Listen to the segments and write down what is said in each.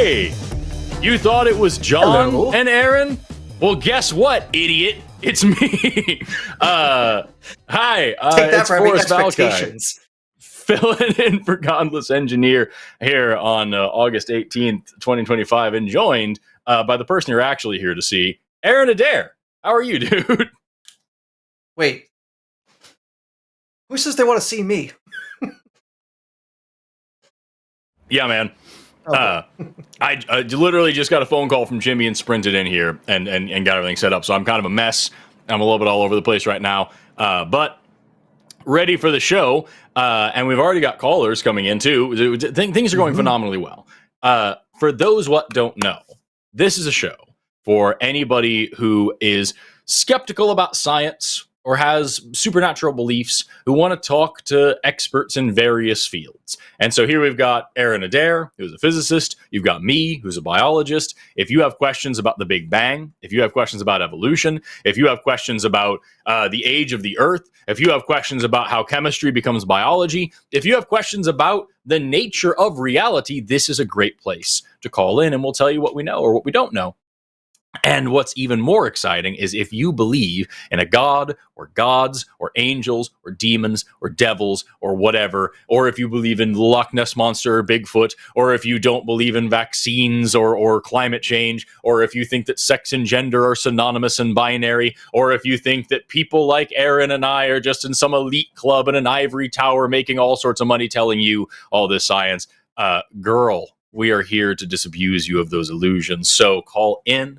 Hey, you thought it was John Hello. and Aaron? Well, guess what, idiot? It's me. Hi, Take that it's for having Forrest Valkai, expectations. filling in for Godless Engineer here on August 18th, 2025, and joined by the person you're actually here to see, Aaron Adair. How are you, dude? Wait. Who says they want to see me? Yeah, man. Oh, I literally just got a phone call from Jimmy and sprinted in here and got everything set up. So I'm kind of a mess. I'm a little bit all over the place right now. But ready for the show. And we've already got callers coming in too. Things are going phenomenally well. For those what don't know, this is a show for anybody who is skeptical about science or has supernatural beliefs who want to talk to experts in various fields. And so here we've got Aaron Adair, who's a physicist. You've got me, who's a biologist. If you have questions about the Big Bang, if you have questions about evolution, if you have questions about the age of the Earth, if you have questions about how chemistry becomes biology, if you have questions about the nature of reality, this is a great place to call in and we'll tell you what we know or what we don't know. And what's even more exciting is if you believe in a god or gods or angels or demons or devils or whatever, or if you believe in the Loch Ness Monster or Bigfoot, or if you don't believe in vaccines or climate change, or if you think that sex and gender are synonymous and binary, or if you think that people like Aaron and I are just in some elite club in an ivory tower making all sorts of money telling you all this science, girl, we are here to disabuse you of those illusions. So call in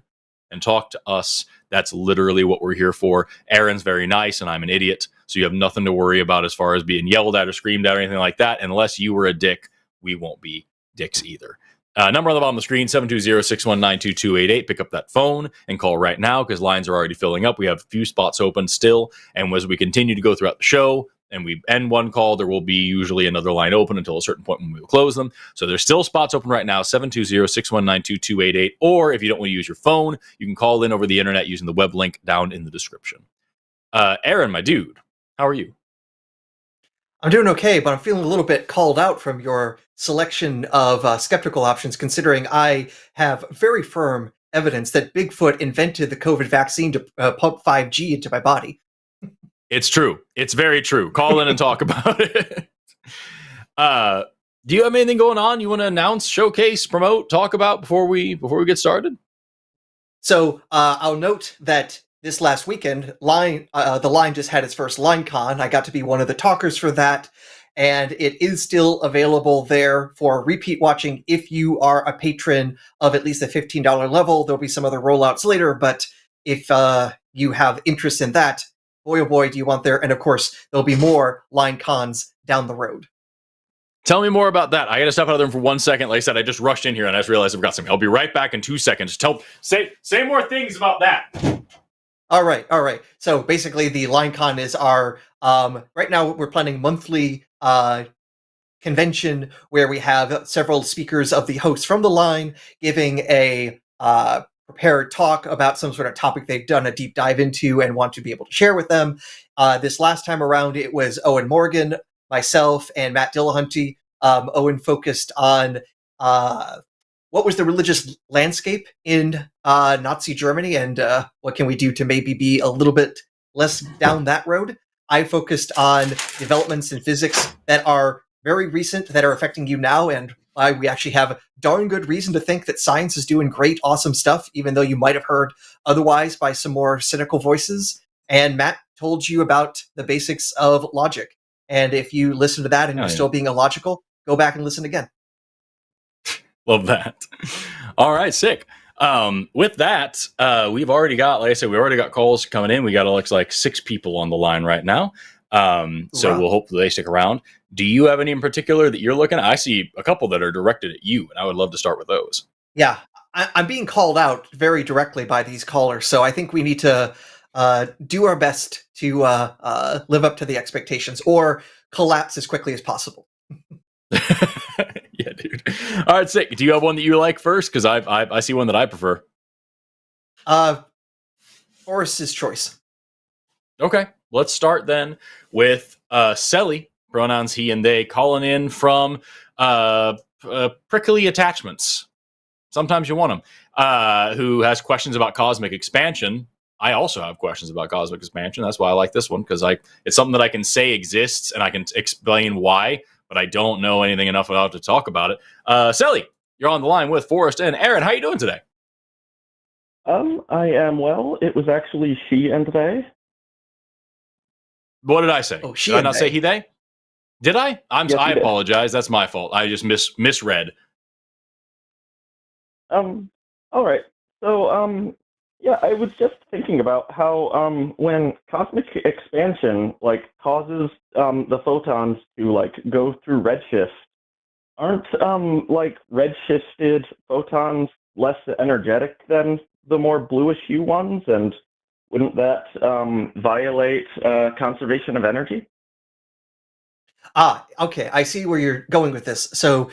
and talk to us. That's literally what we're here for. Aaron's very nice and I'm an idiot, so you have nothing to worry about as far as being yelled at or screamed at or anything like that. Unless you were a dick, we won't be dicks either. Number on the bottom of the screen, 720-619-2288. Pick up that phone and call right now because lines are already filling up. We have a few spots open still, and as we continue to go throughout the show, and we end one call, there will be usually another line open until a certain point when we will close them. So there's still spots open right now, 720-619-2288. Or if you don't want to use your phone, you can call in over the internet using the web link down in the description. Aaron, my dude, how are you? I'm doing okay, but I'm feeling a little bit called out from your selection of skeptical options, considering I have very firm evidence that Bigfoot invented the COVID vaccine to pump 5G into my body. It's true. It's very true. Call in and talk about it. Do you have anything going on you want to announce, showcase, promote, talk about before we get started? So I'll note that this last weekend, the Line just had its first LineCon. I got to be one of the talkers for that, and it is still available there for repeat watching if you are a patron of at least the $15 level. There'll be some other rollouts later, but if you have interest in that, boy oh boy, do you want there. And of course, there'll be more LineCons down the road. Tell me more about that. I got to step out of the room for 1 second. Like I said, I just rushed in here and I just realized I've got something. I'll be right back in 2 seconds. Say more things about that. All right. So basically, the LineCon is our right now we're planning monthly convention where we have several speakers of the hosts from the Line giving a prepared talk about some sort of topic they've done a deep dive into and want to be able to share with them. This last time around, it was Owen Morgan, myself, and Matt Dillahunty. Owen focused on what was the religious landscape in Nazi Germany and what can we do to maybe be a little bit less down that road. I focused on developments in physics that are very recent, that are affecting you now, and we actually have darn good reason to think that science is doing great, awesome stuff, even though you might have heard otherwise by some more cynical voices. And Matt told you about the basics of logic. And if you listen to that and you're still being illogical, go back and listen again. Love that. All right, sick. With that, we've already got, like I said, we already got calls coming in. We got looks like 6 people on the line right now. So we'll hope they stick around. Do you have any in particular that you're looking at? I see a couple that are directed at you, and I would love to start with those. Yeah, I'm being called out very directly by these callers, so I think we need to do our best to live up to the expectations or collapse as quickly as possible. Yeah, dude. All right, sick. Do you have one that you like first? Because I see one that I prefer. Forrest's choice. Okay, let's start then with Selly, pronouns he and they, calling in from prickly attachments. Sometimes you want them. Who has questions about cosmic expansion. I also have questions about cosmic expansion. That's why I like this one, because it's something that I can say exists and I can explain why, but I don't know anything enough about to talk about it. Sally, you're on the line with Forrest and Aaron. How are you doing today? I am well. It was actually she and they. What did I say? Oh, she did I and not they. say he, they? Did I? Yes, I you did. apologize. That's my fault. I just misread. All right. So, yeah, I was just thinking about how, when cosmic expansion, like, causes, the photons to, like, go through redshift, aren't, like, redshifted photons less energetic than the more bluish hue ones? And wouldn't that, violate, conservation of energy? Okay. I see where you're going with this. So,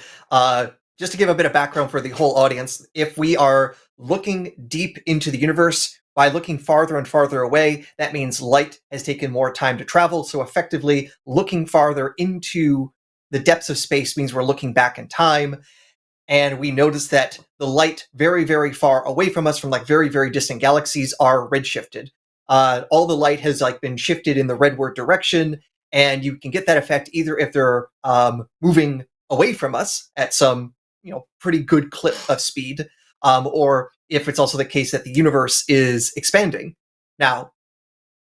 just to give a bit of background for the whole audience, if we are looking deep into the universe, by looking farther and farther away, that means light has taken more time to travel. So, effectively, looking farther into the depths of space means we're looking back in time. And we notice that the light very, very far away from us, from like very, very distant galaxies, are redshifted. All the light has like been shifted in the redward direction, and you can get that effect either if they're moving away from us at some pretty good clip of speed, or if it's also the case that the universe is expanding. Now,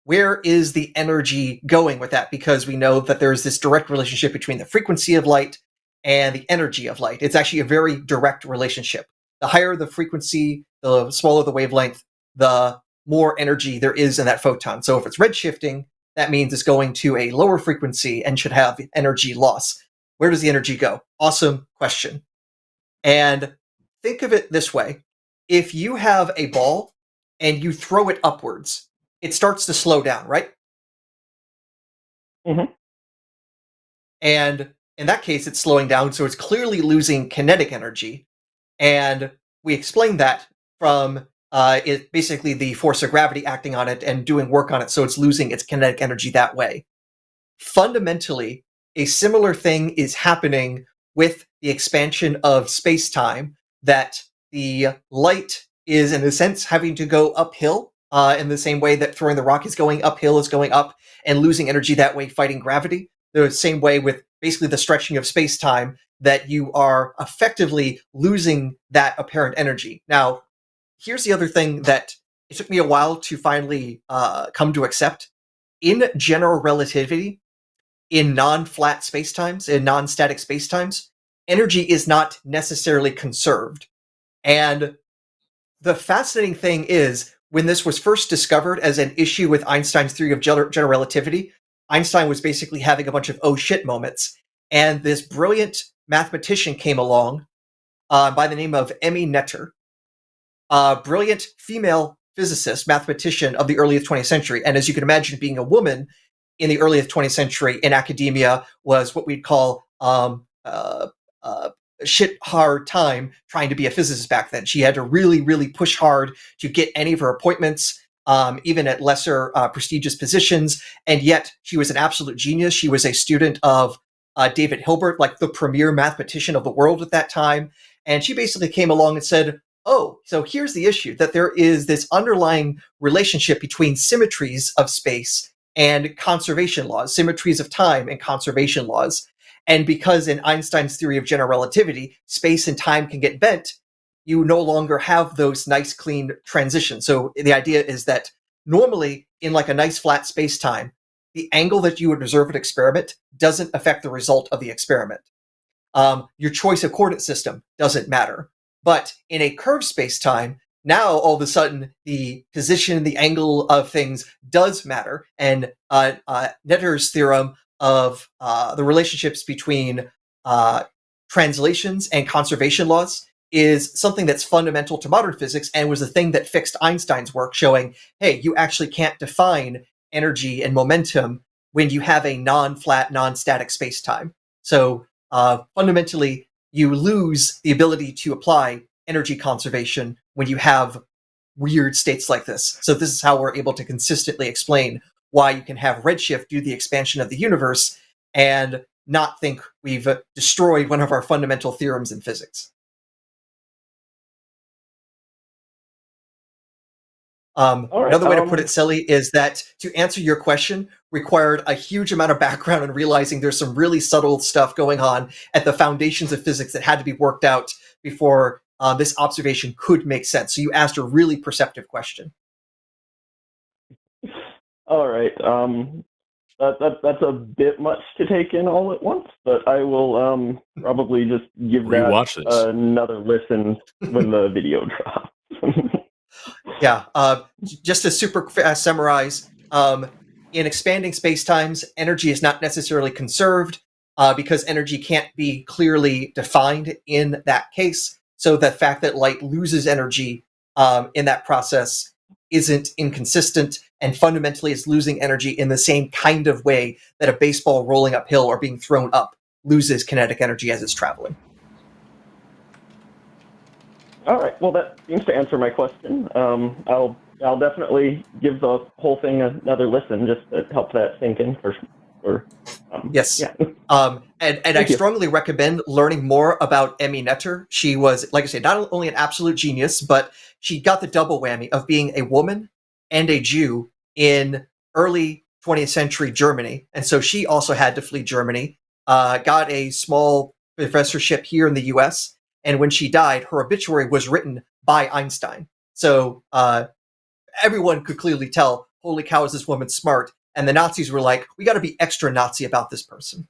where is the energy going with that? Because we know that there's this direct relationship between the frequency of light and the energy of light. It's actually a very direct relationship. The higher the frequency, the smaller the wavelength, the more energy there is in that photon. So if it's redshifting, that means it's going to a lower frequency and should have energy loss. Where does the energy go? Awesome question. And think of it this way. If you have a ball and you throw it upwards, it starts to slow down, right? Mm-hmm. And in that case, it's slowing down, so it's clearly losing kinetic energy. And we explained that from it basically the force of gravity acting on it and doing work on it, so it's losing its kinetic energy that way. Fundamentally, a similar thing is happening with the expansion of space-time, that the light is, in a sense, having to go uphill in the same way that throwing the rock is going uphill, is going up and losing energy that way, fighting gravity. The same way with basically the stretching of space-time, that you are effectively losing that apparent energy. Now, here's the other thing that it took me a while to finally come to accept. In general relativity, in non-flat spacetimes, in non-static spacetimes, energy is not necessarily conserved. And the fascinating thing is, when this was first discovered as an issue with Einstein's theory of general relativity, Einstein was basically having a bunch of oh shit moments. And this brilliant mathematician came along by the name of Emmy Noether, a brilliant female physicist, mathematician of the early 20th century. And as you can imagine, being a woman in the early 20th century in academia was what we'd call shit hard time trying to be a physicist back then. She had to really, really push hard to get any of her appointments, even at lesser prestigious positions. And yet she was an absolute genius. She was a student of David Hilbert, like the premier mathematician of the world at that time. And she basically came along and said, oh, so here's the issue, that there is this underlying relationship between symmetries of space and conservation laws, symmetries of time and conservation laws. And because in Einstein's theory of general relativity, space and time can get bent, you no longer have those nice, clean transitions. So the idea is that normally in like a nice flat space-time, the angle that you would observe an experiment doesn't affect the result of the experiment. Your choice of coordinate system doesn't matter. But in a curved space-time, now all of a sudden the position, the angle of things does matter. And Noether's theorem of the relationships between translations and conservation laws is something that's fundamental to modern physics, and was the thing that fixed Einstein's work, showing, hey, you actually can't define energy and momentum when you have a non-flat, non-static space-time. So fundamentally, you lose the ability to apply energy conservation when you have weird states like this. So this is how we're able to consistently explain why you can have redshift due to the expansion of the universe and not think we've destroyed one of our fundamental theorems in physics. All right, Another way to put it, silly, is that to answer your question required a huge amount of background and realizing there's some really subtle stuff going on at the foundations of physics that had to be worked out before this observation could make sense. So you asked a really perceptive question. All right. That's a bit much to take in all at once, but I will probably just give Rewatch that this. another listen when the video drops. Yeah. Just to super fast summarize, in expanding spacetimes, energy is not necessarily conserved because energy can't be clearly defined in that case. So the fact that light loses energy in that process isn't inconsistent, and fundamentally is losing energy in the same kind of way that a baseball rolling uphill or being thrown up loses kinetic energy as it's traveling. All right. Well, that seems to answer my question. I'll definitely give the whole thing another listen just to help that sink in yes. Yeah. And I strongly recommend learning more about Emmy Netter. She was, like I say, not only an absolute genius, but she got the double whammy of being a woman and a Jew in early 20th century Germany. And so she also had to flee Germany, got a small professorship here in the US. And when she died, her obituary was written by Einstein. So everyone could clearly tell, holy cow, is this woman smart? And the Nazis were like, we got to be extra Nazi about this person.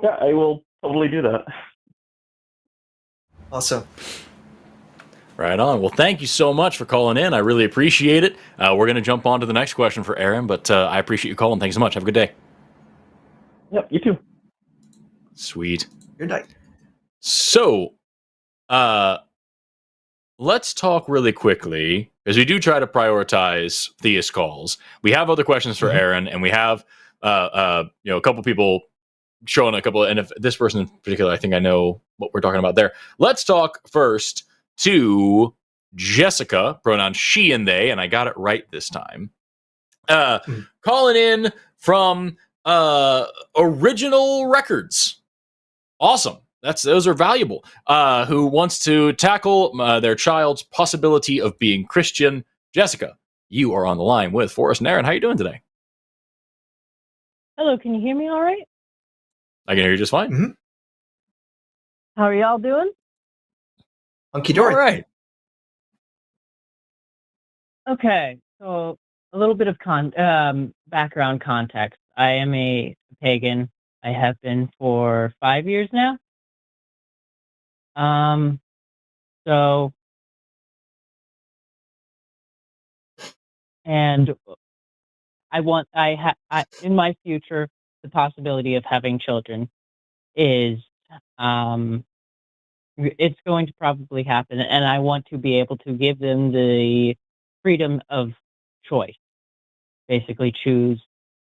Yeah, I will totally do that. Awesome. Right on. Well, thank you so much for calling in. I really appreciate it. We're going to jump on to the next question for Aaron, but I appreciate you calling. Thanks so much. Have a good day. Yep, you too. Sweet. Good night. So, let's talk really quickly, because we do try to prioritize theist calls. We have other questions for Aaron, and we have a couple people showing a couple, and if this person in particular, I think I know what we're talking about there. Let's talk first to Jessica, pronoun she and they, and I got it right this time. Calling in from Original Records. Awesome. Those are valuable. Who wants to tackle their child's possibility of being Christian? Jessica, you are on the line with Forrest and Aaron. How are you doing today? Hello, can you hear me all right? I can hear you just fine. Mm-hmm. How are y'all doing? Hunky dory. All right. Okay, so a little bit of background context. I am a pagan. I have been for 5 years now. And in my future, the possibility of having children is, it's going to probably happen, and I want to be able to give them the freedom of choice. Basically choose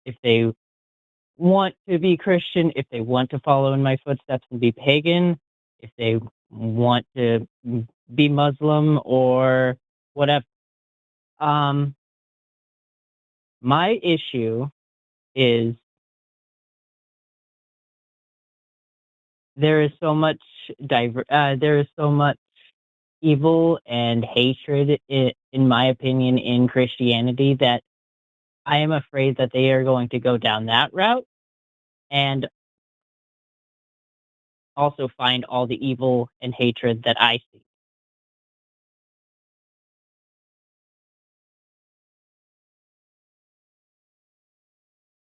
if they want to be Christian, if they want to follow in my footsteps and be pagan, if they want to be Muslim or whatever. My issue is there is so much evil and hatred, in my opinion, in Christianity that I am afraid that they are going to go down that route and also find all the evil and hatred that I see.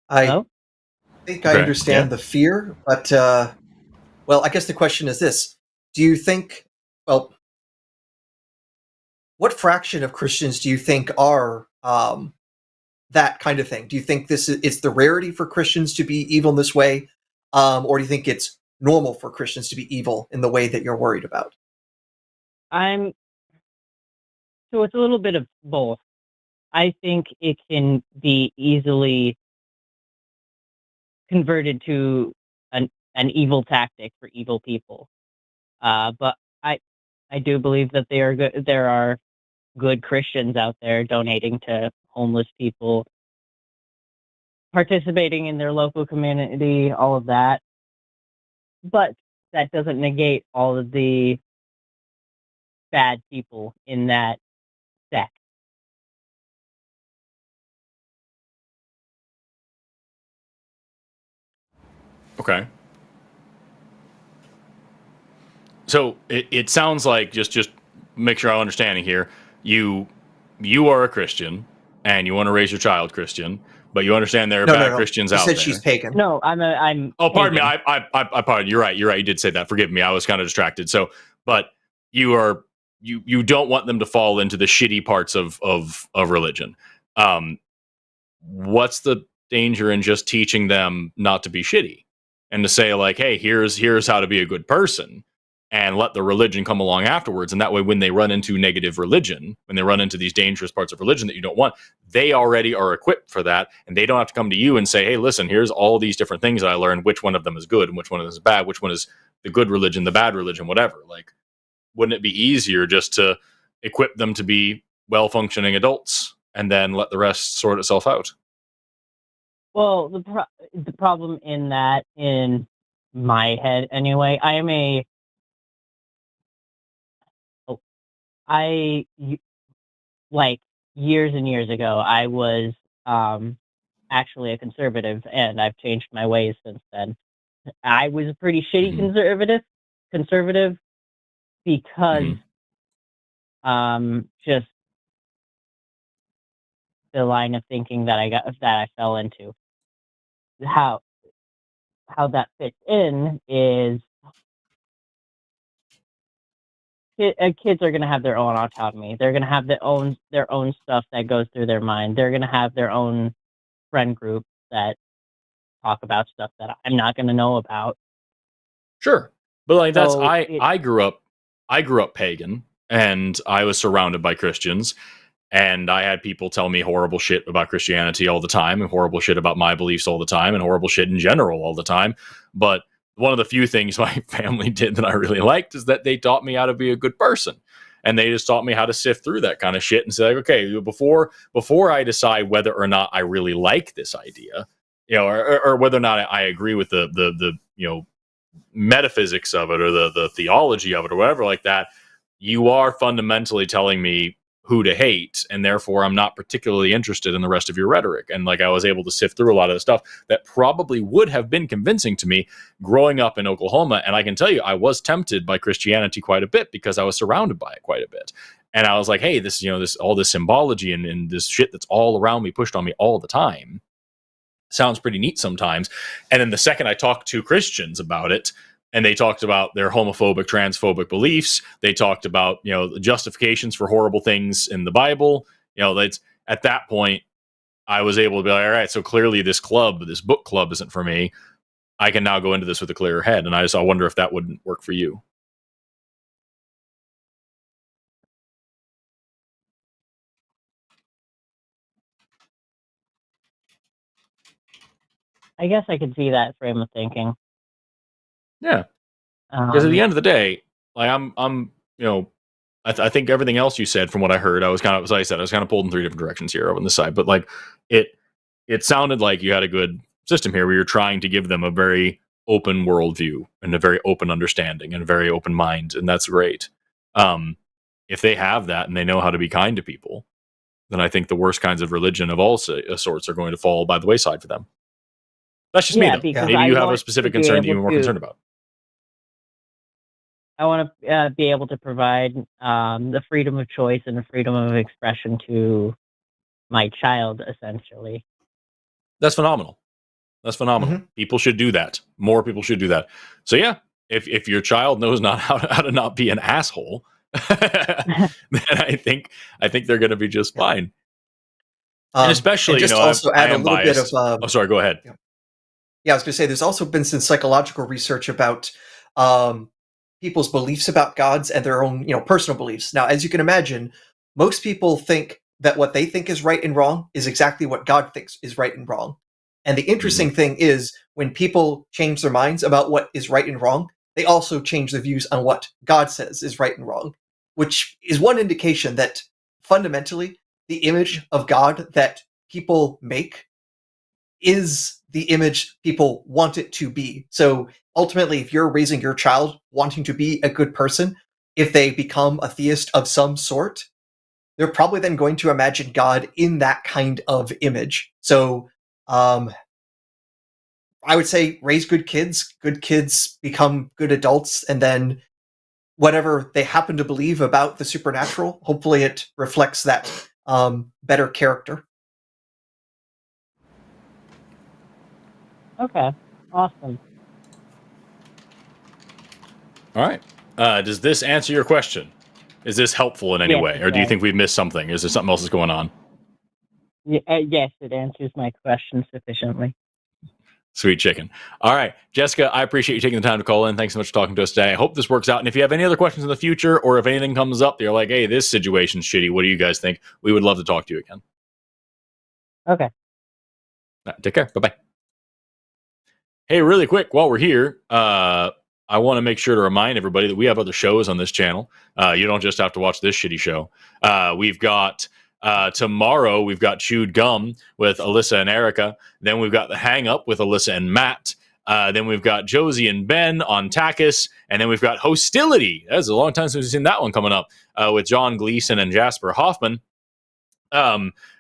I think I understand the fear, but, well, I guess the question is this. Do you think, well, what fraction of Christians do you think are that kind of thing? Do you think this is the rarity for Christians to be evil in this way? Or do you think it's normal for Christians to be evil in the way that you're worried about? So it's a little bit of both. I think it can be easily converted to an evil tactic for evil people. But I do believe that there are good Christians out there donating to homeless people, participating in their local community, all of that. But that doesn't negate all of the bad people in that sect. Okay. So it sounds like, just make sure I'm understanding here. You are a Christian and you want to raise your child Christian, but you understand there are No, bad no, no. Christians She out said there. she's pagan. No, I'm. Oh, pardon me. pagan. I pardon. You're right. You did say that. Forgive me. I was kind of distracted. So, but you don't want them to fall into the shitty parts of religion. What's the danger in just teaching them not to be shitty and to say, like, hey, here's how to be a good person, and let the religion come along afterwards? And that way, when they run into negative religion, when they run into these dangerous parts of religion that you don't want, they already are equipped for that, and they don't have to come to you and say, hey, listen, here's all these different things that I learned, which one of them is good and which one of them is bad, which one is the good religion, the bad religion, whatever. Like, wouldn't it be easier just to equip them to be well-functioning adults and then let the rest sort itself out? Well, the problem in that, in my head anyway, like years and years ago, I was actually a conservative, and I've changed my ways since then. I was a pretty shitty conservative because just the line of thinking that I fell into. How that fits in is kids are going to have their own autonomy. They're going to have their own stuff that goes through their mind. They're going to have their own friend group that talk about stuff that I'm not going to know about. Sure, but like that's So I grew up pagan, and I was surrounded by Christians, and I had people tell me horrible shit about Christianity all the time, and horrible shit about my beliefs all the time, and horrible shit in general all the time. But one of the few things my family did that I really liked is that they taught me how to be a good person. And they just taught me how to sift through that kind of shit and say, like, okay, before I decide whether or not I really like this idea, or whether or not I agree with the metaphysics of it, or the theology of it, or whatever like that, you are fundamentally telling me who to hate, and therefore I'm not particularly interested in the rest of your rhetoric. And like, I was able to sift through a lot of the stuff that probably would have been convincing to me growing up in Oklahoma. And I can tell you, I was tempted by Christianity quite a bit because I was surrounded by it quite a bit. And I was like, hey, this all this symbology and this shit that's all around me, pushed on me all the time, sounds pretty neat sometimes. And then the second I talked to Christians about it, and they talked about their homophobic, transphobic beliefs, they talked about, the justifications for horrible things in the Bible, that's at that point I was able to be like, all right, so clearly this book club isn't for me. I can now go into this with a clearer head. And I wonder if that wouldn't work for you. I guess I could see that frame of thinking. Yeah. Because at the end of the day, like I think everything else you said, from what I heard, I was kind of pulled in three different directions here on this side. But like, it sounded like you had a good system here where you're trying to give them a very open worldview and a very open understanding and a very open mind, and that's great. If they have that and they know how to be kind to people, then I think the worst kinds of religion of all sorts are going to fall by the wayside for them. That's just me, though. Maybe you have a specific concern that you're more concerned about. I want to be able to provide the freedom of choice and the freedom of expression to my child, essentially. That's phenomenal. Mm-hmm. People should do that. More people should do that. So yeah, if your child knows not how to not be an asshole, then I think they're going to be just fine. And especially, and just also add a little biased. bit of. Oh, sorry. Go ahead. Yeah, I was going to say there's also been some psychological research about people's beliefs about gods and their own, personal beliefs. Now, as you can imagine, most people think that what they think is right and wrong is exactly what God thinks is right and wrong. And the interesting thing is, when people change their minds about what is right and wrong, they also change their views on what God says is right and wrong, which is one indication that fundamentally the image of God that people make is the image people want it to be. So ultimately, if you're raising your child wanting to be a good person, if they become a theist of some sort, they're probably then going to imagine God in that kind of image. So I would say raise good kids become good adults, and then whatever they happen to believe about the supernatural, hopefully it reflects that better character. Okay, awesome. All right. Does this answer your question? Is this helpful in any Yes, way, it or do you does. think we've missed something? Is there something else that's going on? Yes, it answers my question sufficiently. Sweet chicken. All right, Jessica, I appreciate you taking the time to call in. Thanks so much for talking to us today. I hope this works out. And if you have any other questions in the future, or if anything comes up, you're like, hey, this situation's shitty. What do you guys think? We would love to talk to you again. Okay. All right, take care. Bye-bye. Hey, really quick, while we're here, I want to make sure to remind everybody that we have other shows on this channel. You don't just have to watch this shitty show. We've got tomorrow, we've got Chewed Gum with Alyssa and Erica. Then we've got The Hang Up with Alyssa and Matt. Then we've got Josie and Ben on TACIS. And then we've got HOSTility. That's a long time since we've seen that one coming up with John Gleason and Jasper Hoffman.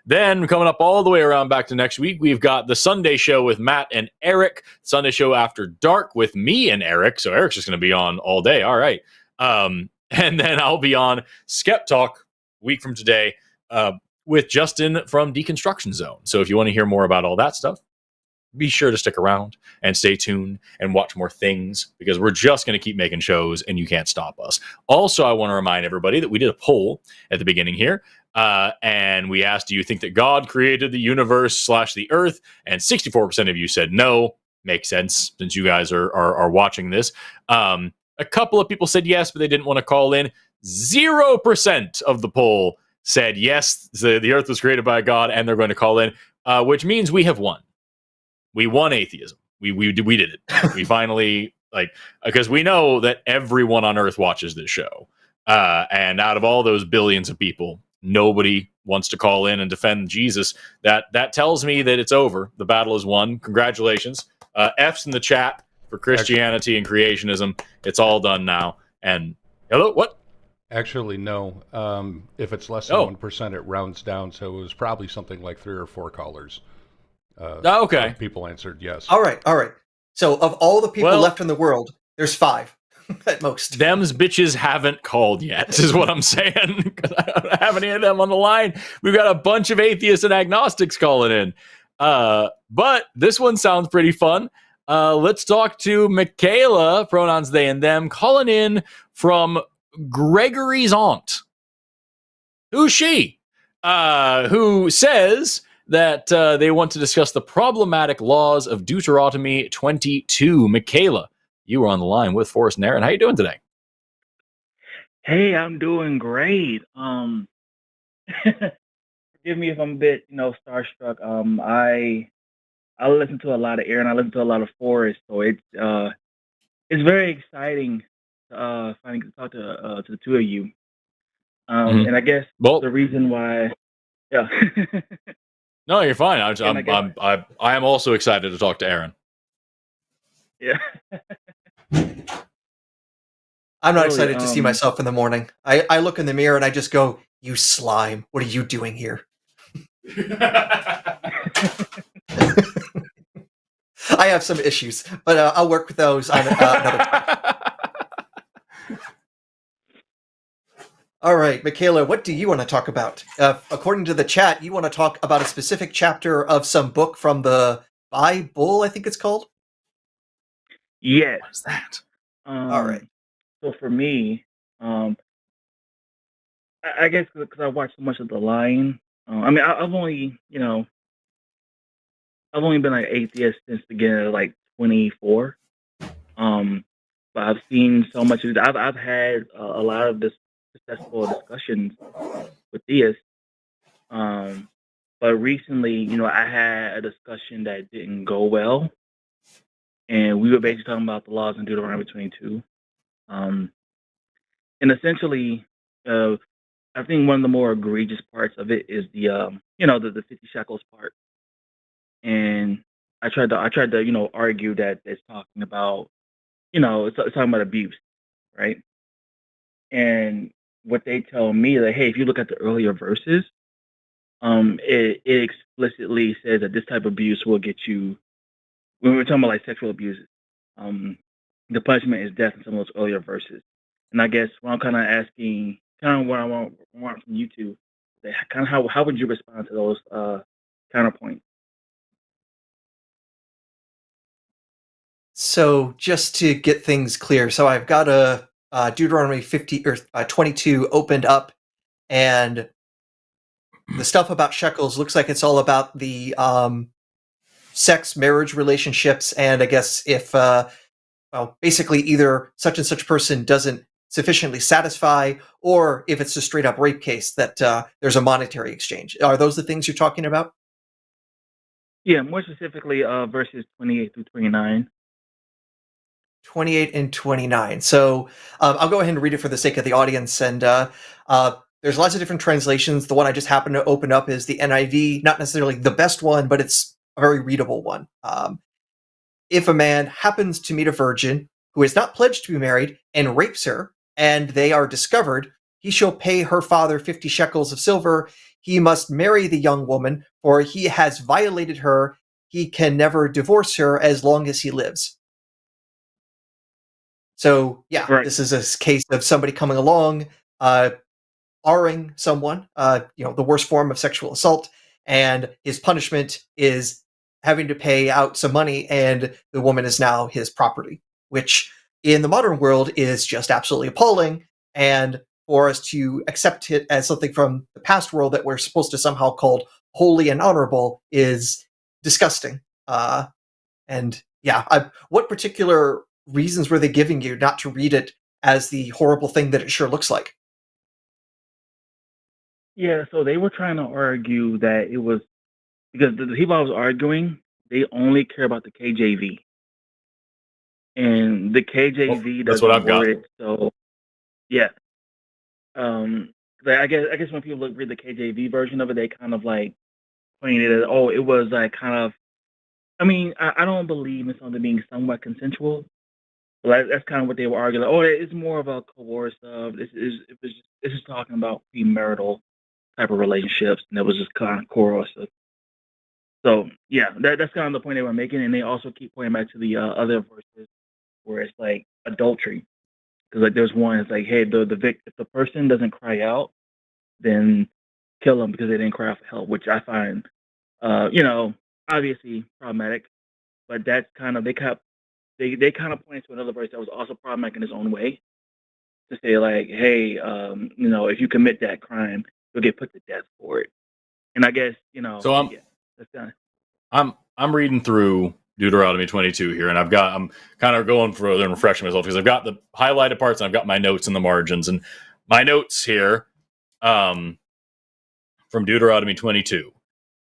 Then coming up all the way around back to next week, we've got the Sunday show with Matt and Eric, Sunday show after dark with me and Eric. So Eric's just going to be on all day. All right. And then I'll be on SkepTalk week from today with Justin from Deconstruction Zone. So if you want to hear more about all that stuff, be sure to stick around and stay tuned and watch more things, because we're just going to keep making shows and you can't stop us. Also, I want to remind everybody that we did a poll at the beginning here. And we asked, do you think that God created the universe / the earth? And 64% of you said no. Makes sense since you guys are watching this. A couple of people said yes, but they didn't want to call in. 0% of the poll said yes, the earth was created by God, and they're going to call in, which means we have won. We won atheism. We did it. We finally, because we know that everyone on earth watches this show. And out of all those billions of people, nobody wants to call in and defend Jesus. That tells me that it's over. The battle is won. Congratulations. F's in the chat for Christianity and creationism. It's all done now. And hello, what? Actually, no. If it's less than 1%, it rounds down. So it was probably something like 3 or 4 callers. Okay. People answered yes. All right. So of all the people left in the world, there's 5 at most. Them's bitches haven't called yet, is what I'm saying. Because I don't have any of them on the line. We've got a bunch of atheists and agnostics calling in. But this one sounds pretty fun. Let's talk to Michaela, pronouns they and them, calling in from Gregory's aunt. Who's she? Who says that they want to discuss the problematic laws of Deuteronomy 22. Michaela, you are on the line with Forrest and Aaron. How you doing today? Hey, I'm doing great. Forgive me if I'm a bit, starstruck. I listen to a lot of Aaron. I listen to a lot of Forrest, so it's very exciting finally to talk to the two of you. And I guess the reason why, yeah. No, you're fine. I am also excited to talk to Aaron. Yeah. I'm not excited to see myself in the morning. I look in the mirror and I just go, "You slime! What are you doing here?" I have some issues, but I'll work with those on another time. All right, Michaela, what do you want to talk about? According to the chat, you want to talk about a specific chapter of some book from the Bible, I think it's called? Yes. What is that? All right. So for me, I guess because I watched so much of The Line. I've only been like atheist since the beginning of like 24. But I've seen so much of it. I've had a lot of this successful discussions with theists. But recently, I had a discussion that didn't go well, and we were basically talking about the laws in Deuteronomy 22. And essentially, I think one of the more egregious parts of it is the 50 shekels part. And I tried to argue that it's talking about it's talking about abuse, right? And what they tell me that, hey, if you look at the earlier verses, it explicitly says that this type of abuse will get you. When we're talking about like sexual abuse, the punishment is death in some of those earlier verses. And I guess what I'm kind of asking, kind of what I want from you two, kind of how would you respond to those counterpoints? So just to get things clear, so I've got a Deuteronomy 50 or 22 opened up, and the stuff about shekels looks like it's all about the sex marriage relationships, and I guess if basically either such and such person doesn't sufficiently satisfy, or if it's a straight up rape case, that there's a monetary exchange. Are those the things you're talking about? Yeah, more specifically, verses 28 through 29. 28 and 29. So I'll go ahead and read it for the sake of the audience. And there's lots of different translations. The one I just happened to open up is the NIV, not necessarily the best one, but it's a very readable one. If a man happens to meet a virgin who is not pledged to be married and rapes her, and they are discovered, he shall pay her father 50 shekels of silver. He must marry the young woman, for he has violated her. He can never divorce her as long as he lives. So, yeah, Right. This is a case of somebody coming along, R-ing someone, the worst form of sexual assault, and his punishment is having to pay out some money, and the woman is now his property, which in the modern world is just absolutely appalling. And for us to accept it as something from the past world that we're supposed to somehow call holy and honorable is disgusting. What particular reasons were they giving you not to read it as the horrible thing that it sure looks like? Yeah, so they were trying to argue that it was because the people I was arguing, they only care about the KJV, and the KJV that's doesn't what I've got. word it. So yeah, I guess when people read the KJV version of it, they kind of like pointed at, oh, it was like kind of. I mean, I don't believe in something being somewhat consensual. But that's kind of what they were arguing. Like, oh, it's more of a coercive. This is talking about premarital type of relationships, and it was just kind of coercive. So yeah, that's kind of the point they were making, and they also keep pointing back to the other verses where it's like adultery, because like there's one, it's like, hey, if the person doesn't cry out, then kill them because they didn't cry out for help, which I find, obviously problematic. But that's kind of they kind of pointed to another verse that was also problematic in its own way, to say like, hey, if you commit that crime, you'll get put to death for it. And I guess So that's kind I'm reading through Deuteronomy 22 here, and I'm kind of going for and refreshing myself because I've got the highlighted parts and I've got my notes in the margins, and my notes here from Deuteronomy 22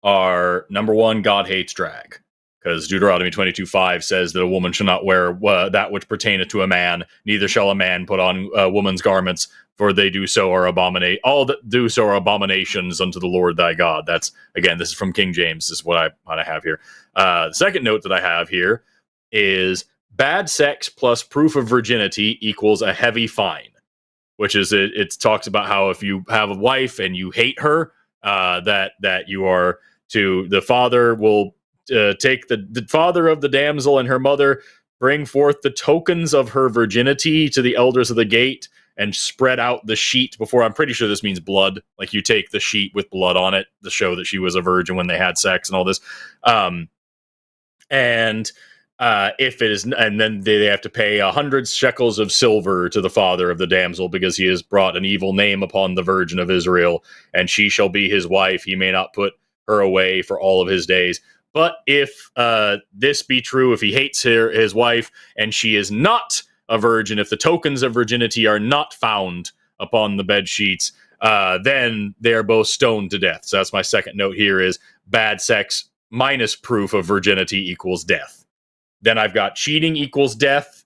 are number one, God hates drag. Because Deuteronomy 22:5 says that a woman shall not wear that which pertaineth to a man, neither shall a man put on a woman's garments, for they do so are all that do so are abominations unto the Lord thy God. That's, again, this is from King James. This is what I have here. The second note that I have here is bad sex plus proof of virginity equals a heavy fine, which is it talks about how if you have a wife and you hate her, that you are to the father will take the father of the damsel and her mother, bring forth the tokens of her virginity to the elders of the gate, and spread out the sheet before. I'm pretty sure this means blood. Like you take the sheet with blood on it to show that she was a virgin when they had sex and all this. If it is, and then they have to pay 100 shekels of silver to the father of the damsel because he has brought an evil name upon the virgin of Israel, and she shall be his wife. He may not put her away for all of his days. But if this be true, if he hates his wife and she is not a virgin, if the tokens of virginity are not found upon the bed sheets, then they are both stoned to death. So that's my second note here is bad sex minus proof of virginity equals death. Then I've got cheating equals death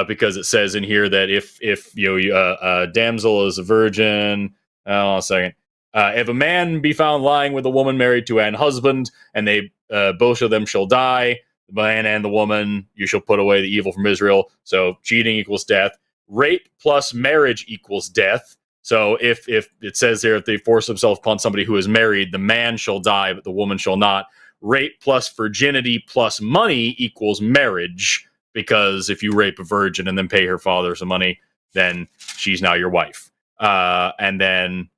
because it says in here that if a damsel is a virgin, hold on a second. If a man be found lying with a woman married to an husband, and they both of them shall die, the man and the woman, you shall put away the evil from Israel. So cheating equals death. Rape plus marriage equals death. So if it says there, if they force themselves upon somebody who is married, the man shall die, but the woman shall not. Rape plus virginity plus money equals marriage, because if you rape a virgin and then pay her father some money, then she's now your wife. And then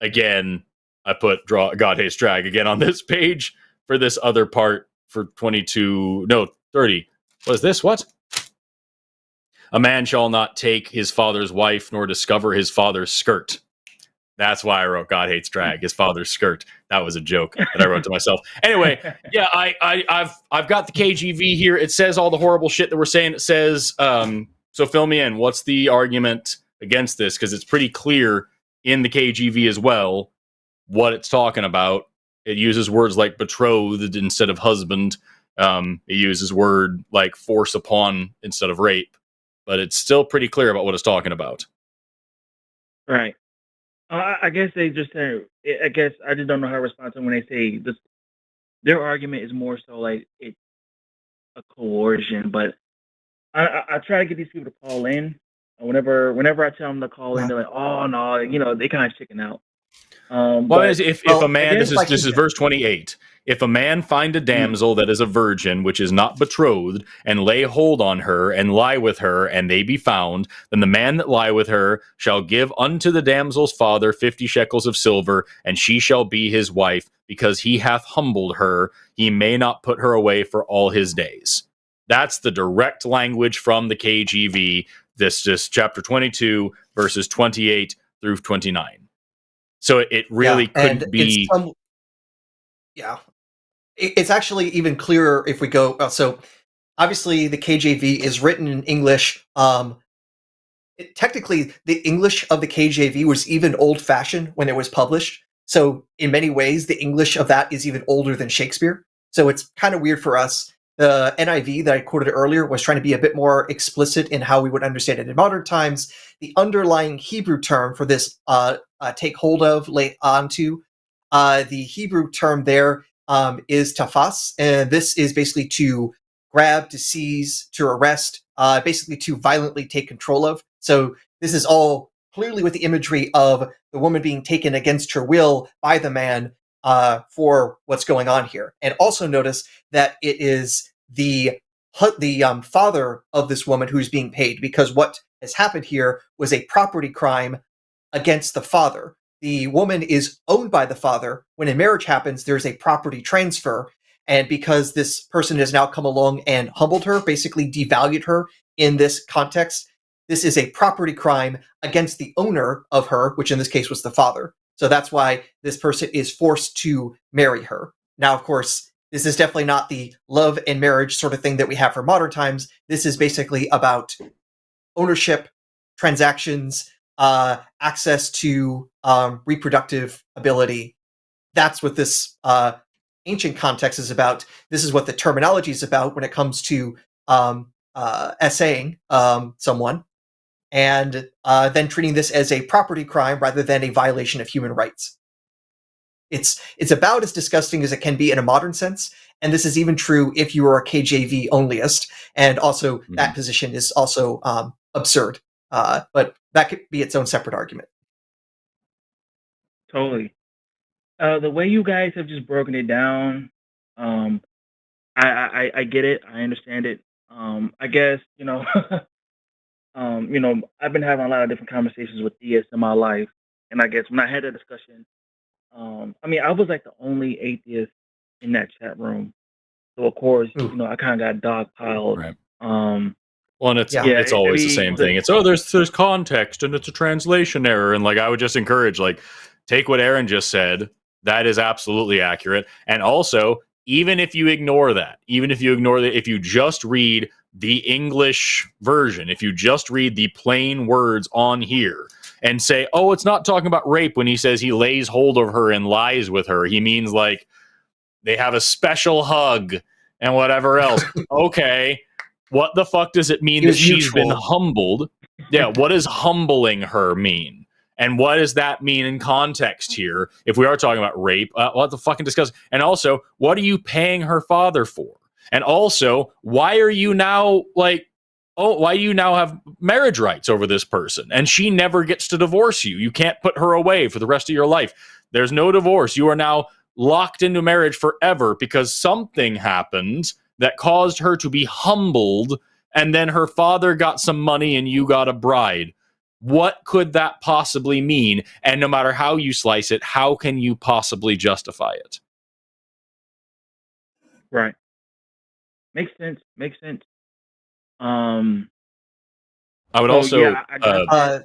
again, I put God hates drag again on this page for this other part for 30. What is this? What? A man shall not take his father's wife nor discover his father's skirt. That's why I wrote God hates drag, his father's skirt. That was a joke that I wrote to myself. Anyway, yeah, I've got the KGV here. It says all the horrible shit that we're saying. It says, so fill me in. What's the argument against this? Because it's pretty clear in the KGV as well what it's talking about. It uses words like betrothed instead of husband. It uses word like force upon instead of rape. But it's still pretty clear about what it's talking about. Right. I guess they just say, I guess I just don't know how to respond to them when they say this. Their argument is more so like it's a coercion, but I try to get these people to call in. Whenever I tell them to call in, they're like, "Oh no," they kind of chicken out. If a man, this is verse 28. If a man find a damsel that is a virgin, which is not betrothed, and lay hold on her, and lie with her, and they be found, then the man that lie with her shall give unto the damsel's father 50 shekels of silver, and she shall be his wife, because he hath humbled her. He may not put her away for all his days. That's the direct language from the KGV. This is chapter 22, verses 28 through 29. So it really couldn't be. It's actually even clearer if we go. So obviously the KJV is written in English. Technically, the English of the KJV was even old-fashioned when it was published. So in many ways, the English of that is even older than Shakespeare. So it's kind of weird for us. The NIV that I quoted earlier was trying to be a bit more explicit in how we would understand it in modern times. The underlying Hebrew term for this take hold of, lay onto, the Hebrew term there is tafas, and this is basically to grab, to seize, to arrest, basically to violently take control of. So this is all clearly with the imagery of the woman being taken against her will by the man for what's going on here. And also notice that it is the father of this woman who's being paid, because what has happened here was a property crime against the father. The woman is owned by the father. When a marriage happens, there's a property transfer. And because this person has now come along and humbled her, basically devalued her in this context, this is a property crime against the owner of her, which in this case was the father. So that's why this person is forced to marry her. Now, of course, this is definitely not the love and marriage sort of thing that we have for modern times. This is basically about ownership, transactions, access to reproductive ability. That's what this ancient context is about. This is what the terminology is about when it comes to essaying someone, and then treating this as a property crime rather than a violation of human rights. It's about as disgusting as it can be in a modern sense, and this is even true if you are a KJV onlyist, and also that position is also absurd. But that could be its own separate argument. Totally. The way you guys have just broken it down, I get it. I understand it. I guess, I've been having a lot of different conversations with theists in my life. And I guess when I had that discussion, I was like the only atheist in that chat room. So of course, I kind of got dogpiled. Right. Well, and it's always the same thing. It's there's context and it's a translation error, and like I would just encourage, like, take what Aaron just said. That is absolutely accurate. And also, even if you ignore that, if you just read the English version, if you just read the plain words on here and say, oh, it's not talking about rape when he says he lays hold of her and lies with her. He means like they have a special hug and whatever else. Okay. What the fuck does it mean that she's been humbled? Yeah, what does humbling her mean? And what does that mean in context here? If we are talking about rape, we'll have to fucking discuss. And also, what are you paying her father for? And also, why are you now why do you now have marriage rights over this person? And she never gets to divorce you. You can't put her away for the rest of your life. There's no divorce. You are now locked into marriage forever because something happened that caused her to be humbled, and then her father got some money and you got a bride. What could that possibly mean? And no matter how you slice it, how can you possibly justify it? Right. Makes sense. I would also. Yeah.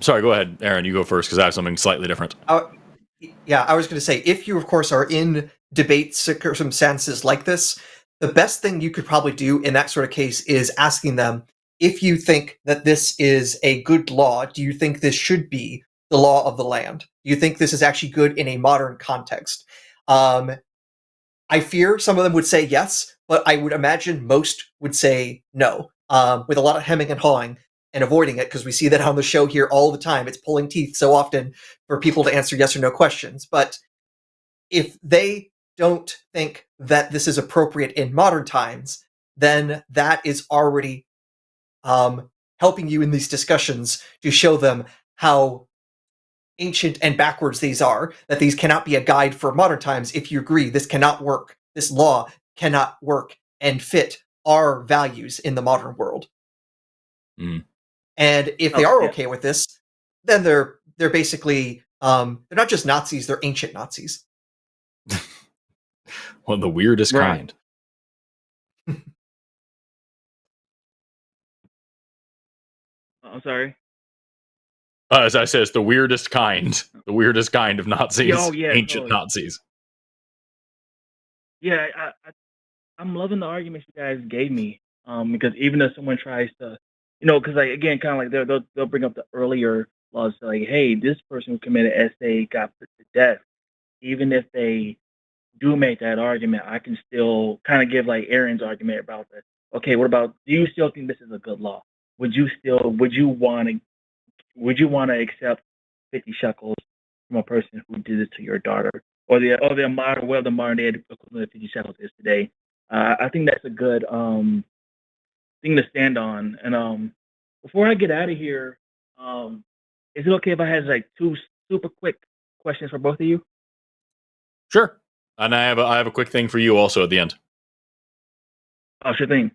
Sorry, go ahead, Aaron. You go first because I have something slightly different. I was going to say, if you, of course, are in debate circumstances like this, the best thing you could probably do in that sort of case is asking them, if you think that this is a good law, do you think this should be the law of the land? Do you think this is actually good in a modern context? I fear some of them would say yes, but I would imagine most would say no, with a lot of hemming and hawing and avoiding it, because we see that on the show here all the time. It's pulling teeth so often for people to answer yes or no questions. But if they don't think that this is appropriate in modern times, then that is already helping you in these discussions to show them how ancient and backwards these are, that these cannot be a guide for modern times. If you agree, this cannot work. This law cannot work and fit our values in the modern world. Mm. And if they are okay with this, then they're basically they're not just Nazis, they're ancient Nazis. Well, the weirdest kind. I'm sorry. As I said, it's the weirdest kind. The weirdest kind of Nazis. Ancient totally. Nazis. Yeah, I'm loving the arguments you guys gave me. Because even if someone tries to, because again, kind of like they'll bring up the earlier laws, like, hey, this person who committed SA got put to death. Even if they do make that argument, I can still kind of give like Aaron's argument about that. Okay, what about? Do you still think this is a good law? Would you want to accept 50 shekels from a person who did it to your daughter, or the modern day equivalent of 50 shekels is today? I think that's a good thing to stand on. And before I get out of here, is it okay if I had like 2 super quick questions for both of you? Sure. And I have a quick thing for you also at the end. Oh, sure thing.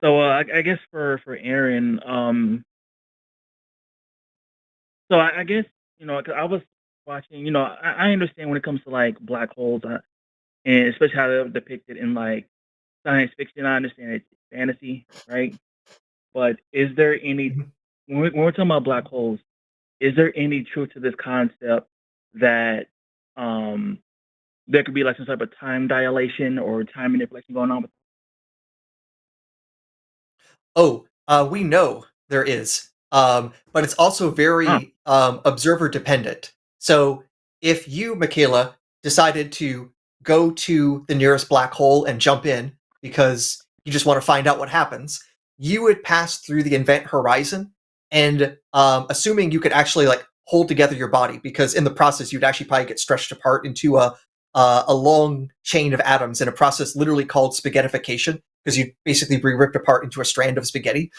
So I guess for Aaron, so I guess 'cause I was watching. I understand when it comes to like black holes, and especially how they're depicted in like science fiction. I understand it's fantasy, right? But is there any when we're talking about black holes? Is there any truth to this concept that there could be like some type of time dilation or time manipulation going on with? We know there is, but it's also very observer dependent. So if you, Michaela, decided to go to the nearest black hole and jump in because you just want to find out what happens, you would pass through the event horizon, and assuming you could actually like hold together your body, because in the process you'd actually probably get stretched apart into a long chain of atoms in a process literally called spaghettification, because you'd basically be ripped apart into a strand of spaghetti.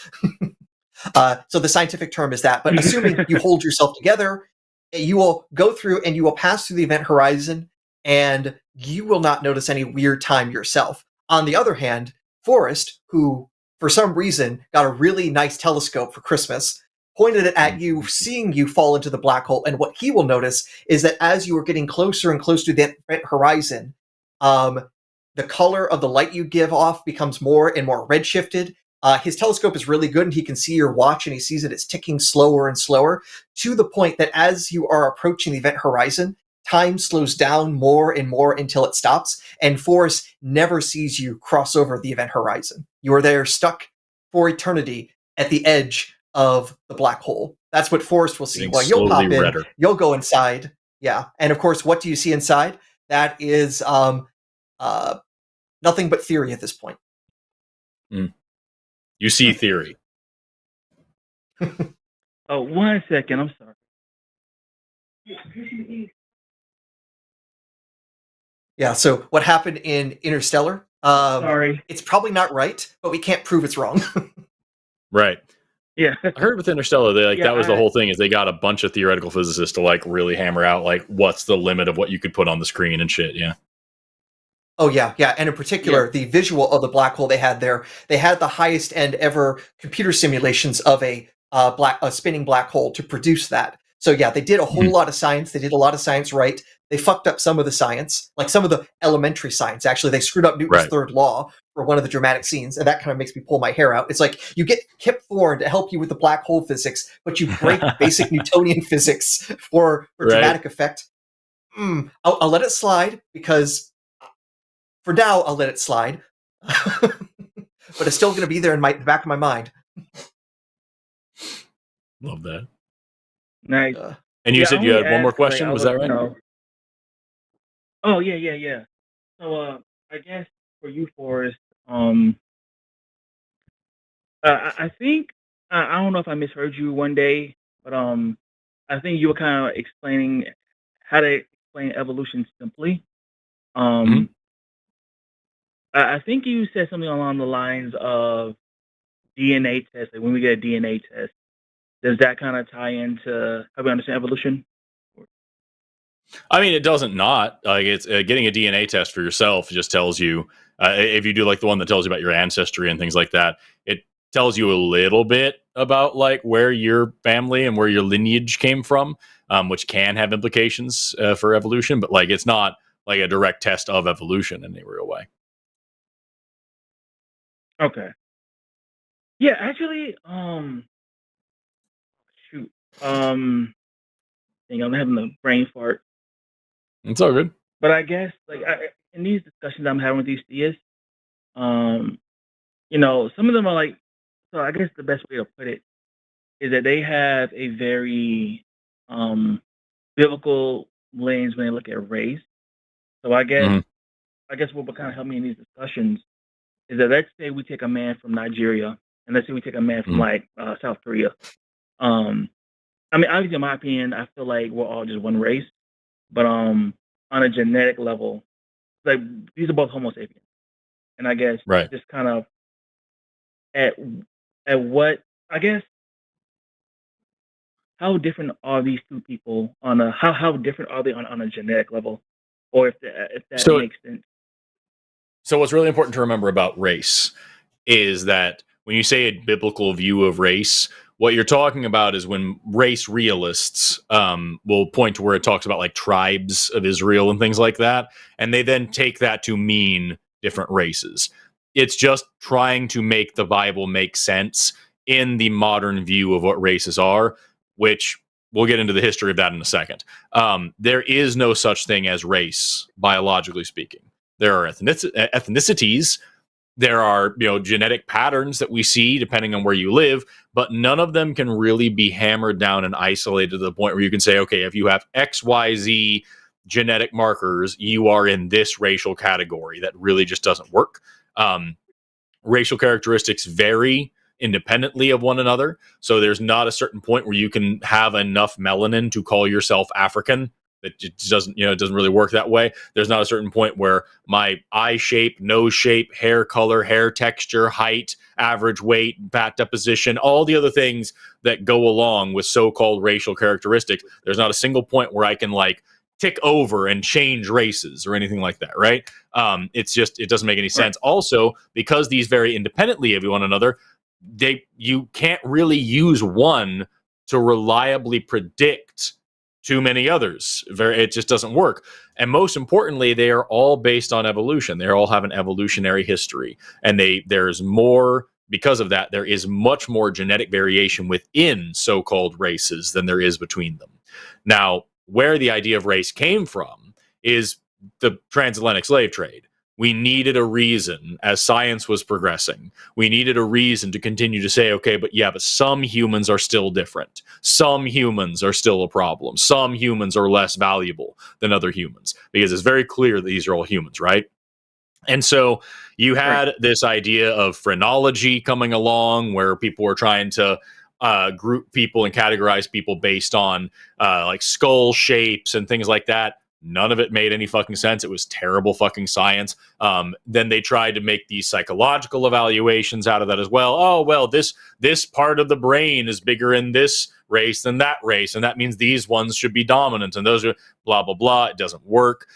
So the scientific term is that. But assuming you hold yourself together, you will go through and you will pass through the event horizon, and you will not notice any weird time yourself. On the other hand, Forrest, who for some reason got a really nice telescope for Christmas, pointed it at you, seeing you fall into the black hole, and what he will notice is that as you are getting closer and closer to the event horizon, the color of the light you give off becomes more and more redshifted. His telescope is really good, and he can see your watch, and he sees that it's ticking slower and slower, to the point that as you are approaching the event horizon, time slows down more and more until it stops, and Forrest never sees you cross over the event horizon. You are there stuck for eternity at the edge of the black hole. That's what Forrest will see. Well, you'll pop in, you'll go inside. Yeah. And of course, what do you see inside? That is nothing but theory at this point. You see theory. Oh, 1 second. I'm sorry. Yeah, so what happened in Interstellar? Sorry. It's probably not right, but we can't prove it's wrong. Right. Yeah. I heard with Interstellar, that was the whole thing, is they got a bunch of theoretical physicists to like really hammer out like what's the limit of what you could put on the screen and shit. Yeah. Oh yeah, and in particular, the visual of the black hole they had there, they had the highest end ever computer simulations of a spinning black hole to produce that. So yeah, they did a whole lot of science. They did a lot of science right. They fucked up some of the science, like some of the elementary science. Actually, they screwed up Newton's third law for one of the dramatic scenes, and that kind of makes me pull my hair out. It's like you get Kip Thorne to help you with the black hole physics, but you break basic Newtonian physics for dramatic effect. I'll let it slide because for now I'll let it slide, but it's still going to be there in the back of my mind. Love that. Nice. And you said you had one more question. Was that right? Oh yeah. So I guess for you, Forrest, I think I don't know if I misheard you one day, but I think you were kind of explaining how to explain evolution simply. I think you said something along the lines of DNA test. Like when we get a DNA test, does that kind of tie into how we understand evolution? I mean, it doesn't not. Like it's getting a DNA test for yourself just tells you, if you do like the one that tells you about your ancestry and things like that, it tells you a little bit about like where your family and where your lineage came from, which can have implications for evolution. But like, it's not like a direct test of evolution in any real way. Okay. Yeah, actually, shoot. Dang, I'm having a brain fart. It's all good. But I guess like in these discussions I'm having with these theists, some of them are like, so I guess the best way to put it is that they have a very biblical lens when they look at race. So I guess what would kind of help me in these discussions is that let's say we take a man from Nigeria and let's say we take a man from like South Korea. I mean, obviously, in my opinion, I feel like we're all just one race, but on a genetic level, like these are both Homo sapiens, and I guess just kind of at what I guess how different are these two people on a how different are they on a genetic level, or if that makes sense. So what's really important to remember about race is that when you say a biblical view of race, what you're talking about is when race realists will point to where it talks about like tribes of Israel and things like that, and they then take that to mean different races. It's just trying to make the Bible make sense in the modern view of what races are, which we'll get into the history of that in a second. There is no such thing as race, biologically speaking. There are ethnicities. There are, genetic patterns that we see depending on where you live, but none of them can really be hammered down and isolated to the point where you can say, okay, if you have XYZ genetic markers, you are in this racial category. That really just doesn't work. Racial characteristics vary independently of one another. So there's not a certain point where you can have enough melanin to call yourself African. It doesn't, it doesn't really work that way. There's not a certain point where my eye shape, nose shape, hair color, hair texture, height, average weight, fat deposition, all the other things that go along with so-called racial characteristics. There's not a single point where I can like tick over and change races or anything like that, right? It's just, it doesn't make any sense. Also, because these vary independently of one another, you can't really use one to reliably predict too many others. It just doesn't work. And most importantly, they are all based on evolution. They all have an evolutionary history. And there's more, because of that, there is much more genetic variation within so-called races than there is between them. Now, where the idea of race came from is the transatlantic slave trade. We needed a reason as science was progressing. We needed a reason to continue to say, okay, but some humans are still different. Some humans are still a problem. Some humans are less valuable than other humans, because it's very clear that these are all humans, right? And so you had this idea of phrenology coming along, where people were trying to group people and categorize people based on like skull shapes and things like that. None of it made any fucking sense. It was terrible fucking science. Then they tried to make these psychological evaluations out of that as well. Oh, well, this part of the brain is bigger in this race than that race, and that means these ones should be dominant, and those are blah, blah, blah. It doesn't work.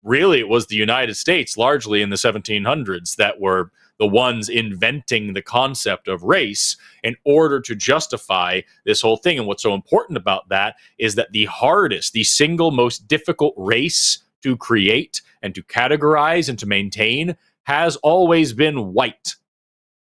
Really, it was the United States, largely in the 1700s, that were the ones inventing the concept of race in order to justify this whole thing. And what's so important about that is that the single most difficult race to create and to categorize and to maintain has always been white.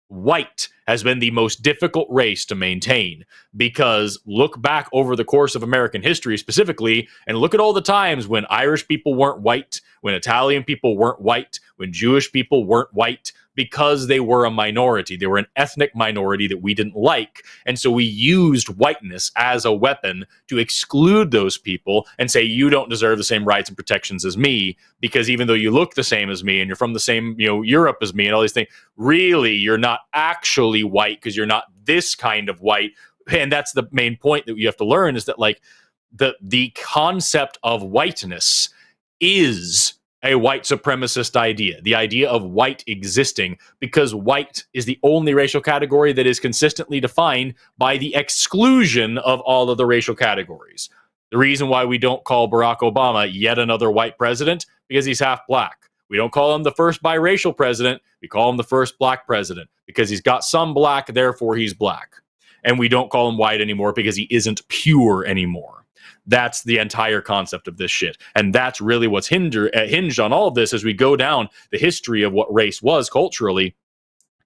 White has been the most difficult race to maintain, because look back over the course of American history specifically, and look at all the times when Irish people weren't white, when Italian people weren't white, when Jewish people weren't white, because they were a minority. They were an ethnic minority that we didn't like. And so we used whiteness as a weapon to exclude those people and say, you don't deserve the same rights and protections as me, because even though you look the same as me and you're from the same, Europe as me and all these things, really, you're not actually white because you're not this kind of white. And that's the main point that you have to learn, is that like the concept of whiteness is a white supremacist idea, the idea of white existing, because white is the only racial category that is consistently defined by the exclusion of all of the racial categories. The reason why we don't call Barack Obama yet another white president, because he's half black. We don't call him the first biracial president. We call him the first black president, because he's got some black, therefore he's black. And we don't call him white anymore because he isn't pure anymore. That's the entire concept of this shit. And that's really what's hinged on all of this as we go down the history of what race was culturally.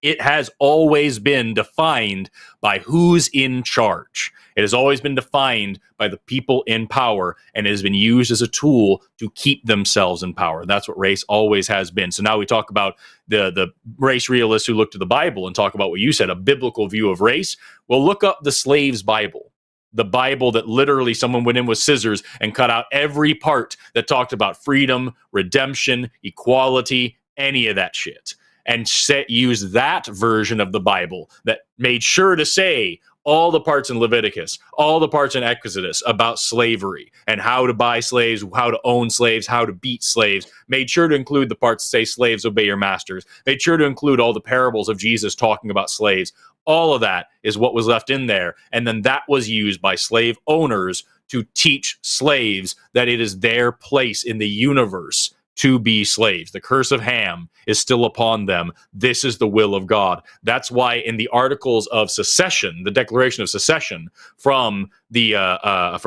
It has always been defined by who's in charge. It has always been defined by the people in power, and it has been used as a tool to keep themselves in power. That's what race always has been. So now we talk about the race realists who look to the Bible and talk about what you said, a biblical view of race. Well, look up the slave's Bible. The Bible that literally someone went in with scissors and cut out every part that talked about freedom, redemption, equality, any of that shit. And use that version of the Bible that made sure to say all the parts in Leviticus, all the parts in Exodus about slavery and how to buy slaves, how to own slaves, how to beat slaves. Made sure to include the parts that say slaves obey your masters. Made sure to include all the parables of Jesus talking about slaves. All of that is what was left in there. And then that was used by slave owners to teach slaves that it is their place in the universe to be slaves. The curse of Ham is still upon them. This is the will of God. That's why in the Articles of Secession, the Declaration of Secession from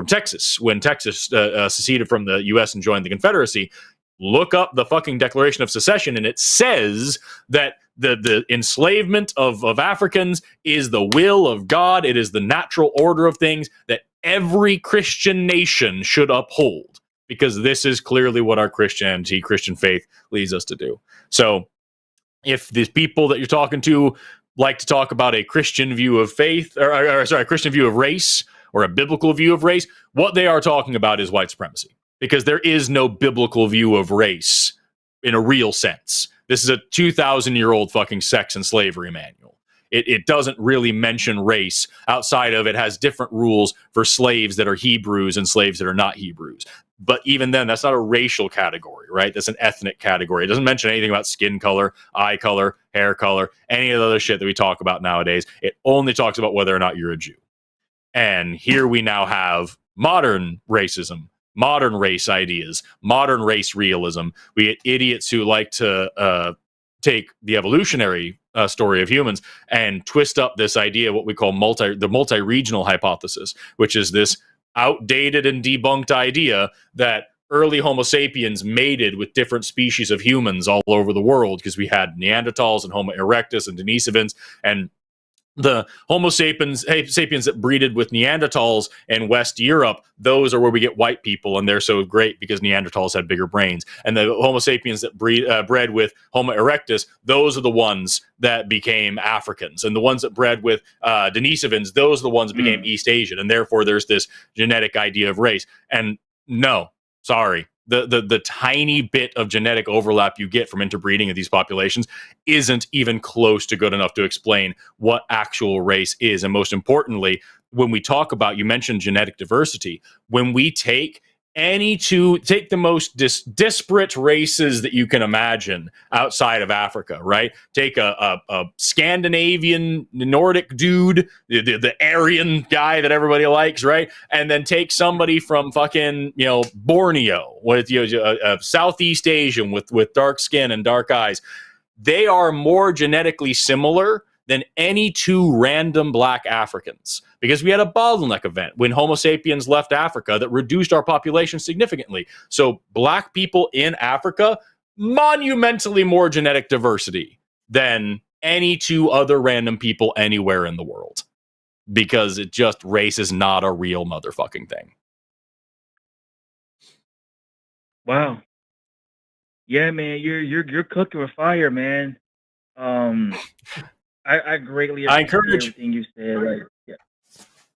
Texas, when Texas seceded from the U.S. and joined the Confederacy, look up the fucking Declaration of Secession, and it says that the enslavement of Africans is the will of God. It is the natural order of things that every Christian nation should uphold, because this is clearly what our Christian faith leads us to do. So if these people that you're talking to like to talk about a Christian view of faith, a Christian view of race, or a biblical view of race, what they are talking about is white supremacy, because there is no biblical view of race in a real sense. This is a 2,000-year-old fucking sex and slavery manual. It doesn't really mention race outside of it has different rules for slaves that are Hebrews and slaves that are not Hebrews. But even then, that's not a racial category, right? That's an ethnic category. It doesn't mention anything about skin color, eye color, hair color, any of the other shit that we talk about nowadays. It only talks about whether or not you're a Jew. And here we now have modern racism, modern race ideas, modern race realism. We get idiots who like to take the evolutionary story of humans and twist up this idea of what we call the multi-regional hypothesis, which is this outdated and debunked idea that early Homo sapiens mated with different species of humans all over the world, because we had Neanderthals and Homo erectus and Denisovans, and the Homo sapiens that breeded with Neanderthals in West Europe, those are where we get white people, and they're so great because Neanderthals had bigger brains. And the Homo sapiens that bred with Homo erectus, those are the ones that became Africans. And the ones that bred with Denisovans, those are the ones that became East Asian. And therefore, there's this genetic idea of race. And no, sorry, the tiny bit of genetic overlap you get from interbreeding of these populations isn't even close to good enough to explain what actual race is. And most importantly, when we talk about, you mentioned genetic diversity, when we take the most disparate races that you can imagine outside of Africa, right? Take a Scandinavian Nordic dude, the Aryan guy that everybody likes, right? And then take somebody from fucking, Borneo, with a Southeast Asian with dark skin and dark eyes. They are more genetically similar than any two random black Africans, because we had a bottleneck event when Homo sapiens left Africa that reduced our population significantly. So black people in Africa, monumentally more genetic diversity than any two other random people anywhere in the world, because race is not a real motherfucking thing. Wow. Yeah, man, you're cooking with fire, man. I greatly appreciate everything you said. Like, yeah.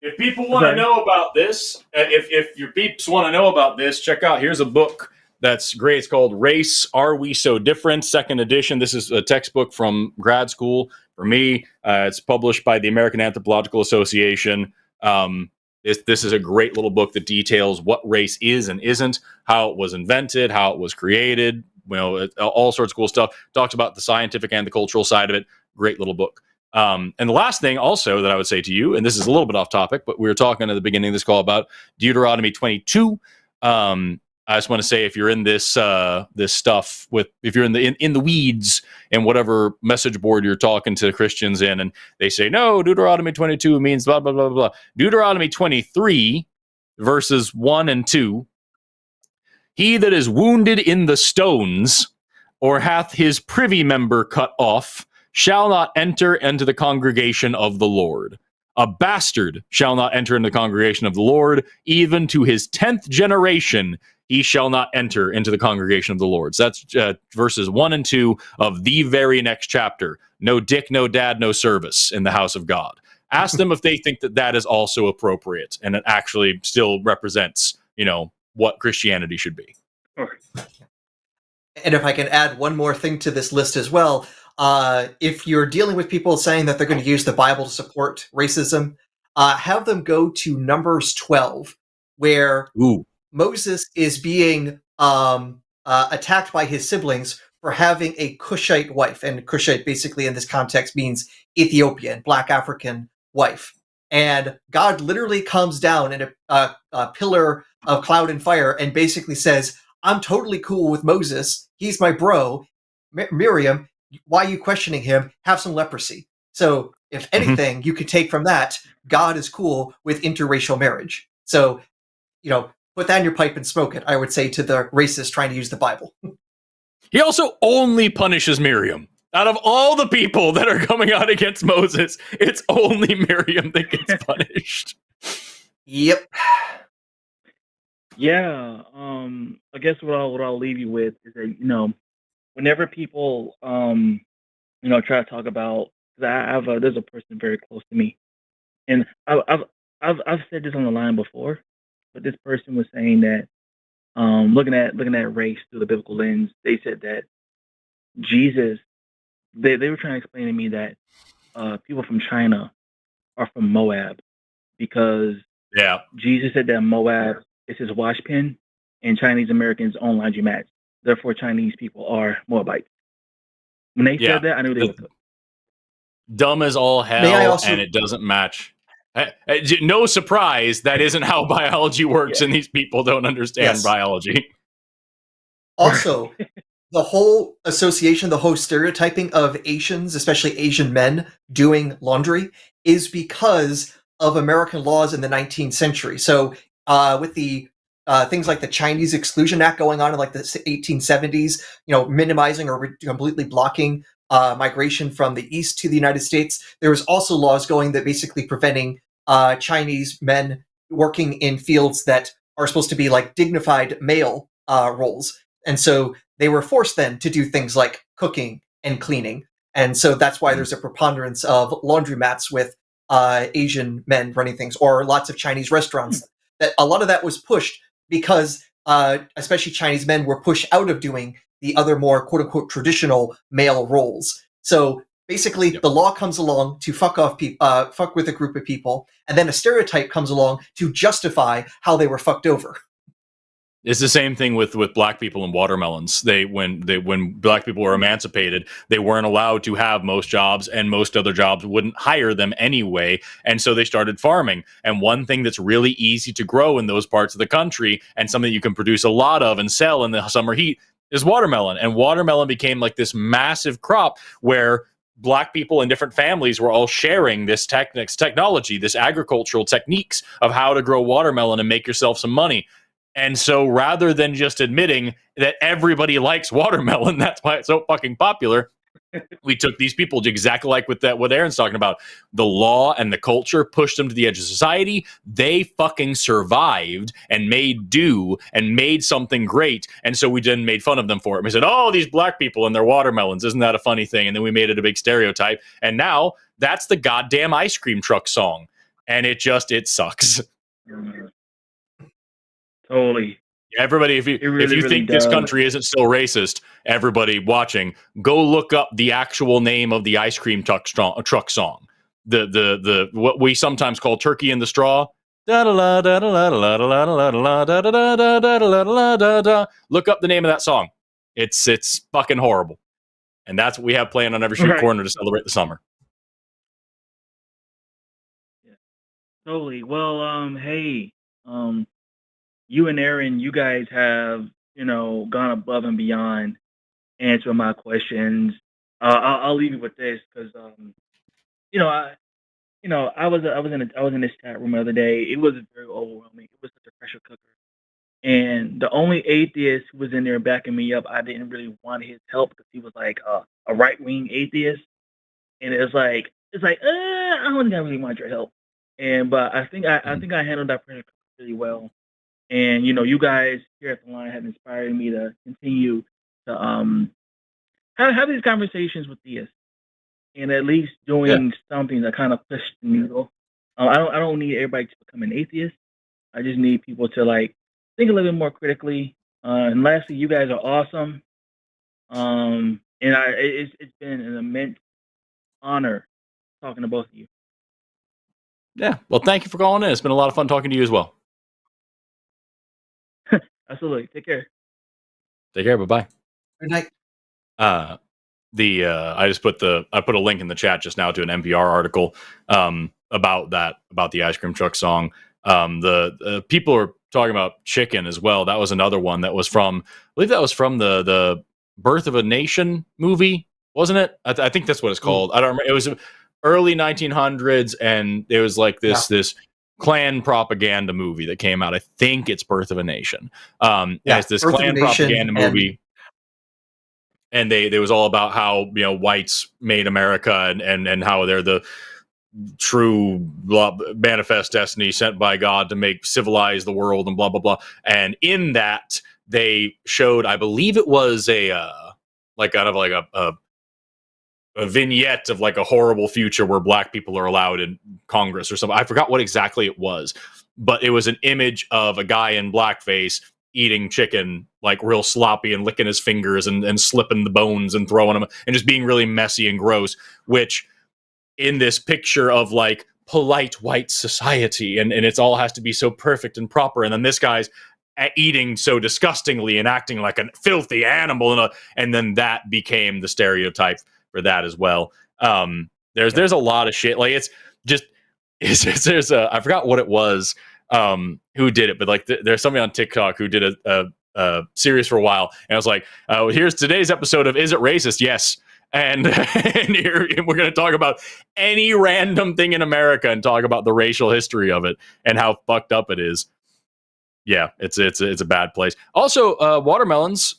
If people want to know about this, if your peeps want to know about this, check out, here's a book that's great. It's called Race, Are We So Different? Second edition. This is a textbook from grad school for me. It's published by the American Anthropological Association. This is a great little book that details what race is and isn't, how it was invented, how it was created, all sorts of cool stuff. Talks about the scientific and the cultural side of it. Great little book. And the last thing also that I would say to you, and this is a little bit off topic, but we were talking at the beginning of this call about Deuteronomy 22. I just want to say, if you're in this stuff if you're in the weeds and whatever message board you're talking to Christians in, and they say, no, Deuteronomy 22 means blah, blah, blah, blah. Deuteronomy 23 verses 1 and 2. He that is wounded in the stones, or hath his privy member cut off, shall not enter into the congregation of the Lord. A bastard shall not enter into the congregation of the Lord. Even to his 10th generation, he shall not enter into the congregation of the Lord. So that's verses 1 and 2 of the very next chapter. No dick, no dad, no service in the house of God. Ask them if they think that is also appropriate and it actually still represents, what Christianity should be. And if I can add one more thing to this list as well, if you're dealing with people saying that they're going to use the Bible to support racism, have them go to Numbers 12, where Moses is being attacked by his siblings for having a Cushite wife. And Cushite basically in this context means Ethiopian, black African wife. And God literally comes down in a pillar of cloud and fire and basically says, I'm totally cool with Moses. He's my bro. Miriam, why are you questioning him? Have some leprosy. So if anything, you could take from that, God is cool with interracial marriage. So, put that in your pipe and smoke it, I would say to the racist trying to use the Bible. He also only punishes Miriam. Out of all the people that are coming out against Moses, it's only Miriam that gets punished. Yep. Yeah. I guess what I'll leave you with is that, whenever people try to talk about, there's a person very close to me, and I've said this on the line before, but this person was saying that looking at race through the biblical lens, they said that Jesus, they were trying to explain to me that people from China are from Moab because Jesus said that Moab is his wash pen and Chinese Americans own laundromats. Therefore, Chinese people are Moabites. When they said that, I knew they were dumb as all hell, and it doesn't match. No surprise, that isn't how biology works, and these people don't understand biology. Also, the whole association, the whole stereotyping of Asians, especially Asian men, doing laundry is because of American laws in the 19th century. So with the things like the Chinese Exclusion Act going on in like the 1870s, minimizing or completely blocking migration from the East to the United States, there was also laws going that basically preventing Chinese men working in fields that are supposed to be like dignified male roles. And so they were forced then to do things like cooking and cleaning. And so that's why there's a preponderance of laundromats with Asian men running things, or lots of Chinese restaurants. That a lot of that was pushed because especially Chinese men, were pushed out of doing the other more quote unquote traditional male roles. So basically, the law comes along to fuck with a group of people, and then a stereotype comes along to justify how they were fucked over. It's the same thing with black people and watermelons. When black people were emancipated, they weren't allowed to have most jobs, and most other jobs wouldn't hire them anyway. And so they started farming. And one thing that's really easy to grow in those parts of the country, and something you can produce a lot of and sell in the summer heat, is watermelon. And watermelon became like this massive crop where black people in different families were all sharing this technology, this agricultural techniques of how to grow watermelon and make yourself some money. And so rather than just admitting that everybody likes watermelon, that's why it's so fucking popular, we took these people exactly like what Aaron's talking about. The law and the culture pushed them to the edge of society. They fucking survived and made do and made something great. And so we then made fun of them for it. We said, oh, these black people and their watermelons. Isn't that a funny thing? And then we made it a big stereotype. And now that's the goddamn ice cream truck song. And it sucks. Totally. Everybody, if you think this country isn't still racist, everybody watching, go look up the actual name of the ice cream truck song. The what we sometimes call Turkey in the Straw. Look up the name of that song. It's fucking horrible. And that's what we have playing on every street corner to celebrate the summer. Yeah. Totally. Well, hey, you and Aaron, you guys have, gone above and beyond answering my questions. I'll leave you with this because, I was in this chat room the other day. It was very overwhelming. It was such a pressure cooker, and the only atheist who was in there backing me up, I didn't really want his help because he was like a right wing atheist, and I don't think I really want your help. But I think I handled that pressure cooker really well. And you guys here at the line have inspired me to continue to have these conversations with theists, and at least doing something that kind of push the needle. I don't need everybody to become an atheist. I just need people to think a little bit more critically. And lastly, you guys are awesome. And it's been an immense honor talking to both of you. Yeah. Well, thank you for calling in. It's been a lot of fun talking to you as well. Absolutely. Take care. Take care. Bye-bye. Good night. I put a link in the chat just now to an NPR article about the ice cream truck song. The people are talking about chicken as well. That was another one that was from, I believe that was from the Birth of a Nation movie, wasn't it? I think that's what it's called. I don't remember. It was early 1900s, and it was like this Klan propaganda movie that came out. I think it's Birth of a Nation. It's this Klan propaganda movie. And they was all about how whites made America and how they're the true manifest destiny sent by God to make civilize the world and blah blah blah. And in that they showed, I believe it was a vignette of like a horrible future where black people are allowed in Congress or something. I forgot what exactly it was, but it was an image of a guy in blackface eating chicken like real sloppy and licking his fingers and slipping the bones and throwing them and just being really messy and gross, which in this picture of like polite white society and it's all has to be so perfect and proper, and then this guy's eating so disgustingly and acting like a filthy animal, and then that became the stereotype for that as well. There's a lot of shit. Like there's I forgot what it was who did it, but like there's somebody on TikTok who did a series for a while, and I was like, here's today's episode of Is It Racist? Yes. And here we're going to talk about any random thing in America and talk about the racial history of it and how fucked up it is. Yeah, it's a bad place. Also, watermelons,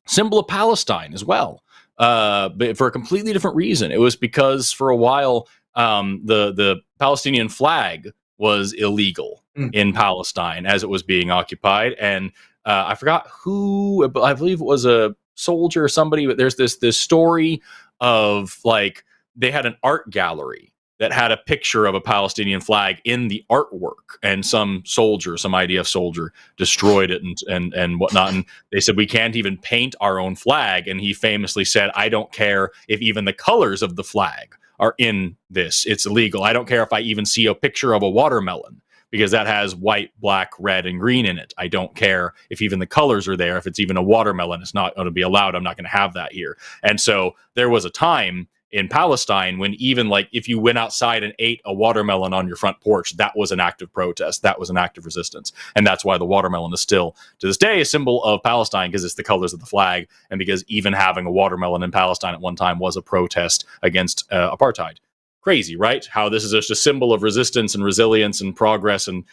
symbol of Palestine as well, but for a completely different reason. It was because for a while the Palestinian flag was illegal in Palestine as it was being occupied, and I forgot who. I believe it was a soldier or somebody, but there's this story of like they had an art gallery that had a picture of a Palestinian flag in the artwork, and some soldier, some IDF soldier, destroyed it and whatnot. And they said, we can't even paint our own flag. And he famously said, I don't care if even the colors of the flag are in this. It's illegal. I don't care if I even see a picture of a watermelon, because that has white, black, red, and green in it. I don't care if even the colors are there. If it's even a watermelon, it's not going to be allowed. I'm not going to have that here. And so there was a time in Palestine when even like if you went outside and ate a watermelon on your front porch, that was an act of protest. That was an act of resistance. And that's why the watermelon is still, to this day, a symbol of Palestine, because it's the colors of the flag, and because even having a watermelon in Palestine at one time was a protest against apartheid. Crazy, right? How this is just a symbol of resistance and resilience and progress and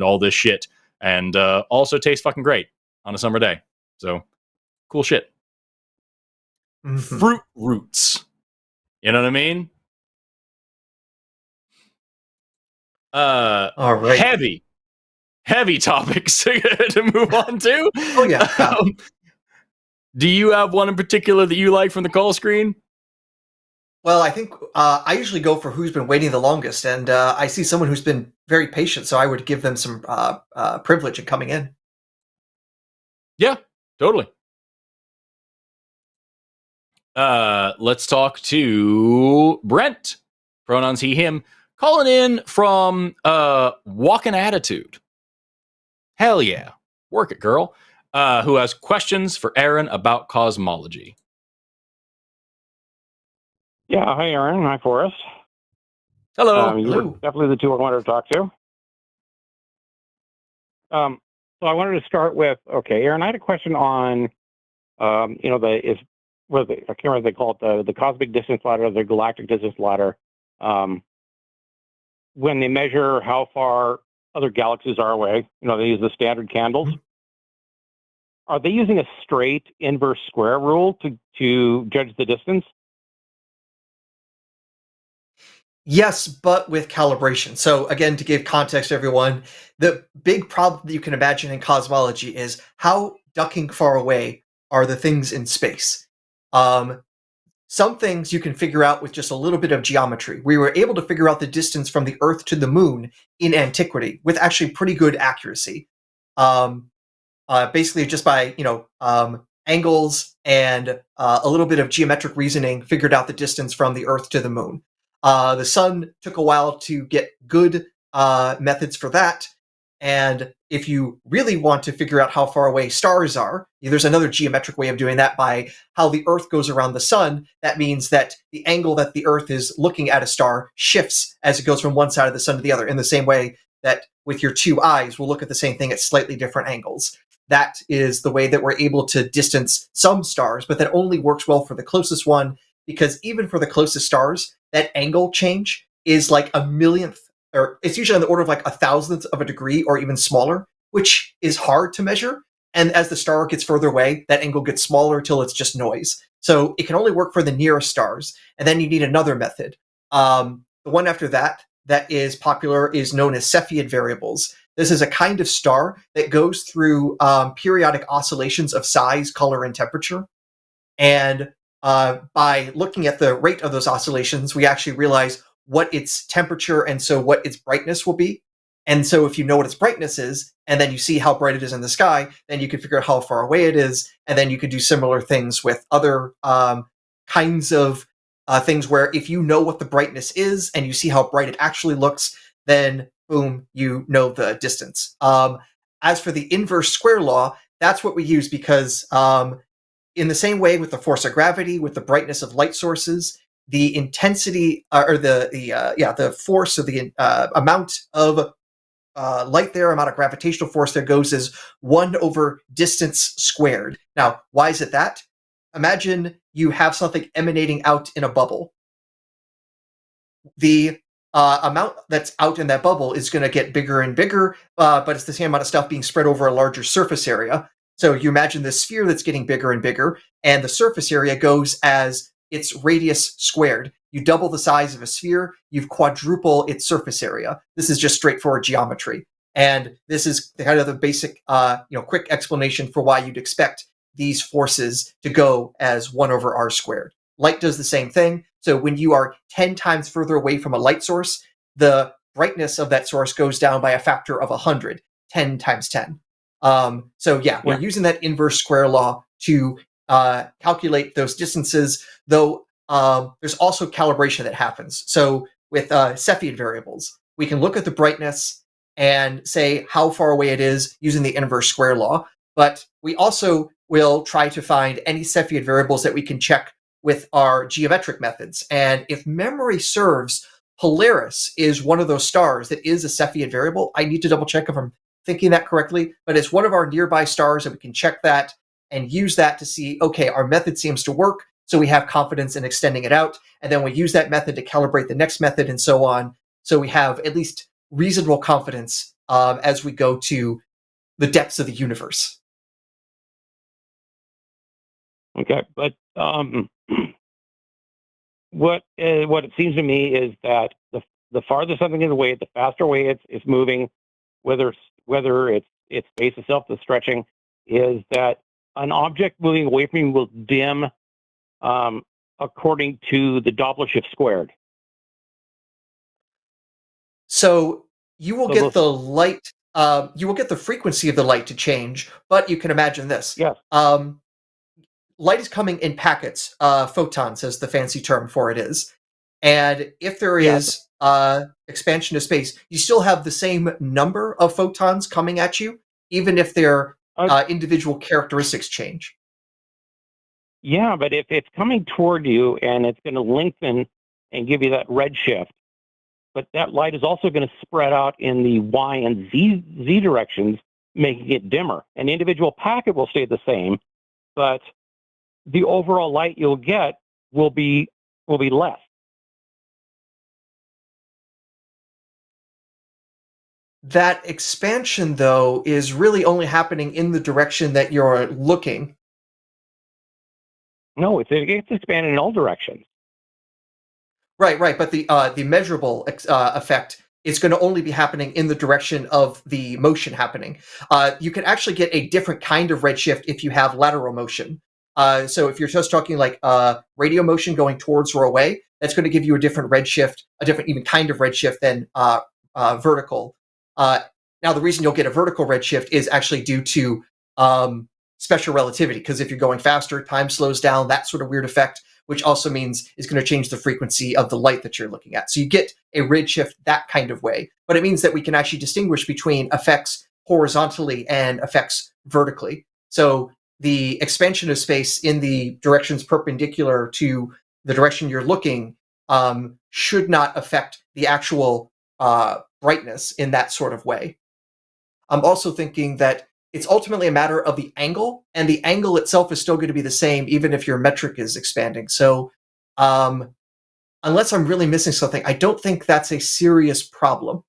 all this shit. And also tastes fucking great on a summer day. So cool shit. Mhm. Fruit roots. You know what I mean? All right. Heavy topics to move on to. Oh, yeah. Do you have one in particular that you like from the call screen? Well, I think I usually go for who's been waiting the longest, and I see someone who's been very patient, so I would give them some privilege in coming in. Yeah, totally. Let's talk to Brent, pronouns he, him, calling in from Walking Attitude. Hell yeah. Work it, girl. Who has questions for Aaron about cosmology. Yeah, hi, Aaron. Hi, Forrest. Hello. You were definitely the two I wanted to talk to. So I wanted to start with, okay, Aaron, I had a question on, I can't remember what they call it, the cosmic distance ladder, or the galactic distance ladder. When they measure how far other galaxies are away, they use the standard candles. Mm-hmm. Are they using a straight inverse square rule to judge the distance? Yes, but with calibration. So again, to give context to everyone, the big problem that you can imagine in cosmology is how ducking far away are the things in space. Some things you can figure out with just a little bit of geometry. We were able to figure out the distance from the Earth to the Moon in antiquity with actually pretty good accuracy. Basically just by, angles and a little bit of geometric reasoning, figured out the distance from the Earth to the Moon. The sun took a while to get good methods for that. And if you really want to figure out how far away stars are, there's another geometric way of doing that by how the Earth goes around the sun. That means that the angle that the Earth is looking at a star shifts as it goes from one side of the sun to the other, in the same way that with your two eyes, we'll look at the same thing at slightly different angles. That is the way that we're able to distance some stars, but that only works well for the closest one, because even for the closest stars, that angle change is like a millionth, or it's usually on the order of like 1,000th of a degree or even smaller, which is hard to measure. And as the star gets further away, that angle gets smaller till it's just noise. So it can only work for the nearest stars. And then you need another method. The one after that is popular is known as Cepheid variables. This is a kind of star that goes through periodic oscillations of size, color, and temperature. And by looking at the rate of those oscillations, we actually realize what its temperature and so what its brightness will be. And so if you know what its brightness is, and then you see how bright it is in the sky, then you can figure out how far away it is. And then you could do similar things with other kinds of things where if you know what the brightness is and you see how bright it actually looks, then boom, you know the distance. As for the inverse square law, that's what we use because in the same way with the force of gravity, with the brightness of light sources, the intensity or the force of the amount of light there, amount of gravitational force there goes is 1 over distance squared. Now, why is it that? Imagine you have something emanating out in a bubble. The amount that's out in that bubble is going to get bigger and bigger, but it's the same amount of stuff being spread over a larger surface area. So you imagine this sphere that's getting bigger and bigger, and the surface area goes as its radius squared. You double the size of a sphere, you've quadruple its surface area. This is just straightforward geometry. And this is kind of the basic, quick explanation for why you'd expect these forces to go as 1 over r squared. Light does the same thing. So when you are 10 times further away from a light source, the brightness of that source goes down by a factor of 100, 10 times 10. So yeah, we're using that inverse square law to calculate those distances, though there's also calibration that happens. So with Cepheid variables, we can look at the brightness and say how far away it is using the inverse square law, but we also will try to find any Cepheid variables that we can check with our geometric methods. And if memory serves, Polaris is one of those stars that is a Cepheid variable. I need to double check if I'm thinking that correctly, but it's one of our nearby stars, and we can check that and use that to see, okay, our method seems to work, so we have confidence in extending it out, and then we use that method to calibrate the next method and so on, so we have at least reasonable confidence as we go to the depths of the universe. Okay, but what it seems to me is that the farther something is away, the faster away it's moving, whether its space itself, the stretching, is that an object moving away from you will dim according to the Doppler shift squared. So you will get the light, you will get the frequency of the light to change, but you can imagine this. Yes. Light is coming in packets, photons as the fancy term for it is. And if there is expansion of space, you still have the same number of photons coming at you, even if their individual characteristics change. Yeah, but if it's coming toward you and it's going to lengthen and give you that red shift, but that light is also going to spread out in the Y and Z directions, making it dimmer. An individual packet will stay the same, but the overall light you'll get will be less. That expansion, though, is really only happening in the direction that you're looking. No, it's expanding in all directions. Right, but the measurable effect is going to only be happening in the direction of the motion happening. You can actually get a different kind of redshift if you have lateral motion. So if you're just talking like radial motion going towards or away, that's going to give you a different redshift, a different even kind of redshift than vertical. Now, the reason you'll get a vertical redshift is actually due to special relativity, because if you're going faster, time slows down, that sort of weird effect, which also means it's going to change the frequency of the light that you're looking at. So you get a redshift that kind of way, but it means that we can actually distinguish between effects horizontally and effects vertically. So the expansion of space in the directions perpendicular to the direction you're looking should not affect the actual brightness in that sort of way. I'm also thinking that it's ultimately a matter of the angle, and the angle itself is still going to be the same even if your metric is expanding. So unless I'm really missing something, I don't think that's a serious problem.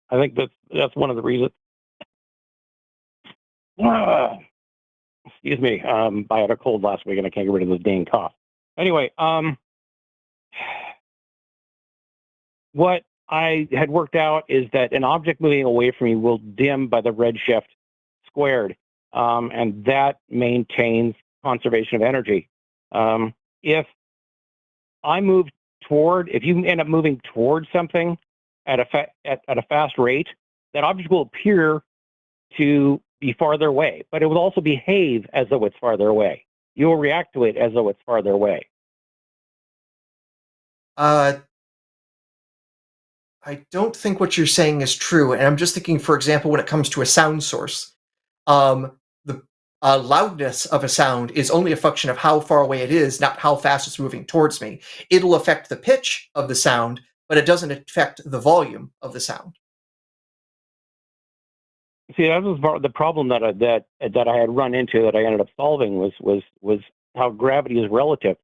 I think that's one of the reasons. Excuse me. I had a cold last week and I can't get rid of this dang cough. Anyway, what I had worked out is that an object moving away from you will dim by the redshift squared, and that maintains conservation of energy. If you end up moving towards something at a fast rate, that object will appear to be farther away, but it will also behave as though it's farther away. You will react to it as though it's farther away. I don't think what you're saying is true, and I'm just thinking, for example, when it comes to a sound source, the loudness of a sound is only a function of how far away it is, not how fast it's moving towards me. It'll affect the pitch of the sound, but it doesn't affect the volume of the sound. See, that was the problem that I had run into that I ended up solving was how gravity is relative.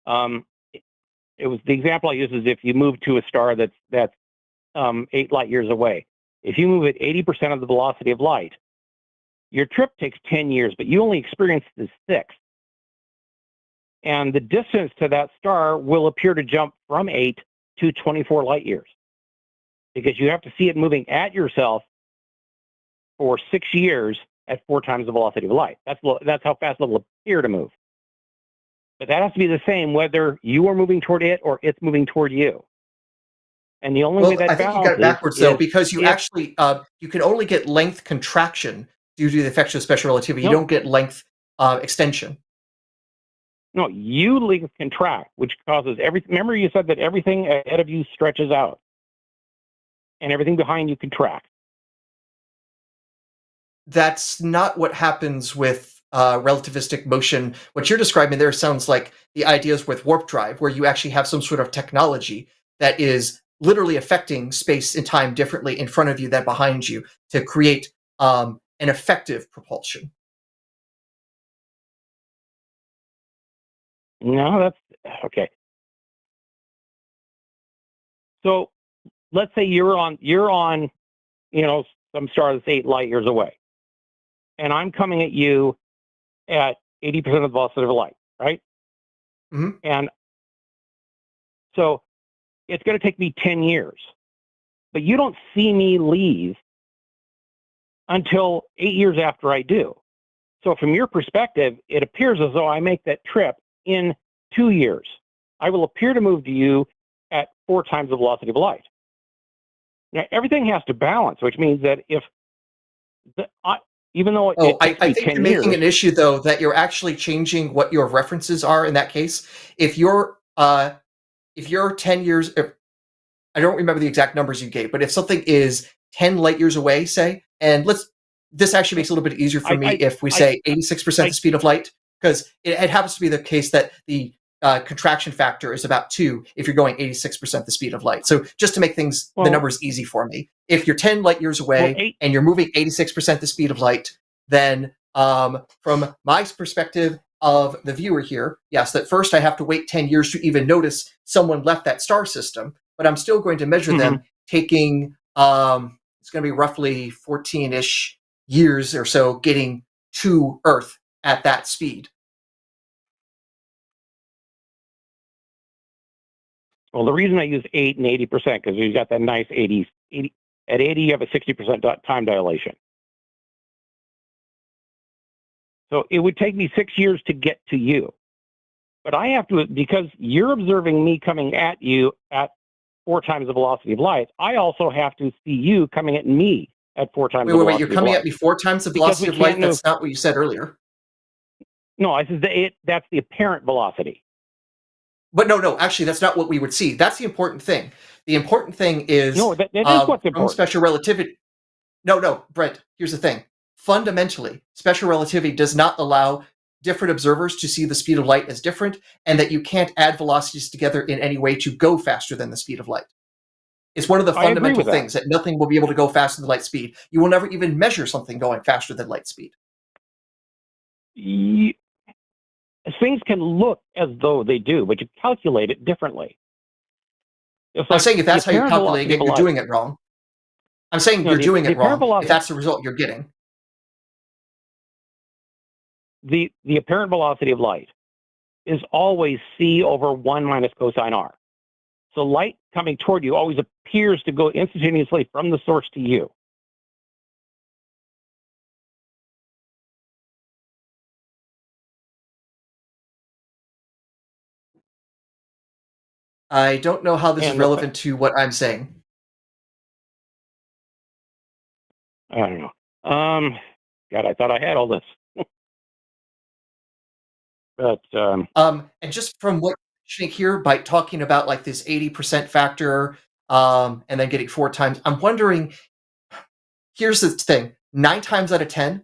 It was the example I used is if you move to a star that's 8 light years away. If you move at 80% of the velocity of light, your trip takes 10 years, but you only experience the 6. And the distance to that star will appear to jump from 8 to 24 light years, because you have to see it moving at yourself for 6 years at 4 times the velocity of light. That's how fast it will appear to move. But that has to be the same whether you are moving toward it or it's moving toward you. And the only way that I think you got it backwards though, because you actually you can only get length contraction due to the effects of special relativity. You don't get length extension. No, you length contract, which causes everything. Remember, you said that everything ahead of you stretches out, and everything behind you contracts. That's not what happens with relativistic motion. What you're describing there sounds like the ideas with warp drive, where you actually have some sort of technology that is literally affecting space and time differently in front of you than behind you to create an effective propulsion. No, that's okay. So let's say you're on, some star that's 8 light years away, and I'm coming at you at 80% of the velocity of light, right? Mm-hmm. And so it's going to take me 10 years, but you don't see me leave until 8 years after I do. So from your perspective, it appears as though I make that trip in 2 years. I will appear to move to you at 4 times the velocity of light. Now, everything has to balance, which means that if even though I think you're making an issue though that you're actually changing what your references are in that case. If you're 10 years, I don't remember the exact numbers you gave, but if something is 10 light years away, say, and this actually makes it a little bit easier for me if we say 86% the speed of light, because it happens to be the case that the contraction factor is about 2 if you're going 86% the speed of light. So just to make things, the numbers easy for me, if you're 10 light years away and you're moving 86% the speed of light, then from my perspective of the viewer here, yes, that first I have to wait 10 years to even notice someone left that star system, but I'm still going to measure them taking, it's going to be roughly 14-ish years or so getting to Earth at that speed. Well, the reason I use 8 and 80%, because you got that nice 80. At 80, you have a 60% time dilation. So it would take me 6 years to get to you. But I have to, because you're observing me coming at you at 4 times the velocity of light, I also have to see you coming at me at 4 times the velocity of light. You're coming at me 4 times the velocity of light? That's not what you said earlier. No, I said that's the apparent velocity. But no, actually, that's not what we would see. That's the important thing. The important thing is... No, that is what's important. From special relativity... No, Brent, here's the thing. Fundamentally, special relativity does not allow different observers to see the speed of light as different, and that you can't add velocities together in any way to go faster than the speed of light. It's one of the fundamental things that nothing will be able to go faster than light speed. You will never even measure something going faster than light speed. Things can look as though they do, but you calculate it differently. I'm saying if that's how you're calculating it, you're doing it wrong. I'm saying you're doing it wrong if that's the result you're getting. The apparent velocity of light is always c over 1 minus cosine r. So light coming toward you always appears to go instantaneously from the source to you. I don't know how this is relevant to what I'm saying. I don't know. God, I thought I had all this. But and just from what you're mentioning here, by talking about like this 80% factor, and then getting 4 times, I'm wondering, here's the thing, 9 times out of 10,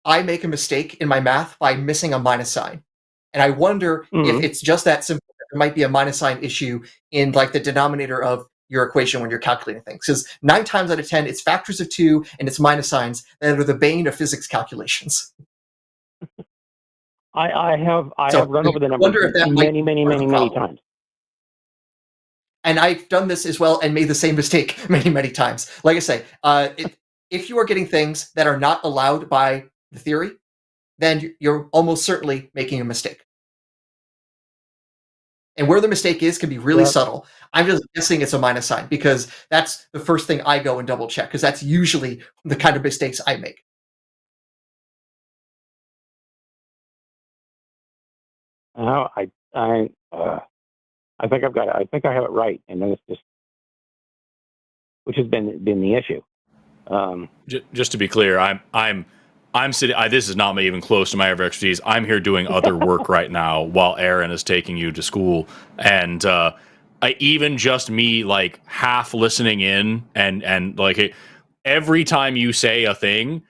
I make a mistake in my math by missing a minus sign. And I wonder if it's just that simple. There might be a minus sign issue in like the denominator of your equation when you're calculating things. Because 9 times out of 10, it's factors of 2 and it's minus signs that are the bane of physics calculations. I have run over the numbers many times. And I've done this as well and made the same mistake many times. Like I say, if you are getting things that are not allowed by the theory, then you're almost certainly making a mistake. And where the mistake is can be really subtle. I'm just guessing it's a minus sign because that's the first thing I go and double check because that's usually the kind of mistakes I make. I think I think I have it right, and then it's just, which has been the issue. Just to be clear, I'm sitting. This is not even close to my area of expertise. I'm here doing other work right now while Aaron is taking you to school, and even just me like half listening in and like every time you say a thing,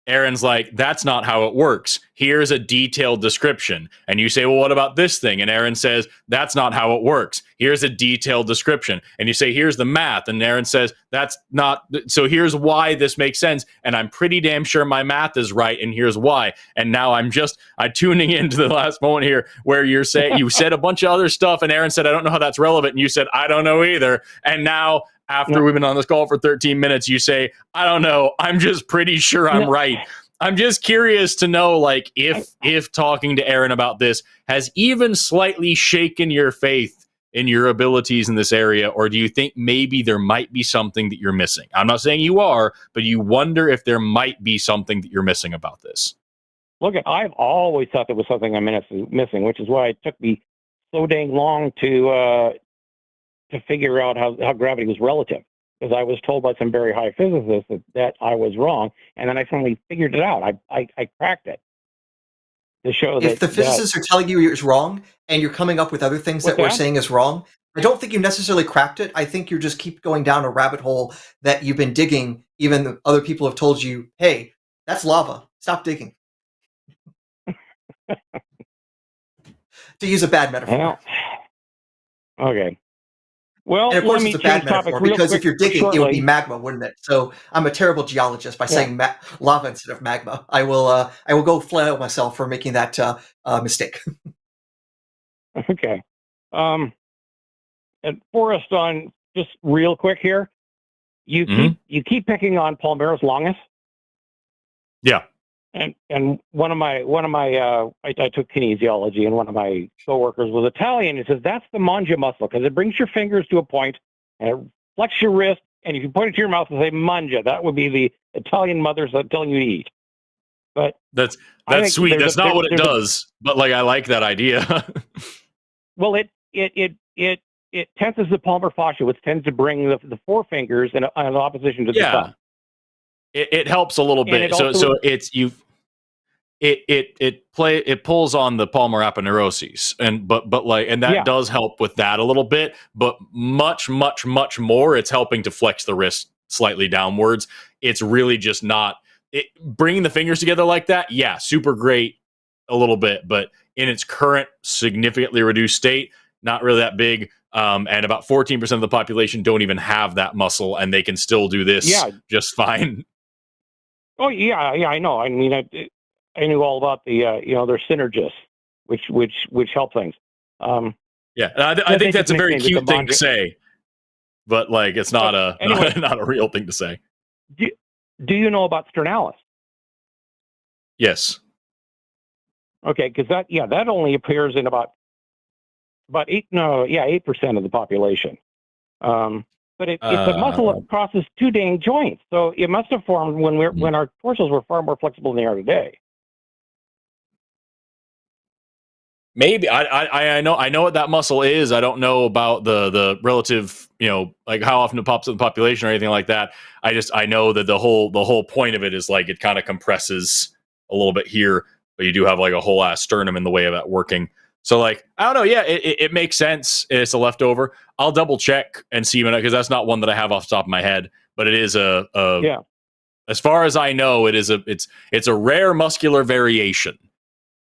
Aaron's like, that's not how it works. Here's a detailed description. And you say, well, what about this thing? And Aaron says, that's not how it works. Here's a detailed description. And you say, here's the math. And Aaron says, that's not. So here's why this makes sense. And I'm pretty damn sure my math is right. And here's why. And now I'm tuning into the last moment here where you said a bunch of other stuff. And Aaron said, I don't know how that's relevant. And you said, I don't know either. And now, after we've been on this call for 13 minutes, you say, I don't know. I'm just pretty sure I'm right. I'm just curious to know, like, if talking to Aaron about this has even slightly shaken your faith in your abilities in this area, or do you think maybe there might be something that you're missing? I'm not saying you are, but you wonder if there might be something that you're missing about this. Look, I've always thought there was something I'm missing, which is why it took me so dang long to figure out how gravity was relative, because I was told by some very high physicists that I was wrong, and then I finally figured it out. I cracked it to show that if the physicists are telling you it's wrong and you're coming up with other things that we're saying is wrong, I don't think you necessarily cracked it. I think you just keep going down a rabbit hole that you've been digging, even though other people have told you, hey, that's lava. Stop digging. To use a bad metaphor. Okay. Well, and of course, let me it's a bad metaphor because if you're digging, it would be magma, wouldn't it? So I'm a terrible geologist by saying lava instead of magma. I will go flail myself for making that mistake. Okay. And Forrest, on just real quick here, you keep picking on Palmera's longus. Yeah. And one of my I took kinesiology, and one of my coworkers was Italian. He says that's the manja muscle because it brings your fingers to a point and it flex your wrist, and if you point it to your mouth and say manja, that would be the Italian mothers telling you to eat. But that's sweet. That's not what it does, but like I like that idea. Well, it tenses the palmar fascia, which tends to bring the forefingers in opposition to the thumb. It helps a little bit. It pulls on the palmar aponeuroses, and that does help with that a little bit, but much more. It's helping to flex the wrist slightly downwards. It's really just not bringing the fingers together like that. Yeah, super great a little bit, but in its current significantly reduced state, not really that big. And about 14% of the population don't even have that muscle, and they can still do this just fine. Oh yeah, I know. I mean, I knew all about the they're synergists, which help things. I think that's a very cute thing to say, but like it's not not a real thing to say. Do you know about sternalis? Yes. Okay, because that only appears in about 8% of the population. But it's a muscle that crosses two dang joints, so it must have formed when our torsos were far more flexible than they are today. Maybe I know what that muscle is. I don't know about the relative, like how often it pops in the population or anything like that. I know that the whole point of it is like it kind of compresses a little bit here, but you do have like a whole ass sternum in the way of that working. So like I don't know. Yeah, it makes sense. It's a leftover. I'll double check and see because that's not one that I have off the top of my head. But it is as far as I know, it's a rare muscular variation.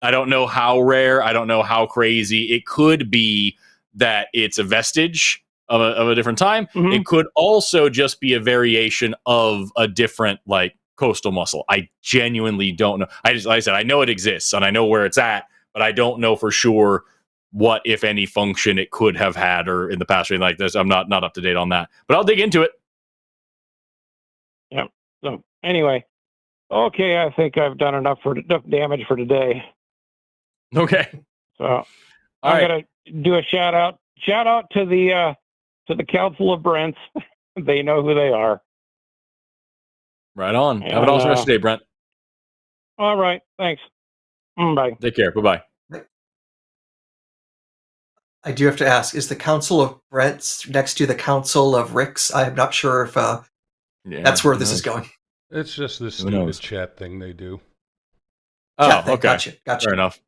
I don't know how rare. I don't know how crazy. It could be that it's a vestige of a different time. Mm-hmm. It could also just be a variation of a different like coastal muscle. I genuinely don't know. Like I said, I know it exists and I know where it's at, but I don't know for sure what, if any, function it could have had or in the past or anything like this. I'm not up to date on that, but I'll dig into it. Yeah. So anyway, okay, I think I've done enough damage for today. Okay. So I'm gonna do a shout out to the Council of Brents. They know who they are. Right on. Have an awesome rest of the day, Brent. All right. Thanks. Bye. Take care. Bye-bye. I do have to ask, is the Council of Brents next to the Council of Ricks? I'm not sure if that's where this is going. It's just this Who stupid knows? chat thing they do. Oh, Thing. okay. Gotcha. Fair enough.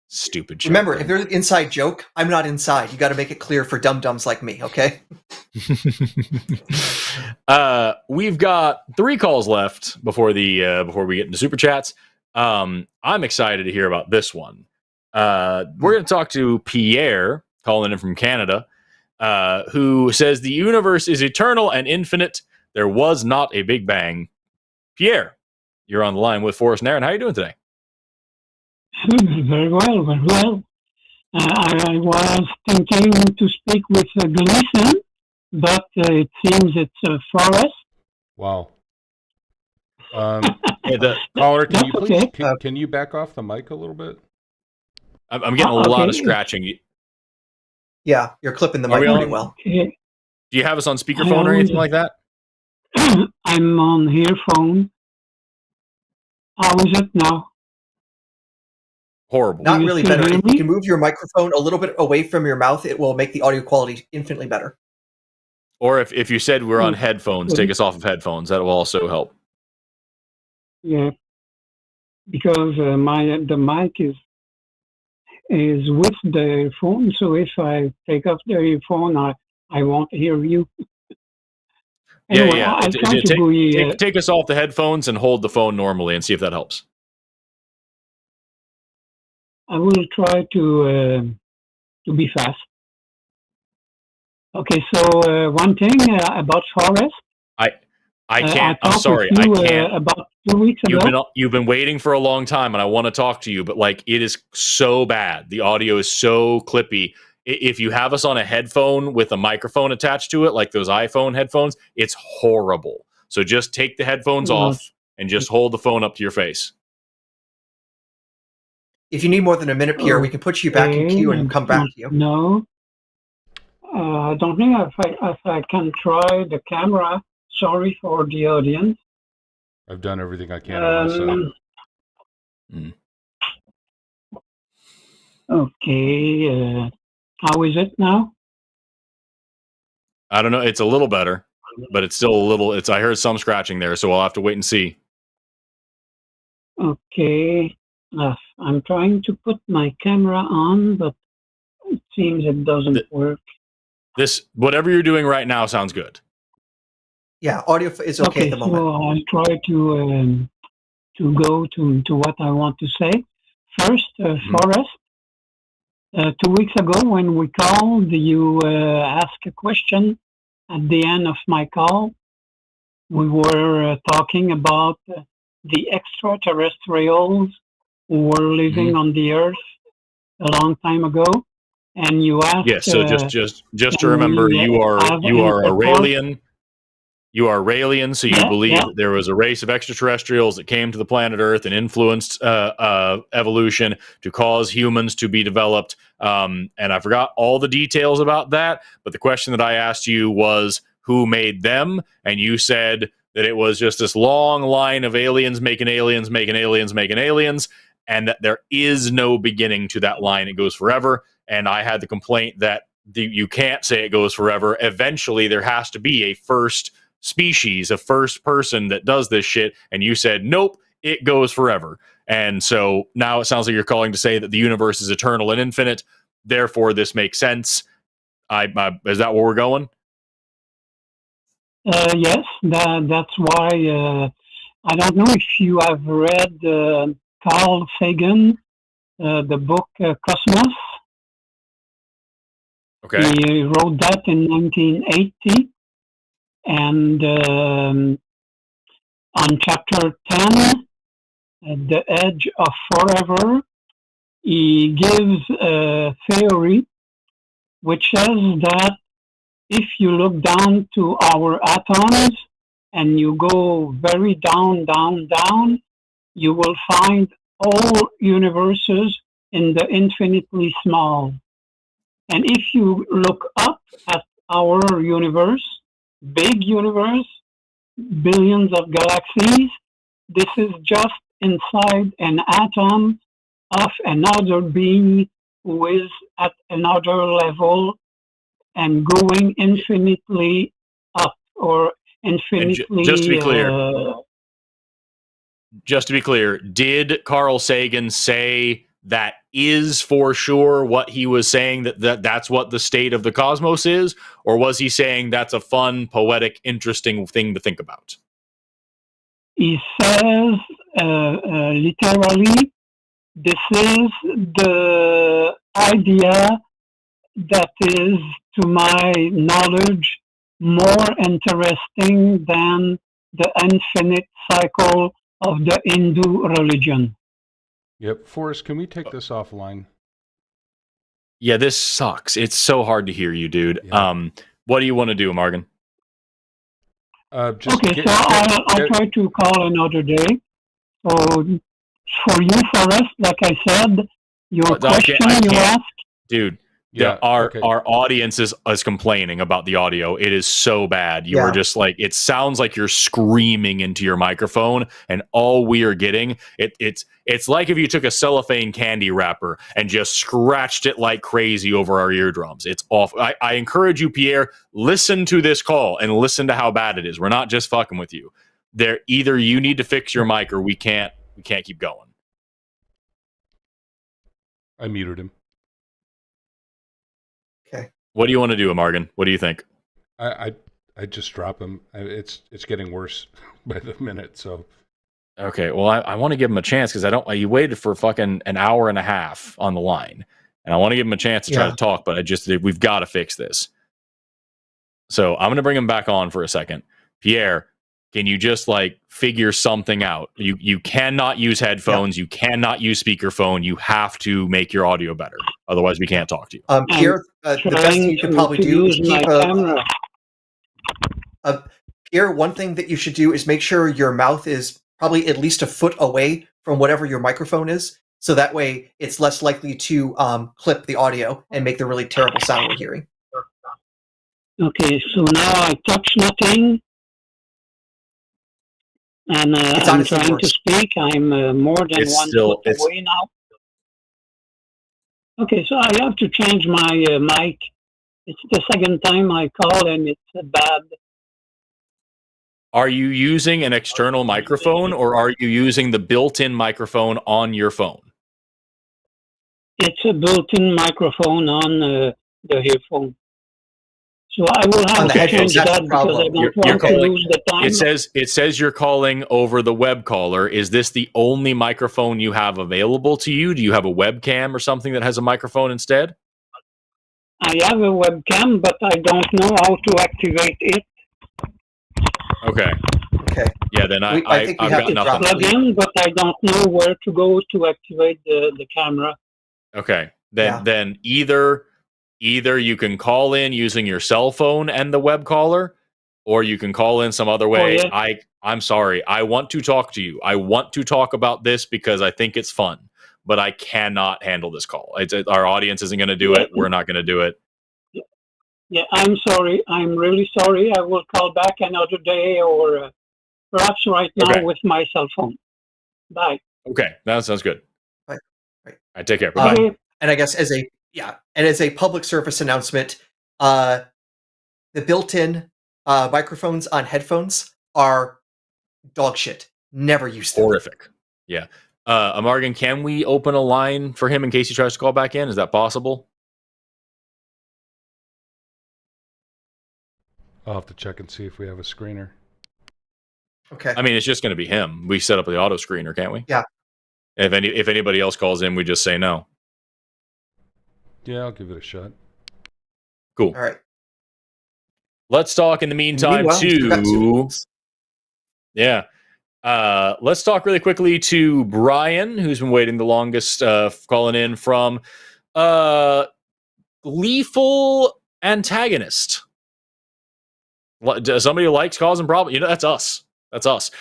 Stupid chat Remember, thing. if there's an inside joke, I'm not inside. You got to make it clear for dum-dums like me, okay? We've got 3 calls left before we get into super chats. I'm excited to hear about this one. We're going to talk to Pierre, calling in from Canada, who says the universe is eternal and infinite. There was not a Big Bang. Pierre, you're on the line with Forrest and Aaron. How are you doing today? Very well, very well. I was thinking to speak with Gleason, but it seems it's Forrest. Wow. Caller, can you please can you back off the mic a little bit? I'm getting a lot of scratching. Yeah, you're clipping the mic pretty well. Do you have us on speakerphone or anything like that? I'm on earphone. How is it now? Horrible. Not really better. If you can move your microphone a little bit away from your mouth, it will make the audio quality infinitely better. Or if you said we're on headphones, take us off of headphones. That will also help. Yeah, because the mic is with the phone, so if I take off the earphone, I won't hear you. Anyway, yeah. Take us off the headphones and hold the phone normally and see if that helps. I will try to be fast. Okay, so one thing about Forrest. I can't. I'm sorry. I can't. About 2 weeks ago. You've been waiting for a long time, and I want to talk to you, but like it is so bad. The audio is so clippy. If you have us on a headphone with a microphone attached to it, like those iPhone headphones, it's horrible. So just take the headphones off and just hold the phone up to your face. If you need more than a minute, Pierre, we can put you back in queue and come back to you. No. I don't know if I can try the camera. Sorry for the audience. I've done everything I can on my side. Okay. How is it now? I don't know. It's a little better, but it's still a little. I heard some scratching there, so I'll have to wait and see. Okay. I'm trying to put my camera on, but it seems it doesn't work. Whatever you're doing right now sounds good. Yeah, audio is okay at the moment. So I'll try to go to what I want to say. First, Forrest, 2 weeks ago when we called, you asked a question at the end of my call. We were talking about the extraterrestrials who were living on the Earth a long time ago, and you asked. Yes. So just to remember, you are Aurelian. You are Aurelian, so you believe that there was a race of extraterrestrials that came to the planet Earth and influenced evolution to cause humans to be developed. And I forgot all the details about that, but the question that I asked you was, who made them? And you said that it was just this long line of aliens making aliens, making aliens, making aliens, and that there is no beginning to that line. It goes forever. And I had the complaint that you can't say it goes forever. Eventually, there has to be a first species, a first person that does this shit, and you said nope, it goes forever. And so now it sounds like you're calling to say that the universe is eternal and infinite, therefore this makes sense. Is that where we're going? Yes, that's why I don't know if you have read Carl Sagan, the book Cosmos. Okay. He wrote that in 1980. And on chapter 10, at the edge of forever, he gives a theory which says that if you look down to our atoms and you go very down, down, down, you will find all universes in the infinitely small. And if you look up at our universe, big universe, billions of galaxies, this is just inside an atom of another being who is at another level and going infinitely up or infinitely. Just to be clear, did Carl Sagan say that is for sure what he was saying, that's what the state of the cosmos is? Or was he saying that's a fun, poetic, interesting thing to think about? He says literally, this is the idea that is, to my knowledge, more interesting than the infinite cycle of the Hindu religion. Yep. Forrest, can we take this offline? Yeah, this sucks. It's so hard to hear you, dude. Yeah. What do you want to do, Morgan? I'll try to call another day. So for you, Forrest, like I said, your question you asked. Dude, our audience is complaining about the audio. It is so bad. You are just like, it sounds like you're screaming into your microphone, and all we are getting, it's like if you took a cellophane candy wrapper and just scratched it like crazy over our eardrums. It's awful. I encourage you, Pierre, listen to this call and listen to how bad it is. We're not just fucking with you. Either you need to fix your mic or we can't keep going. I muted him. Okay. What do you want to do, Morgan? What do you think? I just drop him. It's getting worse by the minute. So. Okay. Well, I want to give him a chance because you waited for fucking an hour and a half on the line, and I want to give him a chance to try to talk. But we've got to fix this. So I'm going to bring him back on for a second. Pierre, can you just figure something out? You cannot use headphones. You cannot use speakerphone. You have to make your audio better. Otherwise, we can't talk to you. Pierre, the best thing you could probably do is keep Pierre, one thing that you should do is make sure your mouth is probably at least a foot away from whatever your microphone is. So that way it's less likely to clip the audio and make the really terrible sound we're hearing. Okay, so now I touch nothing. And I'm trying to speak. I'm more than 1 foot away now. Okay, so I have to change my mic. It's the second time I call and it's bad. Are you using an external microphone or are you using the built-in microphone on your phone? It's a built-in microphone on the earphone. So I will have to change that because I don't want to lose the time. It says you're calling over the web caller. Is this the only microphone you have available to you? Do you have a webcam or something that has a microphone instead? I have a webcam, but I don't know how to activate it. Okay. Yeah, then I've got nothing. Plug in, but I don't know where to go to activate the camera. Okay. Then either you can call in using your cell phone and the web caller, or you can call in some other way. Oh, yeah. I'm sorry. I want to talk to you. I want to talk about this because I think it's fun, but I cannot handle this call. Our audience isn't going to do it. We're not going to do it. Yeah, I'm sorry. I'm really sorry. I will call back another day or perhaps right now with my cell phone. Bye. Okay, that sounds good. Right. I take care. Bye-bye. And I guess as a public service announcement, the built-in microphones on headphones are dog shit. Never use them. Horrific. Yeah. Morgan, can we open a line for him in case he tries to call back in? Is that possible? I'll have to check and see if we have a screener. Okay. I mean, it's just going to be him. We set up the auto screener, can't we? Yeah. If anybody else calls in, we just say no. Yeah, I'll give it a shot. Cool. All right. Let's talk in the meantime let's talk really quickly to Brian, who's been waiting the longest, calling in from Gleeful Antagonist. Somebody who likes causing problems. That's us. That's us.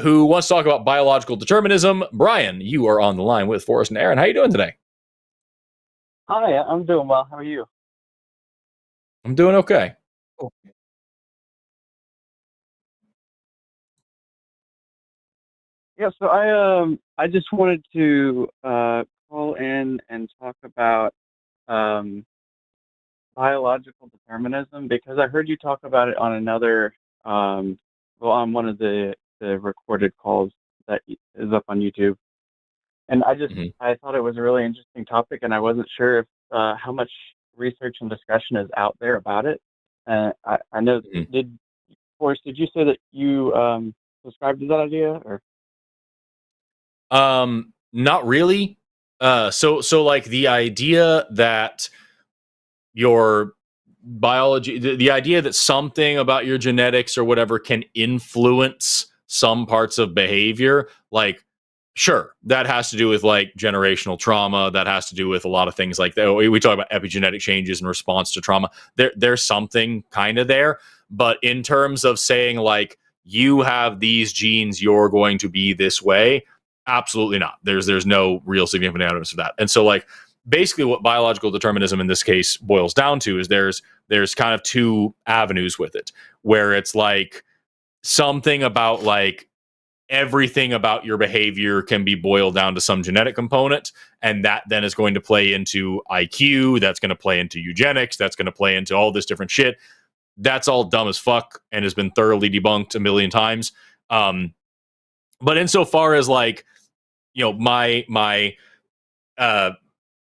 Who wants to talk about biological determinism. Brian, you are on the line with Forrest and Aaron. How are you doing today? Hi, I'm doing well. How are you? I'm doing okay. Cool. Yeah, so I just wanted to call call in and talk about um, biological determinism because I heard you talk about it on another, on one of the recorded calls that is up on YouTube. And I thought it was a really interesting topic, and I wasn't sure if how much research and discussion is out there about it. I know, Forrest, did you say that you subscribe to that idea, or? Not really. So like the idea that your biology, the idea that something about your genetics or whatever can influence some parts of behavior, like, sure, that has to do with like generational trauma. That has to do with a lot of things like that. We talk about epigenetic changes in response to trauma. There's something kind of there. But in terms of saying like, you have these genes, you're going to be this way, absolutely not. There's no real significant evidence of that. And so like, basically what biological determinism in this case boils down to is there's kind of two avenues with it, where it's like something about like everything about your behavior can be boiled down to some genetic component, and that then is going to play into IQ, that's going to play into eugenics, that's going to play into all this different shit. That's all dumb as fuck and has been thoroughly debunked a million times. But insofar as like, you know, my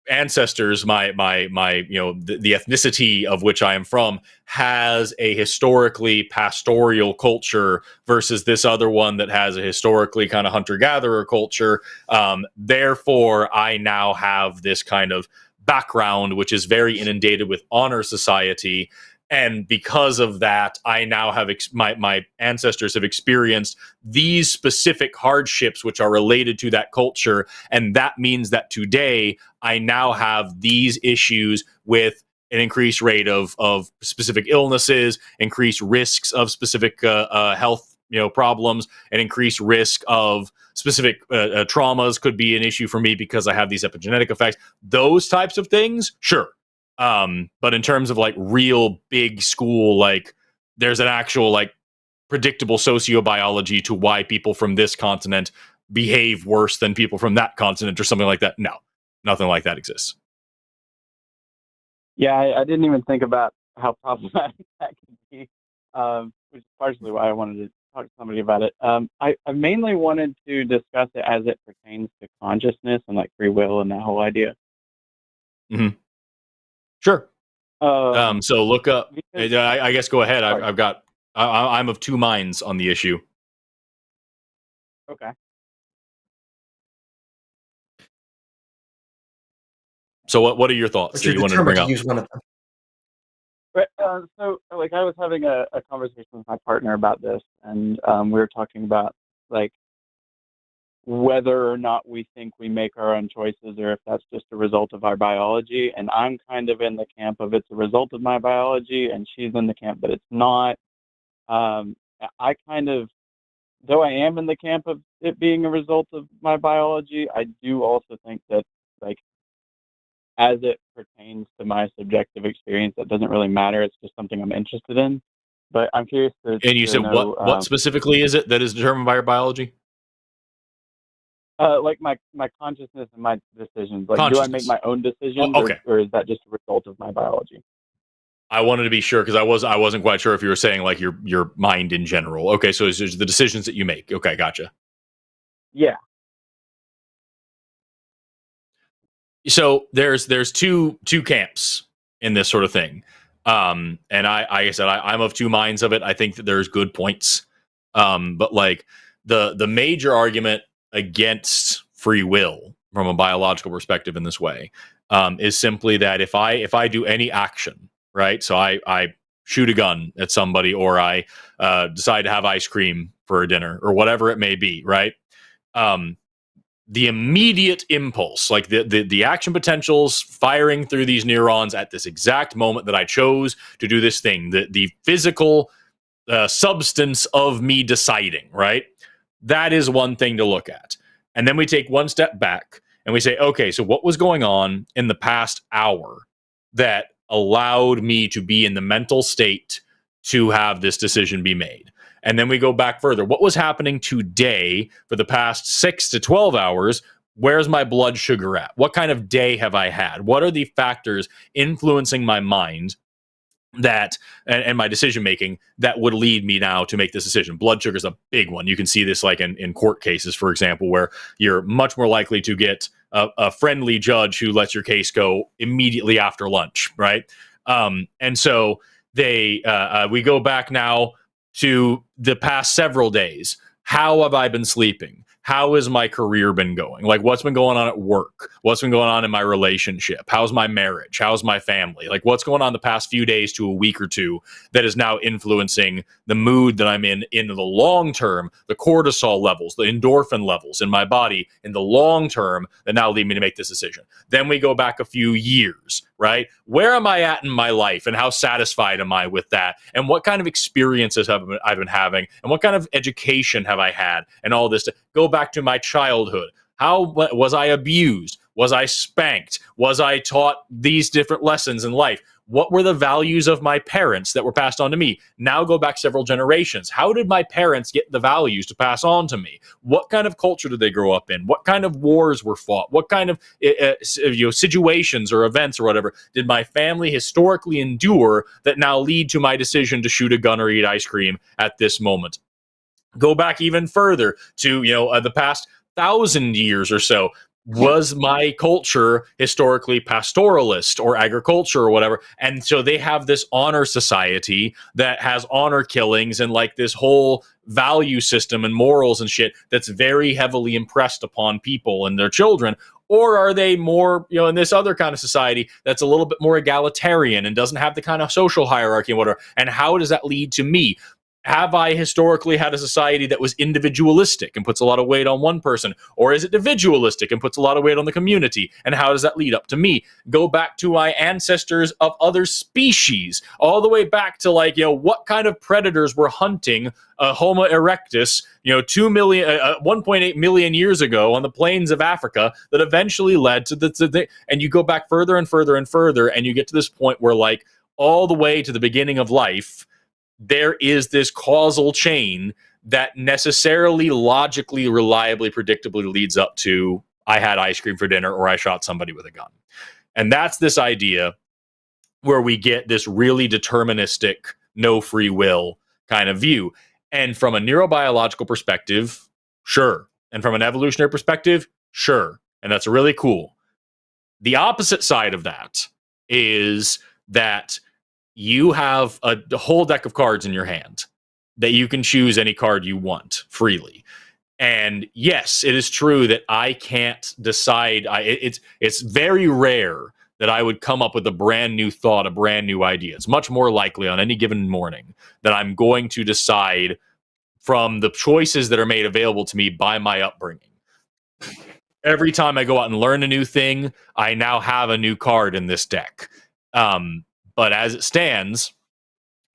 ancestors, my you know, the ethnicity of which I am from has a historically pastoral culture versus this other one that has a historically kind of hunter-gatherer culture. Therefore, I now have this kind of background which is very inundated with honor society. And because of that, I now have my ancestors have experienced these specific hardships which are related to that culture. And that means that today I now have these issues with an increased rate of specific illnesses, increased risks of specific health problems, an increased risk of specific traumas could be an issue for me because I have these epigenetic effects. Those types of things, sure. But in terms of like real big school, like there's an actual like predictable sociobiology to why people from this continent behave worse than people from that continent or something like that. No, nothing like that exists. Yeah, I didn't even think about how problematic that could be, which is partially why I wanted to talk to somebody about it. I mainly wanted to discuss it as it pertains to consciousness and like free will and that whole idea. Mm-hmm. Sure. So look up. I guess go ahead. I'm of two minds on the issue. Okay. So what are your thoughts that you wanted to bring up? Use one of them. But, so like I was having a conversation with my partner about this, and we were talking about like whether or not we think we make our own choices or if that's just a result of our biology. And I'm kind of in the camp of it's a result of my biology, and she's in the camp that it's not. I kind of, though I am in the camp of it being a result of my biology, I do also think that like as it pertains to my subjective experience, that doesn't really matter. It's just something I'm interested in. But I'm curious to. And you said know, what specifically is it that is determined by your biology? Like my consciousness and my decisions. Like, do I make my own decisions, or is that just a result of my biology? I wanted to be sure because I wasn't quite sure if you were saying like your mind in general. Okay, so it's the decisions that you make. Okay, gotcha. Yeah. So there's two camps in this sort of thing, and I said I'm of two minds of it. I think that there's good points, but like the major argument against free will from a biological perspective in this way is simply that if I do any action, right? So I shoot a gun at somebody, or I decide to have ice cream for dinner, or whatever it may be, right? The immediate impulse, like the action potentials firing through these neurons at this exact moment that I chose to do this thing, the physical substance of me deciding, right? That is one thing to look at. And then we take one step back and we say, okay, so what was going on in the past hour that allowed me to be in the mental state to have this decision be made? And then we go back further. What was happening today for the past 6 to 12 hours Where's my blood sugar at? What kind of day have I had? What are the factors influencing my mind that and my decision making that would lead me now to make this decision? Blood sugar is a big one. You can see this like in court cases, for example, where you're much more likely to get a friendly judge who lets your case go immediately after lunch, right? And so we go back now to the past several days. How have I been sleeping? How has my career been going? Like, what's been going on at work? What's been going on in my relationship? How's my marriage? How's my family? Like, what's going on the past few days to a week or two that is now influencing the mood that I'm in the long term, the cortisol levels, the endorphin levels in my body in the long term that now lead me to make this decision. Then we go back a few years, right? Where am I at in my life and how satisfied am I with that? And what kind of experiences have I been having? And what kind of education have I had? And all this to go back to my childhood. How was I abused? Was I spanked? Was I taught these different lessons in life? What were the values of my parents that were passed on to me? Now go back several generations. How did my parents get the values to pass on to me? What kind of culture did they grow up in? What kind of wars were fought? What kind of situations or events or whatever did my family historically endure that now lead to my decision to shoot a gun or eat ice cream at this moment? Go back even further to the past 1,000 years or so. Was my culture historically pastoralist or agriculture or whatever? And so they have this honor society that has honor killings and like this whole value system and morals and shit that's very heavily impressed upon people and their children. Or are they more, in this other kind of society that's a little bit more egalitarian and doesn't have the kind of social hierarchy and whatever? And how does that lead to me? Have I historically had a society that was individualistic and puts a lot of weight on one person? Or is it individualistic and puts a lot of weight on the community? And how does that lead up to me? Go back to my ancestors of other species, all the way back to what kind of predators were hunting Homo erectus, 1.8 million years ago on the plains of Africa that eventually led to the and you go back further and further and further, and you get to this point where all the way to the beginning of life, there is this causal chain that necessarily, logically, reliably, predictably leads up to I had ice cream for dinner or I shot somebody with a gun. And that's this idea where we get this really deterministic, no free will kind of view. And from a neurobiological perspective, sure. And from an evolutionary perspective, sure. And that's really cool. The opposite side of that is that you have a whole deck of cards in your hand that you can choose any card you want freely. And yes, it is true that I can't decide. It's very rare that I would come up with a brand new thought, a brand new idea. It's much more likely on any given morning that I'm going to decide from the choices that are made available to me by my upbringing. Every time I go out and learn a new thing, I now have a new card in this deck. But as it stands,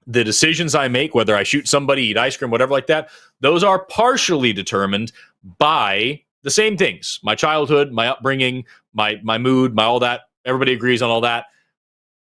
the decisions I make, whether I shoot somebody, eat ice cream, whatever like that, those are partially determined by the same things. My childhood, my upbringing, my mood, my all that. Everybody agrees on all that.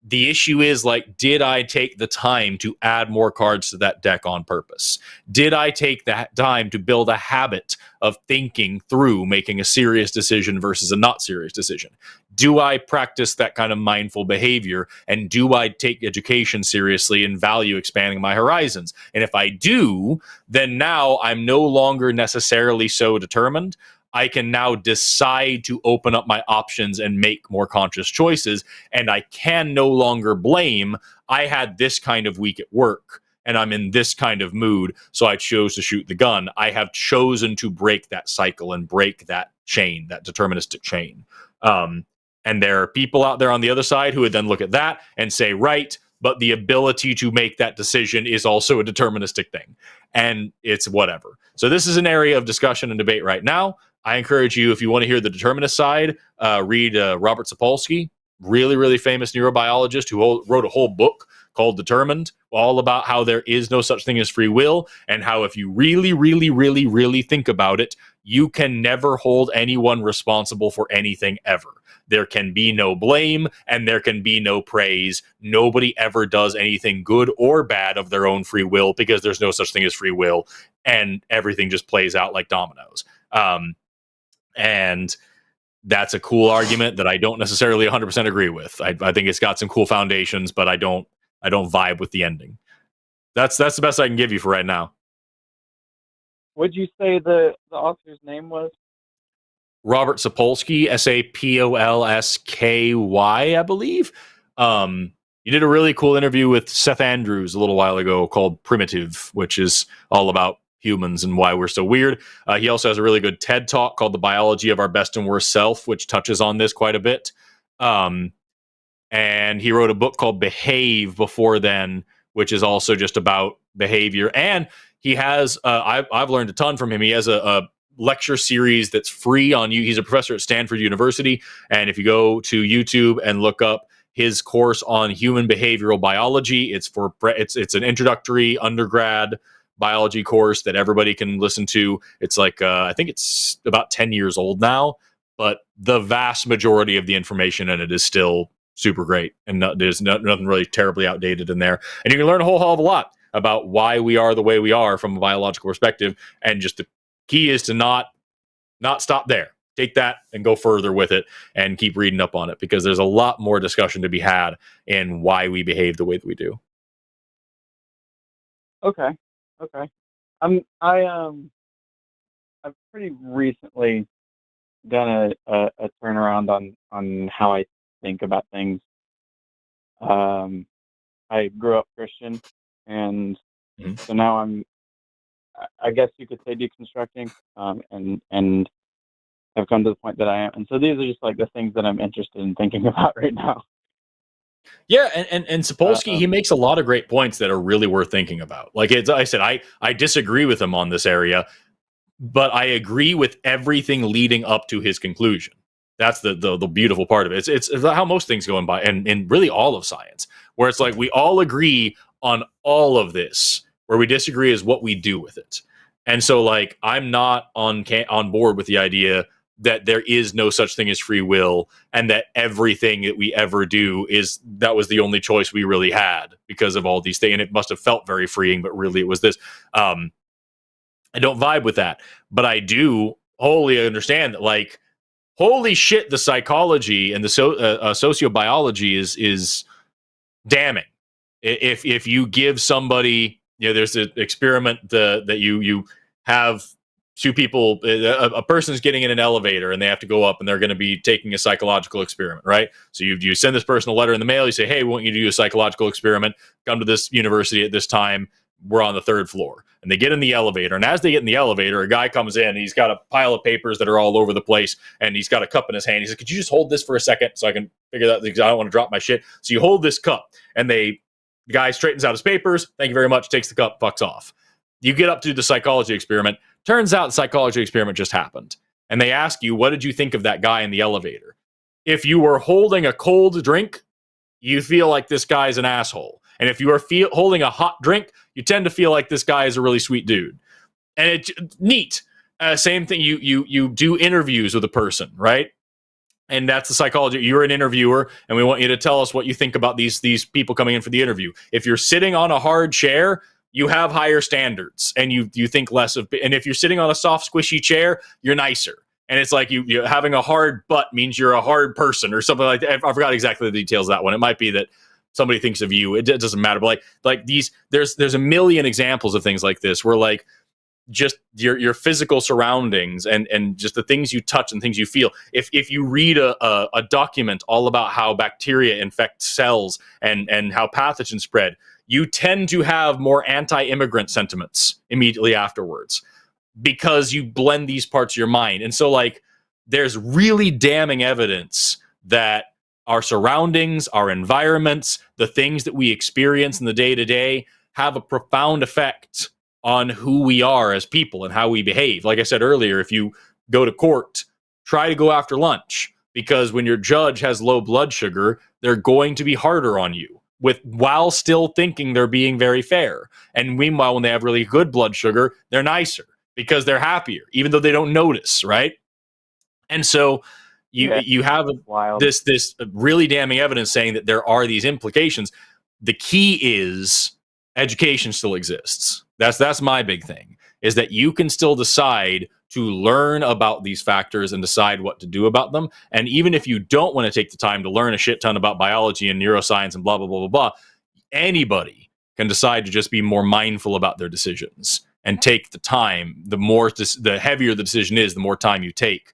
The issue is did I take the time to add more cards to that deck on purpose? Did I take that time to build a habit of thinking through making a serious decision versus a not serious decision? Do I practice that kind of mindful behavior? And do I take education seriously and value expanding my horizons? And if I do, then now I'm no longer necessarily so determined. I can now decide to open up my options and make more conscious choices. And I can no longer blame, I had this kind of week at work and I'm in this kind of mood, so I chose to shoot the gun. I have chosen to break that cycle and break that chain, that deterministic chain. And there are people out there on the other side who would then look at that and say, right, but the ability to make that decision is also a deterministic thing. And it's whatever. So this is an area of discussion and debate right now. I encourage you, if you want to hear the determinist side, read Robert Sapolsky, really, really famous neurobiologist who wrote a whole book called Determined, all about how there is no such thing as free will, and how if you really, really, really, really think about it, you can never hold anyone responsible for anything ever. There can be no blame and there can be no praise. Nobody ever does anything good or bad of their own free will because there's no such thing as free will, and everything just plays out like dominoes. And that's a cool argument that I don't necessarily 100% agree with. I think it's got some cool foundations, but I don't vibe with the ending. That's the best I can give you for right now. What'd you say the author's name was? Robert Sapolsky, Sapolsky, I believe. You did a really cool interview with Seth Andrews a little while ago called Primitive, which is all about humans and why we're so weird. He also has a really good TED Talk called The Biology of Our Best and Worst Self, which touches on this quite a bit. And he wrote a book called Behave before then, which is also just about behavior. And he has, I've learned a ton from him. He has a lecture series that's free on you. He's a professor at Stanford University. And if you go to YouTube and look up his course on human behavioral biology, it's an introductory undergrad biology course that everybody can listen to. It's like, I think it's about 10 years old now, but the vast majority of the information in it is still super great. And there's nothing really terribly outdated in there. And you can learn a whole hell of a lot about why we are the way we are from a biological perspective. And just the key is to not stop there. Take that and go further with it and keep reading up on it, because there's a lot more discussion to be had in why we behave the way that we do. Okay. I've pretty recently done a turnaround on how I think about things. I grew up Christian, and so now I guess you could say deconstructing, and I've come to the point that I am. And so these are just like the things that I'm interested in thinking about right now. Yeah, and Sapolsky, he makes a lot of great points that are really worth thinking about. Like I said, I disagree with him on this area, but I agree with everything leading up to his conclusion. That's the beautiful part of it. It's how most things go by, and really all of science, where it's like we all agree on all of this. Where we disagree is what we do with it. And so, like, I'm not on board with the idea that there is no such thing as free will, and that everything that we ever do that was the only choice we really had because of all these things. And it must have felt very freeing, but really it was this. I don't vibe with that, but I do wholly understand that, like, holy shit, the psychology and the sociobiology is damning. If you give somebody, there's an experiment that you have two people, a person's getting in an elevator and they have to go up and they're going to be taking a psychological experiment, right? So you send this person a letter in the mail. You say, hey, we want you to do a psychological experiment. Come to this university at this time. We're on the 3rd floor. And they get in the elevator. And as they get in the elevator, a guy comes in. And he's got a pile of papers that are all over the place. And he's got a cup in his hand. He says, could you just hold this for a second so I can figure that, because I don't want to drop my shit. So you hold this cup. And the guy straightens out his papers. Thank you very much. Takes the cup, fucks off. You get up to the psychology experiment. Turns out the psychology experiment just happened. And they ask you, what did you think of that guy in the elevator? If you were holding a cold drink, you feel like this guy's an asshole. And if you are holding a hot drink, you tend to feel like this guy is a really sweet dude. And it's neat. Same thing. You do interviews with a person, right? And that's the psychology. You're an interviewer, and we want you to tell us what you think about these people coming in for the interview. If you're sitting on a hard chair, you have higher standards, and you think less of. And if you're sitting on a soft, squishy chair, you're nicer. And it's like you having a hard butt means you're a hard person, or something like that. I forgot exactly the details of that one. It might be that somebody thinks of you. It doesn't matter. But like these, there's a million examples of things like this where, like, just your physical surroundings and just the things you touch and things you feel. If you read a document all about how bacteria infect cells and how pathogens spread, you tend to have more anti-immigrant sentiments immediately afterwards because you blend these parts of your mind. And so, like, there's really damning evidence that our surroundings, our environments, the things that we experience in the day-to-day have a profound effect on who we are as people and how we behave. Like I said earlier, if you go to court, try to go after lunch, because when your judge has low blood sugar, they're going to be harder on you while still thinking they're being very fair. And meanwhile, when they have really good blood sugar, they're nicer because they're happier, even though they don't notice, right? And so you have this really damning evidence saying that there are these implications. The key is education still exists. That's my big thing, is that you can still decide to learn about these factors and decide what to do about them. And even if you don't want to take the time to learn a shit ton about biology and neuroscience and blah, blah, blah, blah, blah, anybody can decide to just be more mindful about their decisions and take the time. The heavier the decision is, the more time you take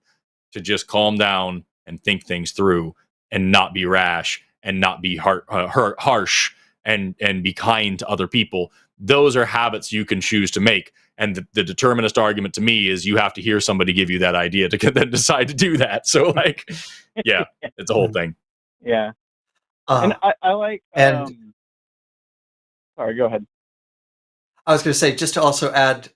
to just calm down and think things through and not be rash and not be harsh and be kind to other people. Those are habits you can choose to make. And the determinist argument to me is you have to hear somebody give you that idea to then decide to do that. So, like, yeah, it's a whole thing. Yeah. And I like... sorry, go ahead. I was going to say, just to also add,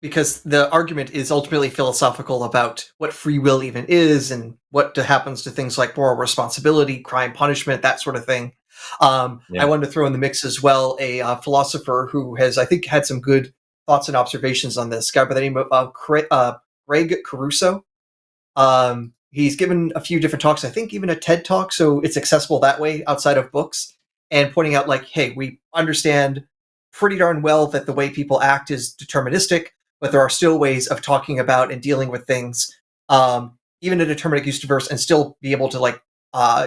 because the argument is ultimately philosophical about what free will even is and what happens to things like moral responsibility, crime punishment, that sort of thing. I wanted to throw in the mix as well a philosopher who has, I think, had some good thoughts and observations on this, guy by the name of Greg Caruso. He's given a few different talks, I think even a TED Talk, so it's accessible that way outside of books, and pointing out, like, hey, we understand pretty darn well that the way people act is deterministic, but there are still ways of talking about and dealing with things, even a deterministic universe, and still be able to, like,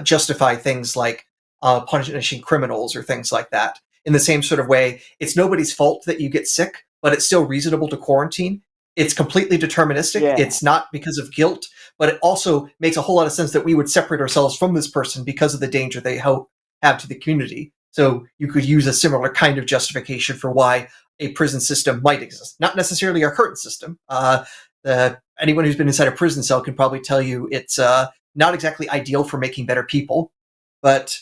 justify things like punishing criminals or things like that. In the same sort of way, it's nobody's fault that you get sick, but it's still reasonable to quarantine. It's completely deterministic. Yeah. It's not because of guilt, but it also makes a whole lot of sense that we would separate ourselves from this person because of the danger they have to the community. So you could use a similar kind of justification for why a prison system might exist. Not necessarily our current system. Anyone who's been inside a prison cell can probably tell you it's not exactly ideal for making better people, but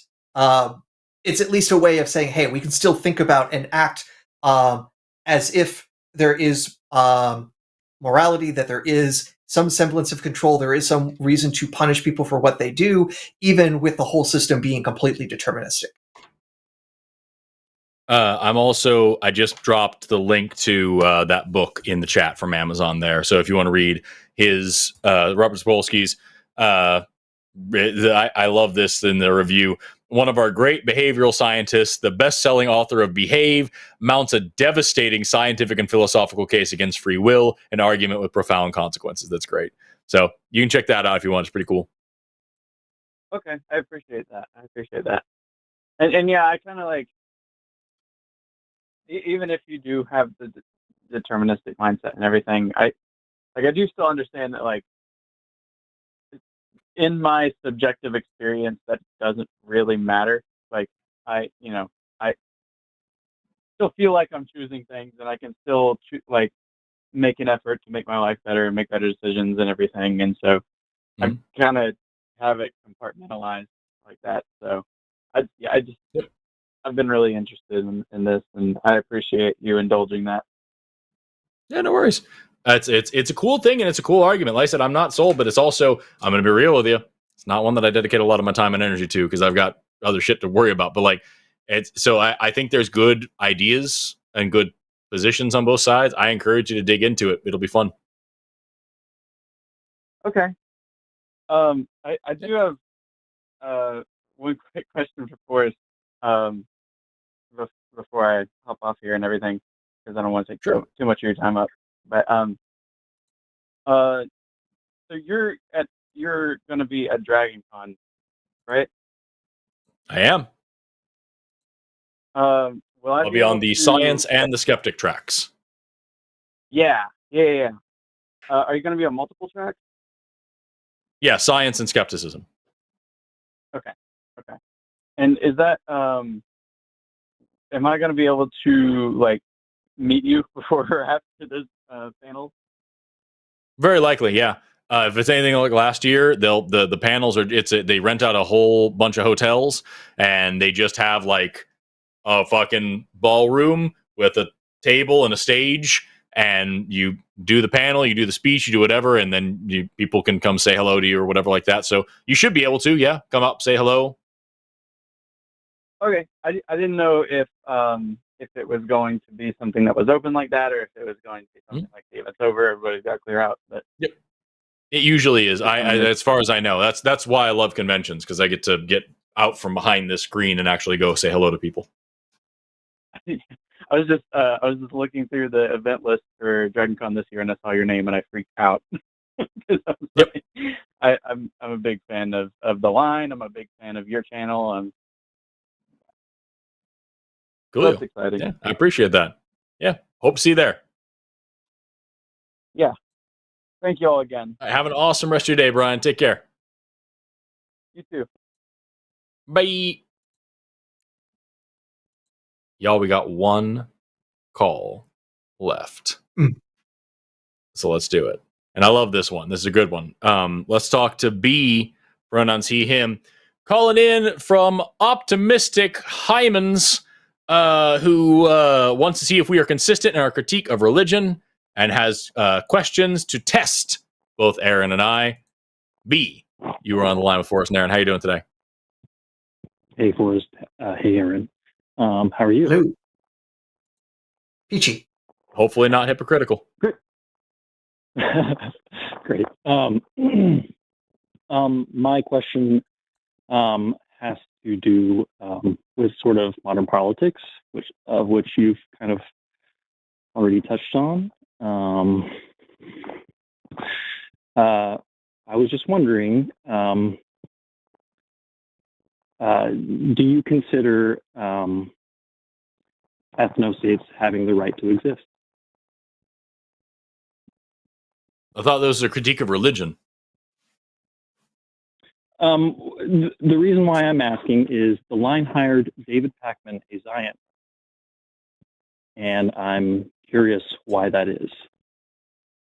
it's at least a way of saying, hey, we can still think about and act as if there is morality, that there is some semblance of control, there is some reason to punish people for what they do, even with the whole system being completely deterministic. I just dropped the link to that book in the chat from Amazon there. So if you want to read his, Robert Sapolsky's, I love this in the review. One of our great behavioral scientists, the best-selling author of Behave, mounts a devastating scientific and philosophical case against free will, an argument with profound consequences. That's great. So you can check that out if you want. It's pretty cool. Okay, I appreciate that. And yeah, I kind of like, even if you do have the deterministic mindset and everything, I do still understand that, like, in my subjective experience, that doesn't really matter. Like, I still feel like I'm choosing things, and I can still make an effort to make my life better and make better decisions and everything. And so I kind of have it compartmentalized like that. So I've been really interested in this, and I appreciate you indulging that. Yeah, no worries. It's a cool thing, and it's a cool argument. Like I said, I'm not sold, but it's also, I'm going to be real with you, it's not one that I dedicate a lot of my time and energy to because I've got other shit to worry about. But like, I think there's good ideas and good positions on both sides. I encourage you to dig into it. It'll be fun. Okay. I do have one quick question for Forrest before I hop off here and everything, because I don't want to take too much of your time up. But so you're going to be at Dragon Con, right? I am. Will I'll be on the science and the skeptic tracks. Yeah. Are you going to be on multiple tracks? Yeah, science and skepticism. Okay. And is that am I going to be able to, like, meet you before or after this panel? Very likely, yeah. If it's anything like last year, the panels are they rent out a whole bunch of hotels and they just have like a fucking ballroom with a table and a stage, and you do the panel, you do the speech, you do whatever, and then people can come say hello to you or whatever like that. So you should be able to, come up, say hello. Okay, I didn't know if it was going to be something that was open like that, or if it was going to be something like, hey, it's over, everybody's got to clear out. But yep. It usually is. I as far as I know, that's why I love conventions, because I get to get out from behind this screen and actually go say hello to people. I was just looking through the event list for DragonCon this year, and I saw your name, and I freaked out. 'Cause I was Yep. like, I'm a big fan of the line. I'm a big fan of your channel, and Cool. that's exciting. Yeah, I appreciate that. Yeah, hope to see you there. Yeah. Thank you all again. Have an awesome rest of your day, Brian. Take care. You too. Bye. Y'all, we got one call left. So let's do it. And I love this one. This is a good one. Let's talk to B, pronouns he, him, calling in from Optimistic Hymens, who wants to see if we are consistent in our critique of religion and has questions to test both Aaron and I. B, you were on the line with Forrest and Aaron. How are you doing today? Hey, Forrest. Hey, Aaron. How are you? Hello. Peachy. Hopefully not hypocritical. Great. My question has to do with sort of modern politics, which you've kind of already touched on. I was just wondering, do you consider ethno-states having the right to exist? I thought that was a critique of religion. The reason why I'm asking is the line hired David Pakman, a Zionist, and I'm curious why that is.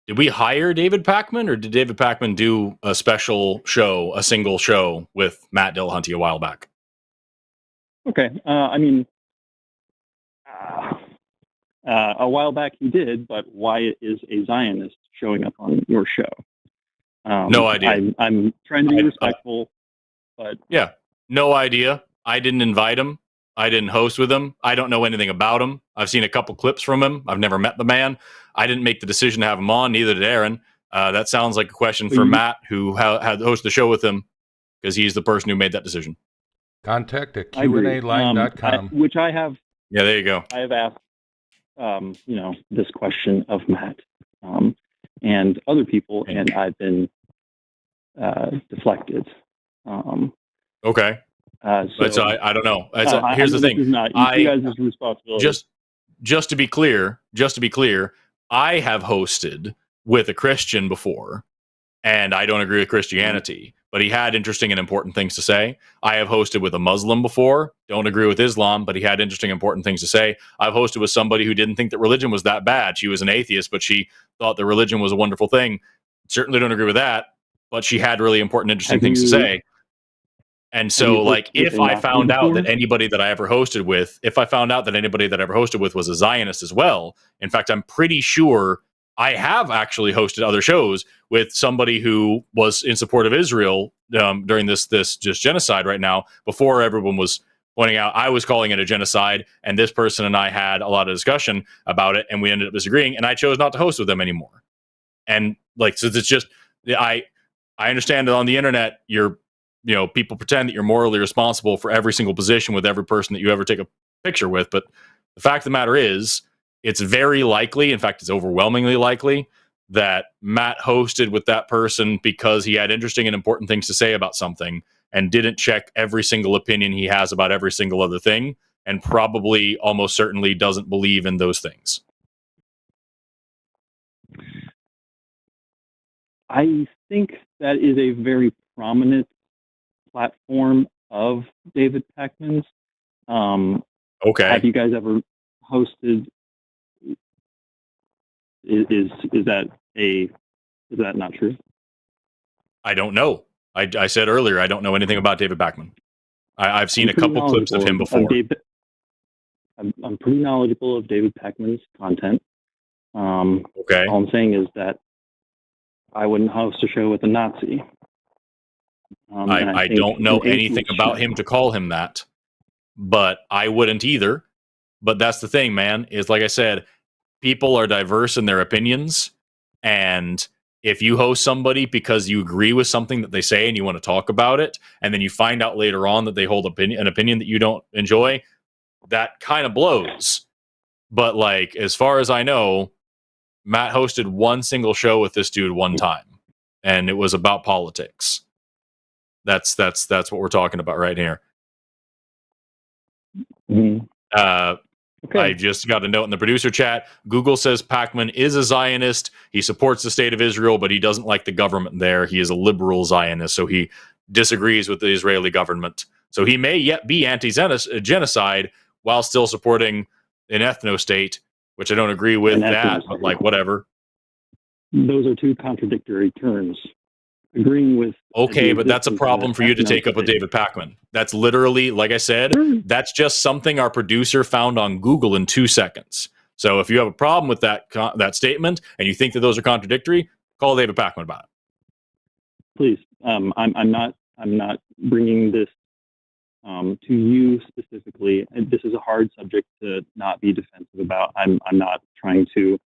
Did we hire David Pakman, or did David Pakman do a special show, a single show with Matt Dillahunty a while back? Okay. I mean, a while back he did, but why is a Zionist showing up on your show? No idea. I'm trying to be respectful, but yeah, no idea. I didn't invite him. I didn't host with him. I don't know anything about him. I've seen a couple clips from him. I've never met the man. I didn't make the decision to have him on. Neither did Aaron. That sounds like a question for Matt, who had hosted the show with him, because he's the person who made that decision. Contact at QAline.com. Which I have. Yeah, there you go. I have asked, this question of Matt and other people, and I've been deflected. Okay. So I don't know. Here's the thing. This is not you guys' responsibility. Just to be clear, I have hosted with a Christian before, and I don't agree with Christianity, but he had interesting and important things to say. I have hosted with a Muslim before, don't agree with Islam, but he had interesting, important things to say. I've hosted with somebody who didn't think that religion was that bad. She was an atheist, but she thought that religion was a wonderful thing. Certainly don't agree with that, but she had really important, interesting things to say. And so, like, if I found out that anybody that I ever hosted with, was a Zionist as well, in fact, I'm pretty sure I have actually hosted other shows with somebody who was in support of Israel during this just genocide right now, before everyone was pointing out I was calling it a genocide, and this person and I had a lot of discussion about it, and we ended up disagreeing, and I chose not to host with them anymore. And like, so it's just, I understand that on the internet, people pretend that you're morally responsible for every single position with every person that you ever take a picture with. But the fact of the matter is, it's very likely, in fact, it's overwhelmingly likely, that Matt hosted with that person because he had interesting and important things to say about something and didn't check every single opinion he has about every single other thing, and probably almost certainly doesn't believe in those things. I think that is a very prominent platform of David Pakman's. Okay. Have you guys ever hosted? Is that not true? I don't know. I said earlier I don't know anything about David Pakman. I've seen a couple clips of him before. I'm pretty knowledgeable of David Pakman's content. Okay. All I'm saying is that I wouldn't host a show with a Nazi. I don't know anything about him to call him that, but I wouldn't either. But that's the thing, man, is like I said, people are diverse in their opinions. And if you host somebody because you agree with something that they say and you want to talk about it, and then you find out later on that they hold an opinion that you don't enjoy, that kind of blows. But like, as far as I know, Matt hosted one single show with this dude one time, and it was about politics. That's what we're talking about right here. Mhm. Okay. I just got a note in the producer chat. Google says Pacman is a Zionist. He supports the state of Israel, but he doesn't like the government there. He is a liberal Zionist, so he disagrees with the Israeli government. So he may yet be anti-genocide while still supporting an ethno-state, which I don't agree with that, but like, whatever. Those are two contradictory terms. Agreeing with... Okay, but that's a problem for you to take up with David Pacman. That's literally, like I said, that's just something our producer found on Google in 2 seconds. So if you have a problem with that statement and you think that those are contradictory, call David Pacman about it. Please, I'm not bringing this to you specifically. And this is a hard subject to not be defensive about. I'm not trying to.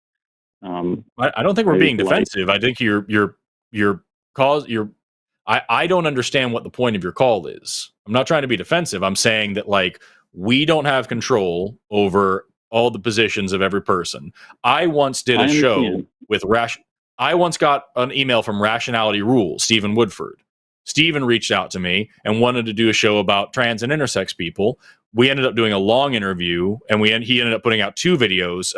I don't think we're being defensive. I think I don't understand what the point of your call is. I'm not trying to be defensive. I'm saying that, like, we don't have control over all the positions of every person. I once did a show with I once got an email from Rationality Rules, Stephen Woodford. Stephen reached out to me and wanted to do a show about trans and intersex people. We ended up doing a long interview, and he ended up putting out 3 videos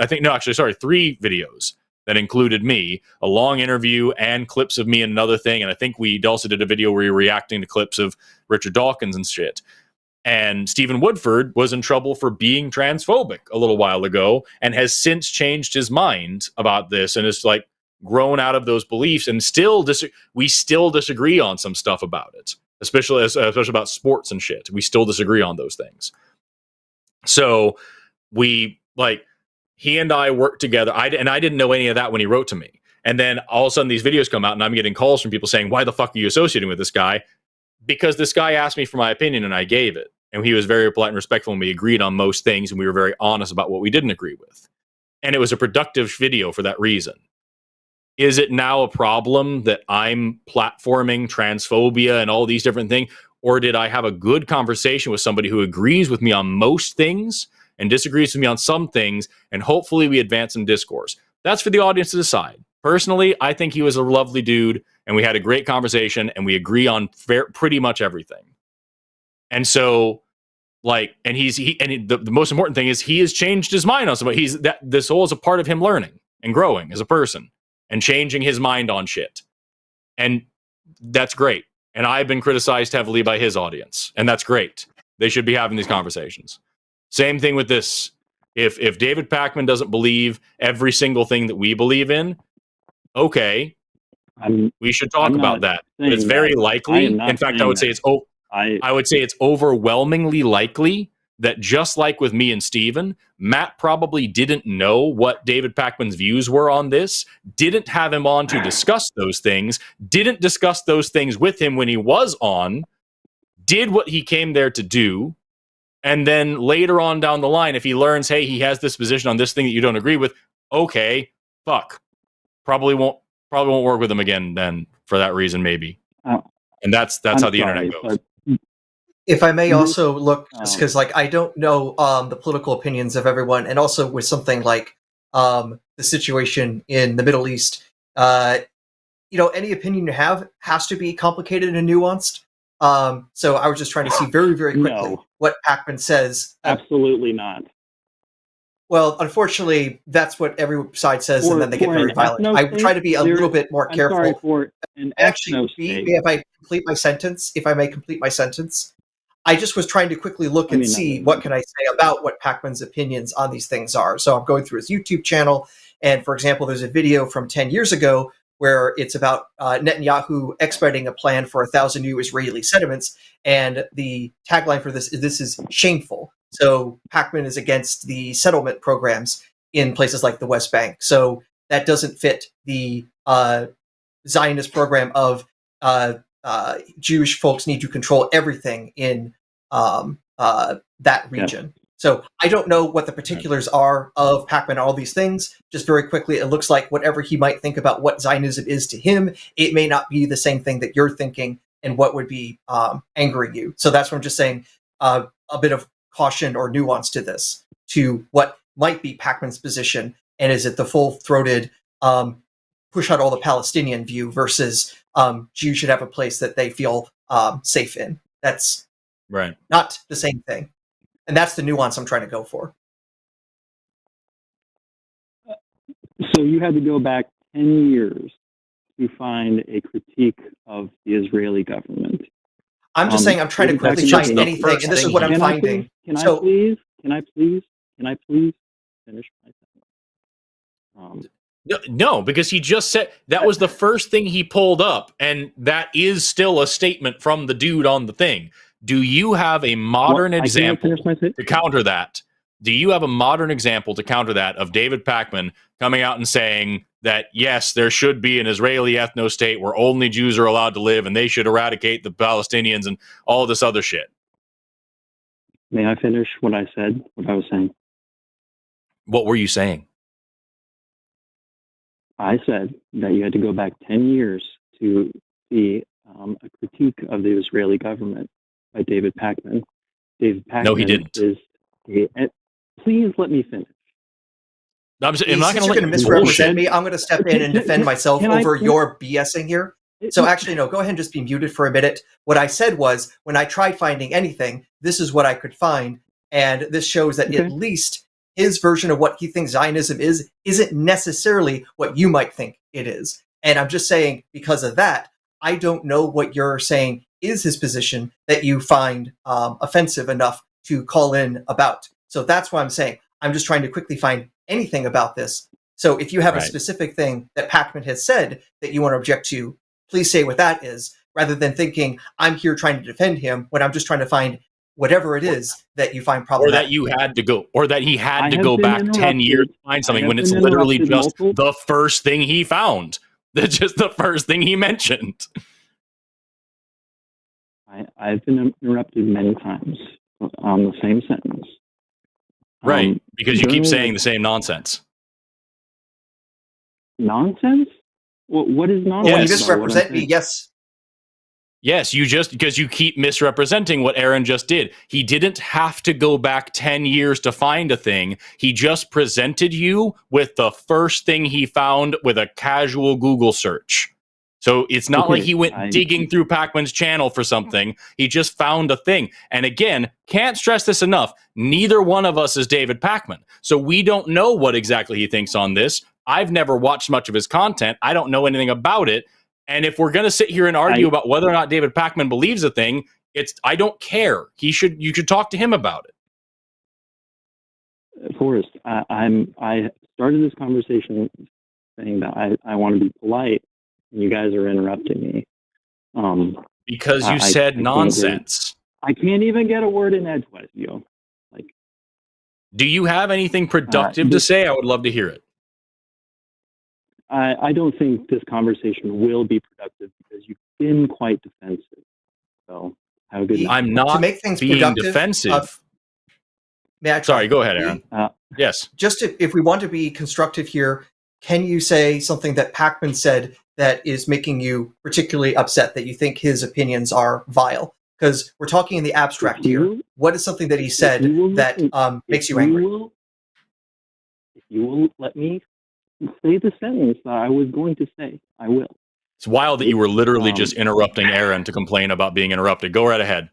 that included me, a long interview and clips of me and another thing. And I think we also did a video where we were reacting to clips of Richard Dawkins and shit. And Stephen Woodford was in trouble for being transphobic a little while ago and has since changed his mind about this and is like grown out of those beliefs, and we still disagree on some stuff about it, especially about sports and shit. We still disagree on those things. So he and I worked together. I didn't know any of that when he wrote to me. And then all of a sudden these videos come out and I'm getting calls from people saying, why the fuck are you associating with this guy? Because this guy asked me for my opinion and I gave it. And he was very polite and respectful, and we agreed on most things, and we were very honest about what we didn't agree with. And it was a productive video for that reason. Is it now a problem that I'm platforming transphobia and all these different things? Or did I have a good conversation with somebody who agrees with me on most things and disagrees with me on some things, and hopefully we advance some discourse? That's for the audience to decide. Personally, I think he was a lovely dude, and we had a great conversation, and we agree on pretty much everything. And so, the most important thing is he has changed his mind on something. This whole is a part of him learning and growing as a person and changing his mind on shit. And that's great. And I've been criticized heavily by his audience, and that's great. They should be having these conversations. Same thing with this. If David Pacman doesn't believe every single thing that we believe in, okay, we should talk about that. But it's very likely. In fact, I would say it's overwhelmingly likely that, just like with me and Steven, Matt probably didn't know what David Pacman's views were on this, didn't have him on to discuss those things, didn't discuss those things with him when he was on, did what he came there to do, and then later on down the line, if he learns, hey, he has this position on this thing that you don't agree with, okay, fuck. Probably won't work with him again then for that reason, maybe. And that's how the internet goes. If I may also look, just because I don't know the political opinions of everyone, and also with something like the situation in the Middle East, any opinion you have has to be complicated and nuanced. So I was just trying to see very, very quickly what Pacman says. Absolutely not. Well, unfortunately, that's what every side says, and then they get very violent. I try to be a little bit more careful. Sorry, for an Actually, if I may complete my sentence, I just was trying to quickly look and see what can I say about what Pacman's opinions on these things are. So I'm going through his YouTube channel, and for example, there's a video from 10 years ago where it's about Netanyahu expediting a plan for 1,000 new Israeli settlements, and the tagline for this is shameful. So Pacman is against the settlement programs in places like the West Bank. So that doesn't fit the Zionist program of Jewish folks need to control everything in that region. Yeah. So I don't know what the particulars are of Pacman and all these things. Just very quickly, it looks like whatever he might think about what Zionism is to him, it may not be the same thing that you're thinking and what would be angering you. So that's what I'm just saying, a bit of caution or nuance to this, to what might be Pacman's position, and is it the full-throated push out all the Palestinian view versus Jews should have a place that they feel safe in? That's right. Not the same thing, and that's the nuance I'm trying to go for. So you had to go back 10 years to find a critique of the Israeli government. I'm just saying I'm trying to quickly find anything, and this is what I'm finding. Can I please finish my sentence? No, because he just said that was the first thing he pulled up, and that is still a statement from the dude on the thing. Do you have a modern example to counter that? Do you have a modern example to counter that of David Pacman coming out and saying that, yes, there should be an Israeli ethno-state where only Jews are allowed to live and they should eradicate the Palestinians and all this other shit? May I finish what I said, what I was saying? What were you saying? I said that you had to go back 10 years to see a critique of the Israeli government by David Pacman. David Pacman no, he didn't. Please let me finish. I'm not going to misrepresent me. I'm going to step in and defend myself over your BSing here. So actually, no, go ahead and just be muted for a minute. What I said was, when I tried finding anything, this is what I could find. And this shows that at least his version of what he thinks Zionism isn't necessarily what you might think it is. And I'm just saying, because of that, I don't know what you're saying is his position that you find offensive enough to call in about. So that's why I'm saying I'm just trying to quickly find anything about this. So if you have a specific thing that Pacman has said that you want to object to, please say what that is, rather than thinking I'm here trying to defend him when I'm just trying to find whatever it is that you find problematic. Or that you had to go, or that he had to go back 10 years to find something when it's literally just the first thing he found. That's just the first thing he mentioned. I've been interrupted many times on the same sentence. Right, because you keep saying the same nonsense. Nonsense? What is nonsense? When you misrepresent me, yes. Yes, because you keep misrepresenting what Aaron just did. He didn't have to go back 10 years to find a thing. He just presented you with the first thing he found with a casual Google search. So it's not like he went digging through Pacman's channel for something. He just found a thing. And again, can't stress this enough, neither one of us is David Pacman. So we don't know what exactly he thinks on this. I've never watched much of his content. I don't know anything about it. And if we're going to sit here and argue about whether or not David Pacman believes a thing, I don't care. You should talk to him about it. Forrest, I started this conversation saying that I want to be polite, and you guys are interrupting me. Because you said nonsense. I can't even get a word in edgewise, yo. Do you have anything productive to say? I would love to hear it. I don't think this conversation will be productive because you've been quite defensive. So have a good night. I'm not to make things being defensive. May I try? Sorry, go ahead, Aaron. Yes. Just if we want to be constructive here, can you say something that Pacman said that is making you particularly upset, that you think his opinions are vile? Because we're talking in the abstract here. What is something that he said that makes you angry? If you will let me say the sentence that I was going to say, I will. It's wild that you were literally just interrupting Aaron to complain about being interrupted. Go right ahead.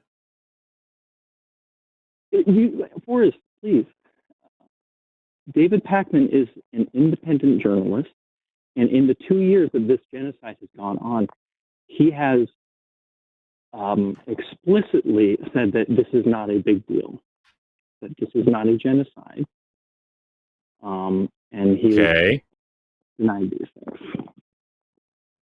Forrest, please. David Pacman is an independent journalist, and in the 2 years that this genocide has gone on, he has explicitly said that this is not a big deal, that this is not a genocide. And he denied these things.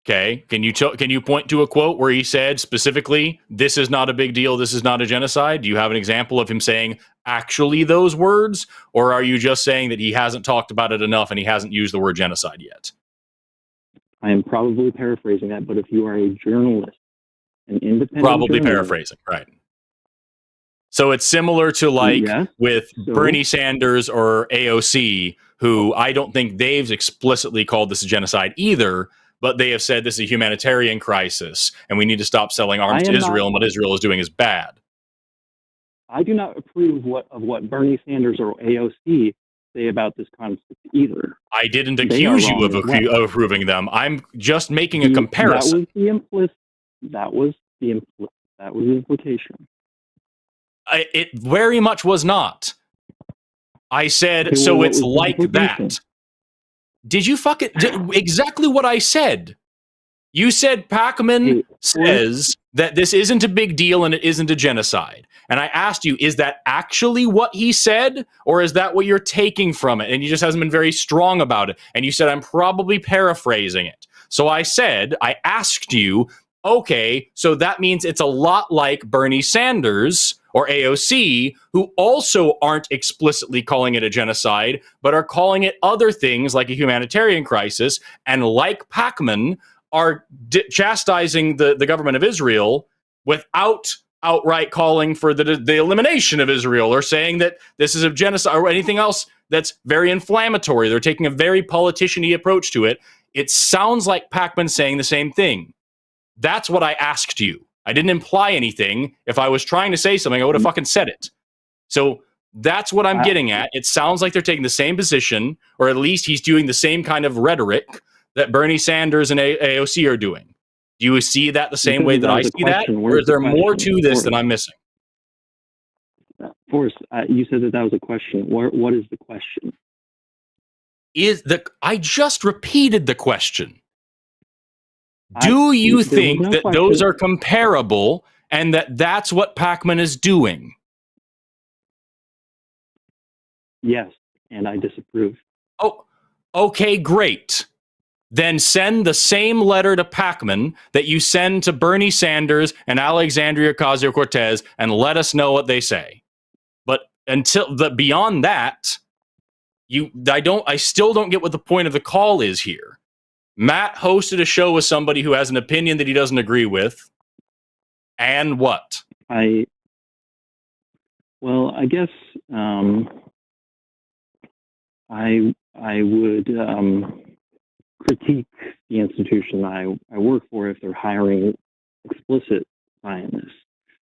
Okay. Can you point to a quote where he said specifically, this is not a big deal, this is not a genocide? Do you have an example of him saying actually those words? Or are you just saying that he hasn't talked about it enough and he hasn't used the word genocide yet? I am probably paraphrasing that, but if you are a journalist, an independent probably journalist, paraphrasing, right. So it's similar to with Bernie Sanders or AOC, who I don't think they've explicitly called this a genocide either, but they have said this is a humanitarian crisis and we need to stop selling arms to Israel, and what Israel is doing is bad. I do not approve of what Bernie Sanders or AOC say about this concept either. I didn't They are accuse you wrong of, as well. of approving them. I'm just making a That comparison. was the implication. It very much was not. I said, Okay, so well, it's what was the like implication? that. Did you fucking exactly what I said? You said Pacman Hey, says that this isn't a big deal and it isn't a genocide. And I asked you, is that actually what he said? Or is that what you're taking from it? And he just hasn't been very strong about it. And you said, I'm probably paraphrasing it. So I asked you, okay, so that means it's a lot like Bernie Sanders or AOC, who also aren't explicitly calling it a genocide, but are calling it other things like a humanitarian crisis, and like Pacman, are chastising the government of Israel without outright calling for the elimination of Israel or saying that this is a genocide or anything else that's very inflammatory. They're taking a very politician-y approach to it. It sounds like Pacman saying the same thing. That's what I asked you. I didn't imply anything. If I was trying to say something, I would have fucking said it. So that's what I'm getting at. It sounds like they're taking the same position, or at least he's doing the same kind of rhetoric that Bernie Sanders and AOC are doing. Do you see that the same way that I see that? Or is there more to this that I'm missing? Forrest, you said that was a question. What is the question? I just repeated the question. Do you think that those are comparable and that that's what Pacman is doing? Yes, and I disapprove. Oh, okay, great. Then send the same letter to Pacman that you send to Bernie Sanders and Alexandria Ocasio-Cortez and let us know what they say. But beyond that, I still don't get what the point of the call is here. Matt hosted a show with somebody who has an opinion that he doesn't agree with. And what? I guess I would critique the institution I work for if they're hiring explicit scientists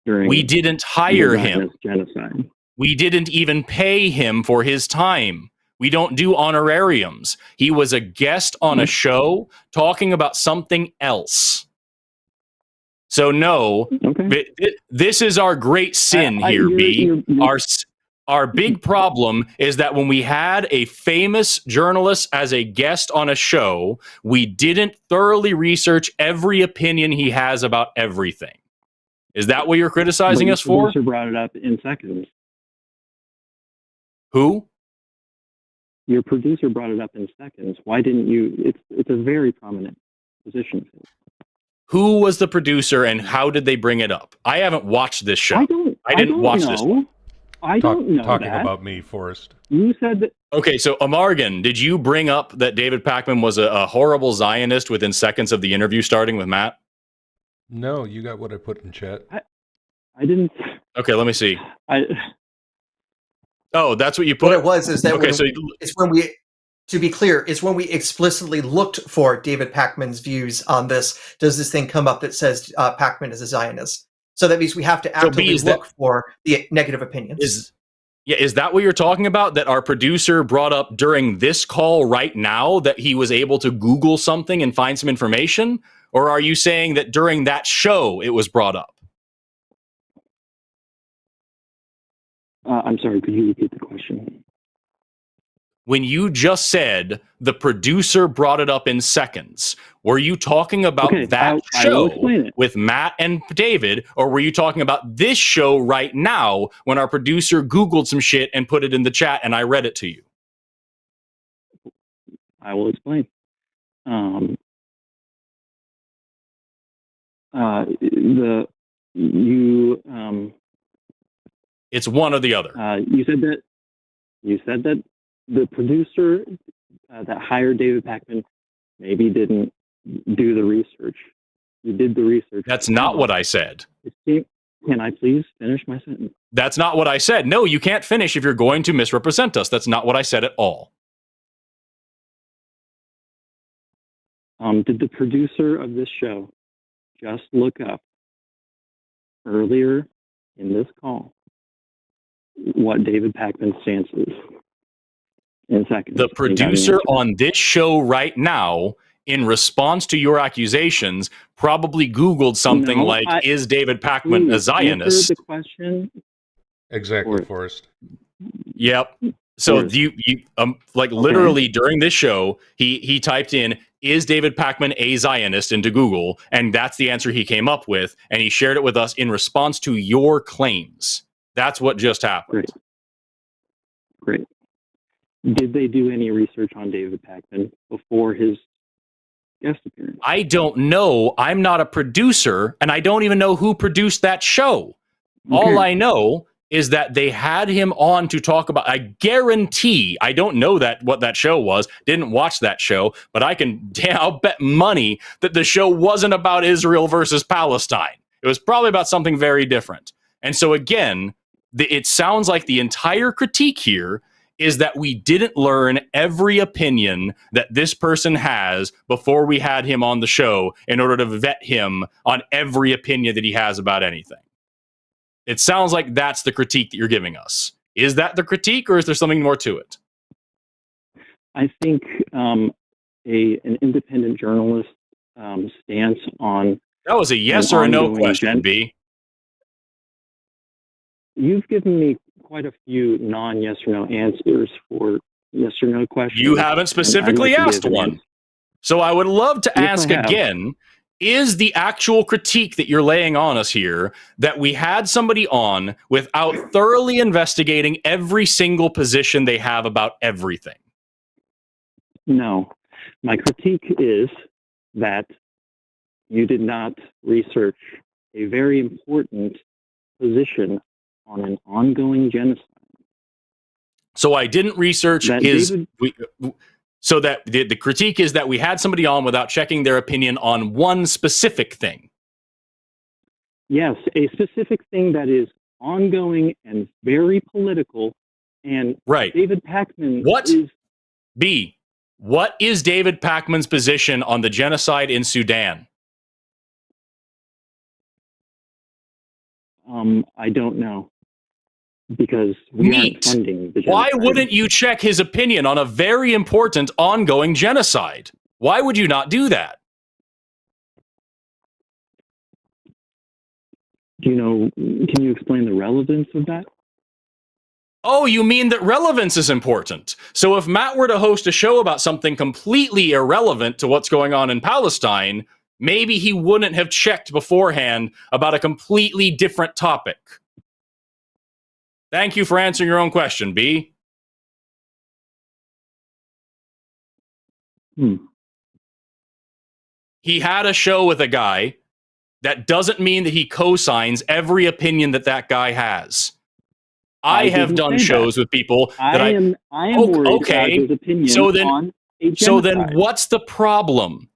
during. We didn't hire him. Genocide. We didn't even pay him for his time. We don't do honorariums. He was a guest on a show talking about something else. So no, this is our great sin here, B. Our big problem is that when we had a famous journalist as a guest on a show, we didn't thoroughly research every opinion he has about everything. Is that what you're criticizing us for? The producer brought it up in seconds. Who? Your producer brought it up in seconds. Why didn't you? It's a very prominent position. Who was the producer and how did they bring it up? I haven't watched this show. I didn't watch this one. I don't know talking that. about me, Forrest. You said that. Okay, so Amargan, did you bring up that David Pacman was a horrible Zionist within seconds of the interview starting with Matt? No, you got what I put in chat. I didn't. Okay, let me see. Oh, that's what you put? What it was is that it's when we, to be clear, it's when we explicitly looked for David Pacman's views on this, does this thing come up that says Pacman is a Zionist? So that means we have to actively look for the negative opinions. Is that what you're talking about? That our producer brought up during this call right now that he was able to Google something and find some information? Or are you saying that during that show it was brought up? I'm sorry, could you repeat the question? When you just said the producer brought it up in seconds, were you talking about that show with Matt and David, or were you talking about this show right now when our producer Googled some shit and put it in the chat and I read it to you? I will explain. It's one or the other. You said that the producer that hired David Pacman maybe didn't do the research. You did the research. That's not what I said. Can I please finish my sentence? That's not what I said. No, you can't finish if you're going to misrepresent us. That's not what I said at all. Did the producer of this show just look up earlier in this call what David Pacman's stance is? in seconds. The producer on this show right now, in response to your accusations, probably Googled something like, is David Pakman a Zionist? Answer the question. Exactly, Forrest. Yep. So you literally during this show, he typed in, is David Pakman a Zionist into Google? And that's the answer he came up with. And he shared it with us in response to your claims. That's what just happened. Great. Did they do any research on David Pakman before his guest appearance? I don't know. I'm not a producer, and I don't even know who produced that show. Okay. All I know is that they had him on to talk about, I guarantee, I don't know what that show was, didn't watch that show, but I'll bet money that the show wasn't about Israel versus Palestine. It was probably about something very different. And so again, it sounds like the entire critique here is that we didn't learn every opinion that this person has before we had him on the show in order to vet him on every opinion that he has about anything. It sounds like that's the critique that you're giving us. Is that the critique, or is there something more to it? I think an independent journalist stance on... That was a yes or a no question, B. You've given me quite a few non-yes or no answers for yes or no questions. You haven't specifically asked one. So I would love to ask again, is the actual critique that you're laying on us here that we had somebody on without thoroughly investigating every single position they have about everything? No. My critique is that you did not research a very important position on an ongoing genocide. So I didn't research so that the critique is that we had somebody on without checking their opinion on one specific thing. Yes, a specific thing that is ongoing and very political. And David Pakman what is David Pakman's position on the genocide in Sudan? I don't know. Because we aren't funding the genocide. Why wouldn't you check his opinion on a very important ongoing genocide? Why would you not do that? Can you explain the relevance of that? Oh, you mean that relevance is important. So if Matt were to host a show about something completely irrelevant to what's going on in Palestine, maybe he wouldn't have checked beforehand about a completely different topic. Thank you for answering your own question, B. He had a show with a guy. That doesn't mean that he co-signs every opinion that guy has. I have done shows with people that I am worried about his opinion on a genocide. So then what's the problem?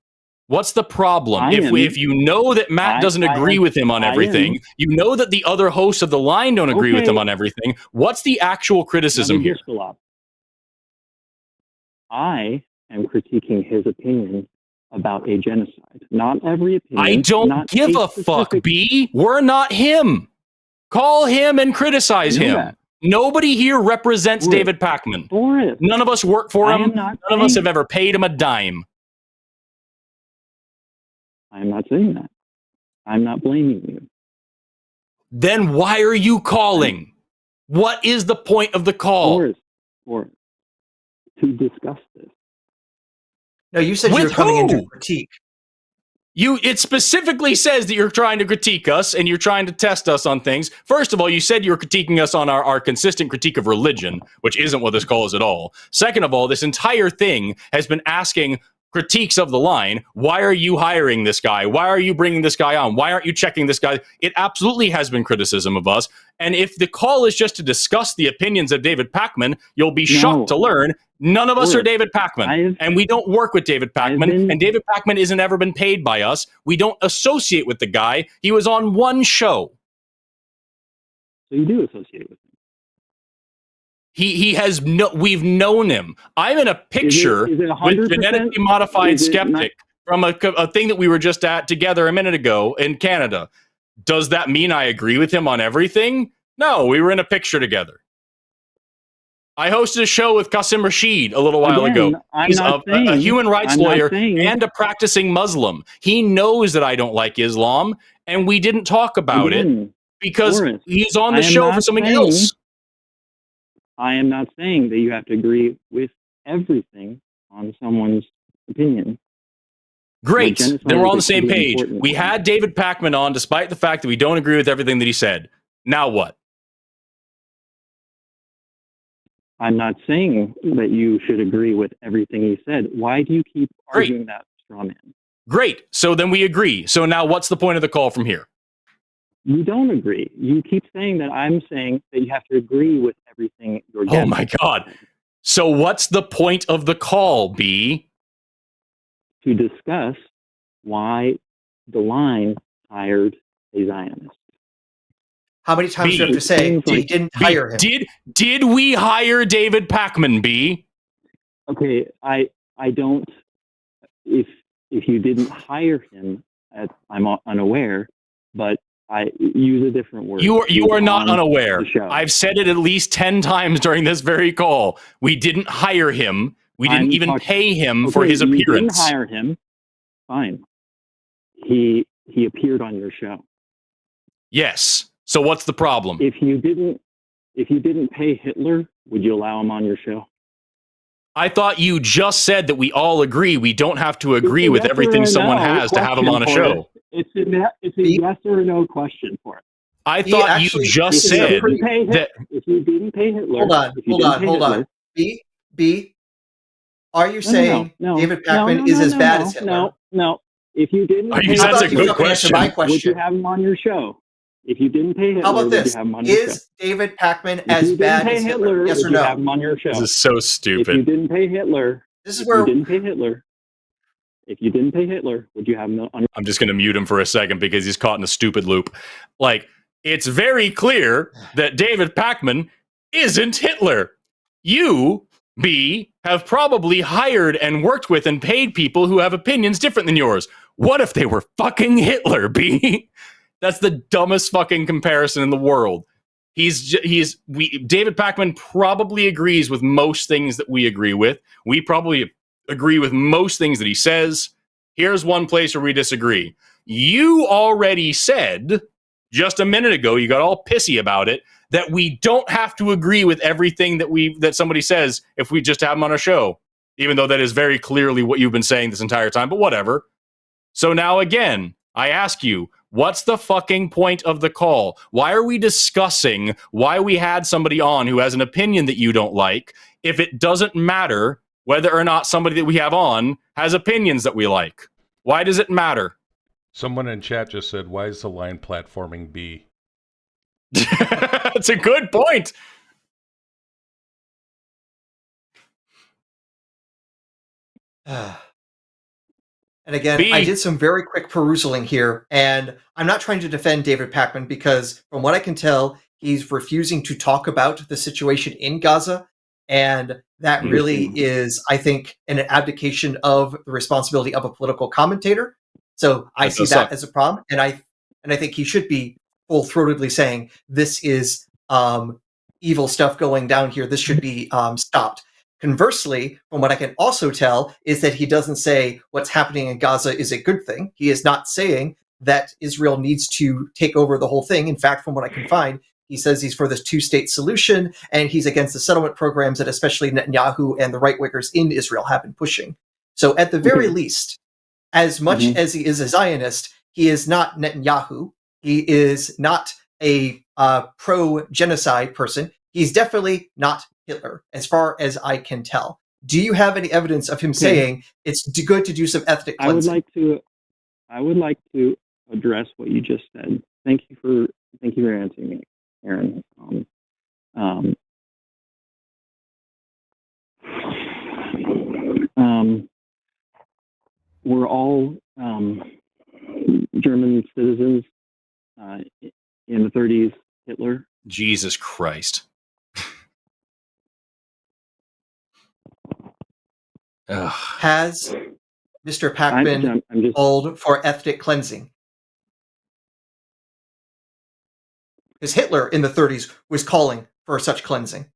What's the problem? If you know that Matt doesn't agree with him on everything, you know that the other hosts of the line don't agree with him on everything, what's the actual criticism here? I am critiquing his opinion about a genocide. Not every opinion. I don't give a fuck, B. We're not him. Call him and criticize him. Nobody here represents David Pakman. None of us work for him. None of us have ever paid him a dime. I'm not saying that. I'm not blaming you. Then why are you calling? What is the point of the call? Forrest, to discuss this. No, you said you were coming in to critique. It specifically says that you're trying to critique us and you're trying to test us on things. First of all, you said you were critiquing us on our consistent critique of religion, which isn't what this call is at all. Second of all, this entire thing has been asking critiques of the line. Why are you hiring this guy? Why are you bringing this guy on? Why aren't you checking this guy? It absolutely has been criticism of us. And if the call is just to discuss the opinions of David Pakman, you'll be shocked to learn none of us are David Pakman. And we don't work with David Pakman. And David Pakman isn't ever been paid by us. We don't associate with the guy. He was on one show. So you do associate with him? He has we've known him. I'm in a picture with genetically modified skeptic from a thing that we were just at together a minute ago in Canada. Does that mean I agree with him on everything? No, we were in a picture together. I hosted a show with Qasim Rashid a little while ago. He's a human rights lawyer and a practicing Muslim. He knows that I don't like Islam, and we didn't talk about it because Forrest, he's on the show for something else. I am not saying that you have to agree with everything on someone's opinion. Great. Then we're on the same page. We had David Pakman on despite the fact that we don't agree with everything that he said. Now what? I'm not saying that you should agree with everything he said. Why do you keep arguing that straw man? Great. So then we agree. So now what's the point of the call from here? You don't agree. You keep saying that I'm saying that you have to agree with everything you're getting. Oh my God. So what's the point of the call, B? To discuss why the line hired a Zionist. How many times do you have to say we didn't hire him? Did we hire David Pakman, B? Okay, I don't. If you didn't hire him, I'm unaware. But I use a different word. You are not unaware. I've said it at least 10 times during this very call. We didn't hire him. We didn't even pay him for his appearance. You didn't hire him. Fine. He appeared on your show. Yes. So what's the problem? If you didn't pay Hitler, would you allow him on your show? I thought you just said that we all agree we don't have to agree with everything someone has to have him on a show. It's a yes or no question for it. I thought you just said that if you didn't pay Hitler. Hold on. B, are you saying David Pakman is as bad as Hitler? No. If you didn't pay Hitler, that's a good question. Would you have him on your show? If you didn't pay Hitler, how about this? Would you have him on your show? Is David Pakman as bad as Hitler? Yes or no? Have him on your show? This is so stupid. If you didn't pay Hitler, this is where you didn't pay Hitler. If you didn't pay Hitler, would you have him on? I'm just going to mute him for a second because he's caught in a stupid loop. Like, it's very clear that David Pakman isn't Hitler. You, B, have probably hired and worked with and paid people who have opinions different than yours. What if they were fucking Hitler, B? That's the dumbest fucking comparison in the world. David Pakman probably agrees with most things that we agree with. We probably agree with most things that he says. Here's one place where we disagree. You already said just a minute ago, you got all pissy about it, that we don't have to agree with everything that somebody says if we just have them on a show, even though that is very clearly what you've been saying this entire time, but whatever. So now again, I ask you, what's the fucking point of the call? Why are we discussing why we had somebody on who has an opinion that you don't like if it doesn't matter whether or not somebody that we have on has opinions that we like? Why does it matter? Someone in chat just said, why is the line platforming B? That's a good point. And again, I did some very quick perusing here, and I'm not trying to defend David Pakman because, from what I can tell, he's refusing to talk about the situation in Gaza, and that really is, I think, an abdication of the responsibility of a political commentator. So I see that as a problem, and I think he should be full-throatedly saying this is evil stuff going down here. This should be stopped. Conversely, from what I can also tell, is that he doesn't say what's happening in Gaza is a good thing. He is not saying that Israel needs to take over the whole thing. In fact, from what I can find, he says he's for this two-state solution, and he's against the settlement programs that especially Netanyahu and the right-wingers in Israel have been pushing. So at the very least, as much as he is a Zionist, he is not Netanyahu. He is not a pro-genocide person. He's definitely not Hitler, as far as I can tell. Do you have any evidence of him saying it's good to do some ethnic cleansing? I would like to address what you just said. Thank you for answering me, Aaron. We're all German citizens in the 30s. Hitler. Jesus Christ. Has Mr. Pakman called for ethnic cleansing? Because Hitler in the 30s was calling for such cleansing.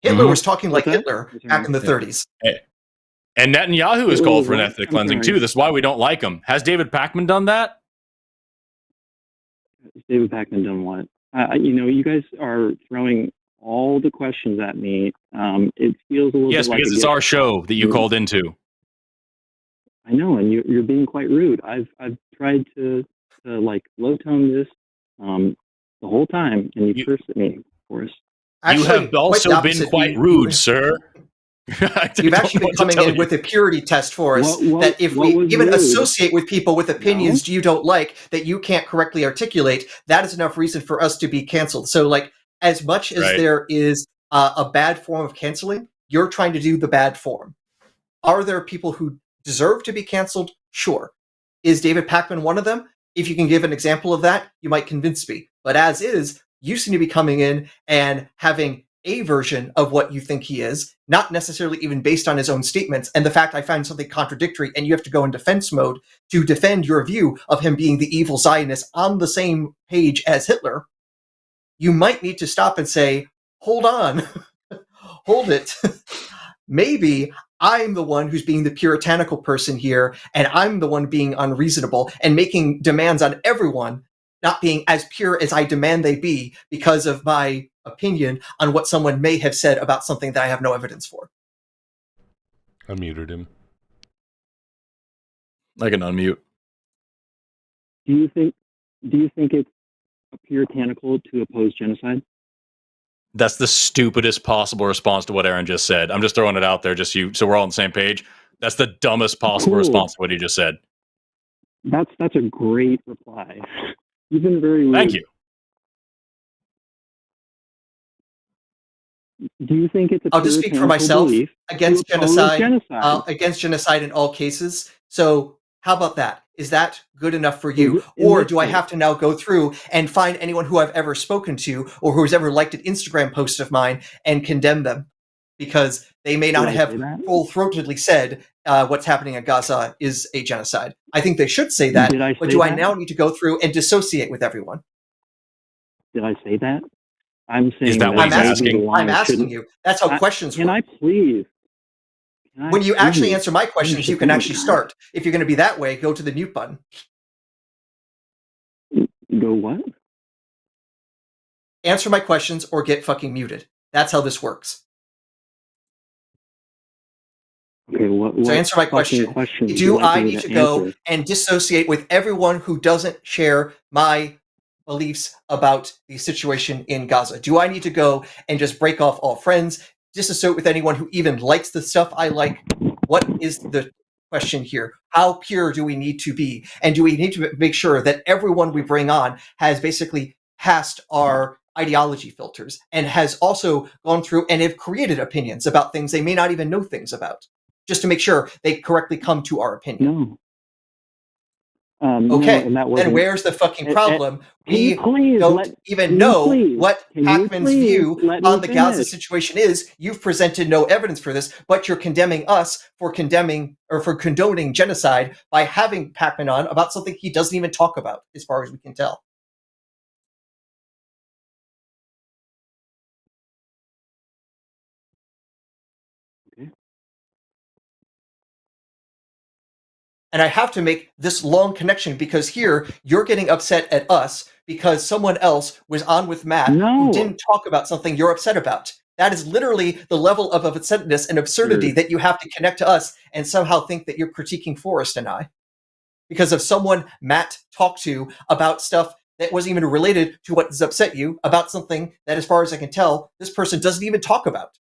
Hitler was talking like What's that? Hitler back in the 30s. And Netanyahu has called for an ethnic cleansing too. That's why we don't like him. Has David Pakman done that? David Pakman done what? You guys are throwing all the questions at me. It feels a little Yes, bit like because it's our show that you called into. I know, and you're being quite rude. I've tried to like low tone this the whole time, and you cursed at me, Forrest. Actually, you have also been quite rude, sir. You've actually been coming in with a purity test for us that if we even associate with people with opinions you don't like that you can't correctly articulate, that is enough reason for us to be canceled. So, like, as much as there is a bad form of canceling, you're trying to do the bad form. Are there people who deserve to be canceled? Sure. Is David Pakman one of them? If you can give an example of that, you might convince me. But as is, you seem to be coming in and having a version of what you think he is, not necessarily even based on his own statements. And the fact I find something contradictory and you have to go in defense mode to defend your view of him being the evil Zionist on the same page as Hitler, you might need to stop and say, hold on, hold it. Maybe I'm the one who's being the puritanical person here, and I'm the one being unreasonable and making demands on everyone not being as pure as I demand they be because of my opinion on what someone may have said about something that I have no evidence for. I muted him. I can unmute. Do you think it's puritanical to oppose genocide? That's the stupidest possible response to what Aaron just said. I'm just throwing it out there, so we're all on the same page. That's the dumbest possible response to what he just said. That's a great reply. You've been very rude. Thank you. Do you think it's a I'll just speak for myself against genocide in all cases. So how about that? Is that good enough for you? Or do I have to now go through and find anyone who I've ever spoken to or who's ever liked an Instagram post of mine and condemn them? Because they may not have full-throatedly said what's happening in Gaza is a genocide. I think they should say that, but do I now need to go through and dissociate with everyone? Did I say that? I'm saying is that what he's asking? I'm asking you. That's how questions work. Can I please? When you actually answer my questions, you can actually start. If you're going to be that way, go to the mute button. Go what? Answer my questions or get fucking muted. That's how this works. Okay, what so answer my question. Do I need to go and dissociate with everyone who doesn't share my beliefs about the situation in Gaza? Do I need to go and just break off all friends, disassociate with anyone who even likes the stuff I like? What is the question here? How pure do we need to be? And do we need to make sure that everyone we bring on has basically passed our ideology filters and has also gone through and have created opinions about things they may not even know things about, just to make sure they correctly come to our opinion? No. Okay, then where's the fucking problem? We don't even know what Pakman's view on the Gaza situation is. You've presented no evidence for this, but you're condemning us for condemning or for condoning genocide by having Pakman on about something he doesn't even talk about, as far as we can tell. And I have to make this long connection because here you're getting upset at us because someone else was on with Matt who didn't talk about something you're upset about. That is literally the level of upsetness and absurdity that you have to connect to us and somehow think that you're critiquing Forrest and I. Because of someone Matt talked to about stuff that wasn't even related to what has upset you, about something that, as far as I can tell, this person doesn't even talk about.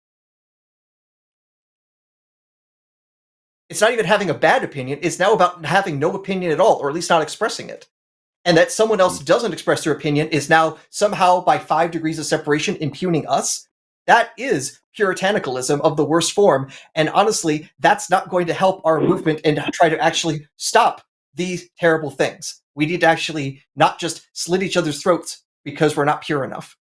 It's not even having a bad opinion. It's now about having no opinion at all, or at least not expressing it. And that someone else doesn't express their opinion is now somehow, by 5 degrees of separation, impugning us. That is puritanicalism of the worst form. And honestly, that's not going to help our movement and try to actually stop these terrible things. We need to actually not just slit each other's throats because we're not pure enough.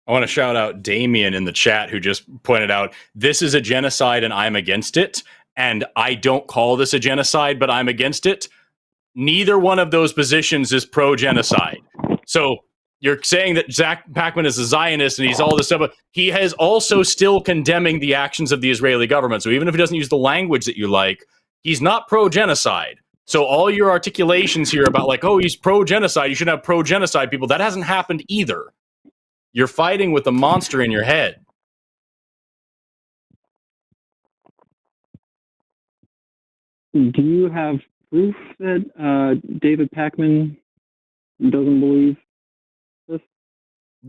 I want to shout out Damien in the chat who just pointed out, this is a genocide and I'm against it. And I don't call this a genocide, but I'm against it. Neither one of those positions is pro-genocide. So you're saying that Zach Pacman is a Zionist and he's all this stuff, but he has also still condemning the actions of the Israeli government. So even if he doesn't use the language that you like, he's not pro-genocide. So all your articulations here about like, oh, he's pro-genocide, you should have pro-genocide people, that hasn't happened either. You're fighting with a monster in your head. Do you have proof that David Pacman doesn't believe this?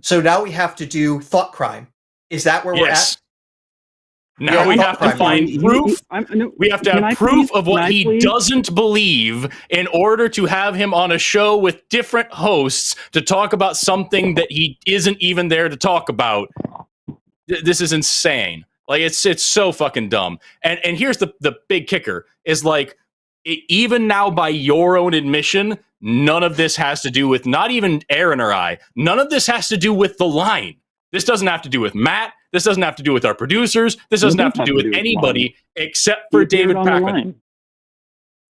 So now we have to do thought crime. Is that where we're at? Now we have to find proof. We have to have proof of what he doesn't believe in order to have him on a show with different hosts to talk about something that he isn't even there to talk about. This is insane. Like, it's so fucking dumb. And here's the big kicker is like, even now by your own admission, none of this has to do with not even Aaron or I. None of this has to do with the line. This doesn't have to do with Matt. This doesn't have to do with our producers. This doesn't have to do with anybody except for David Pacman.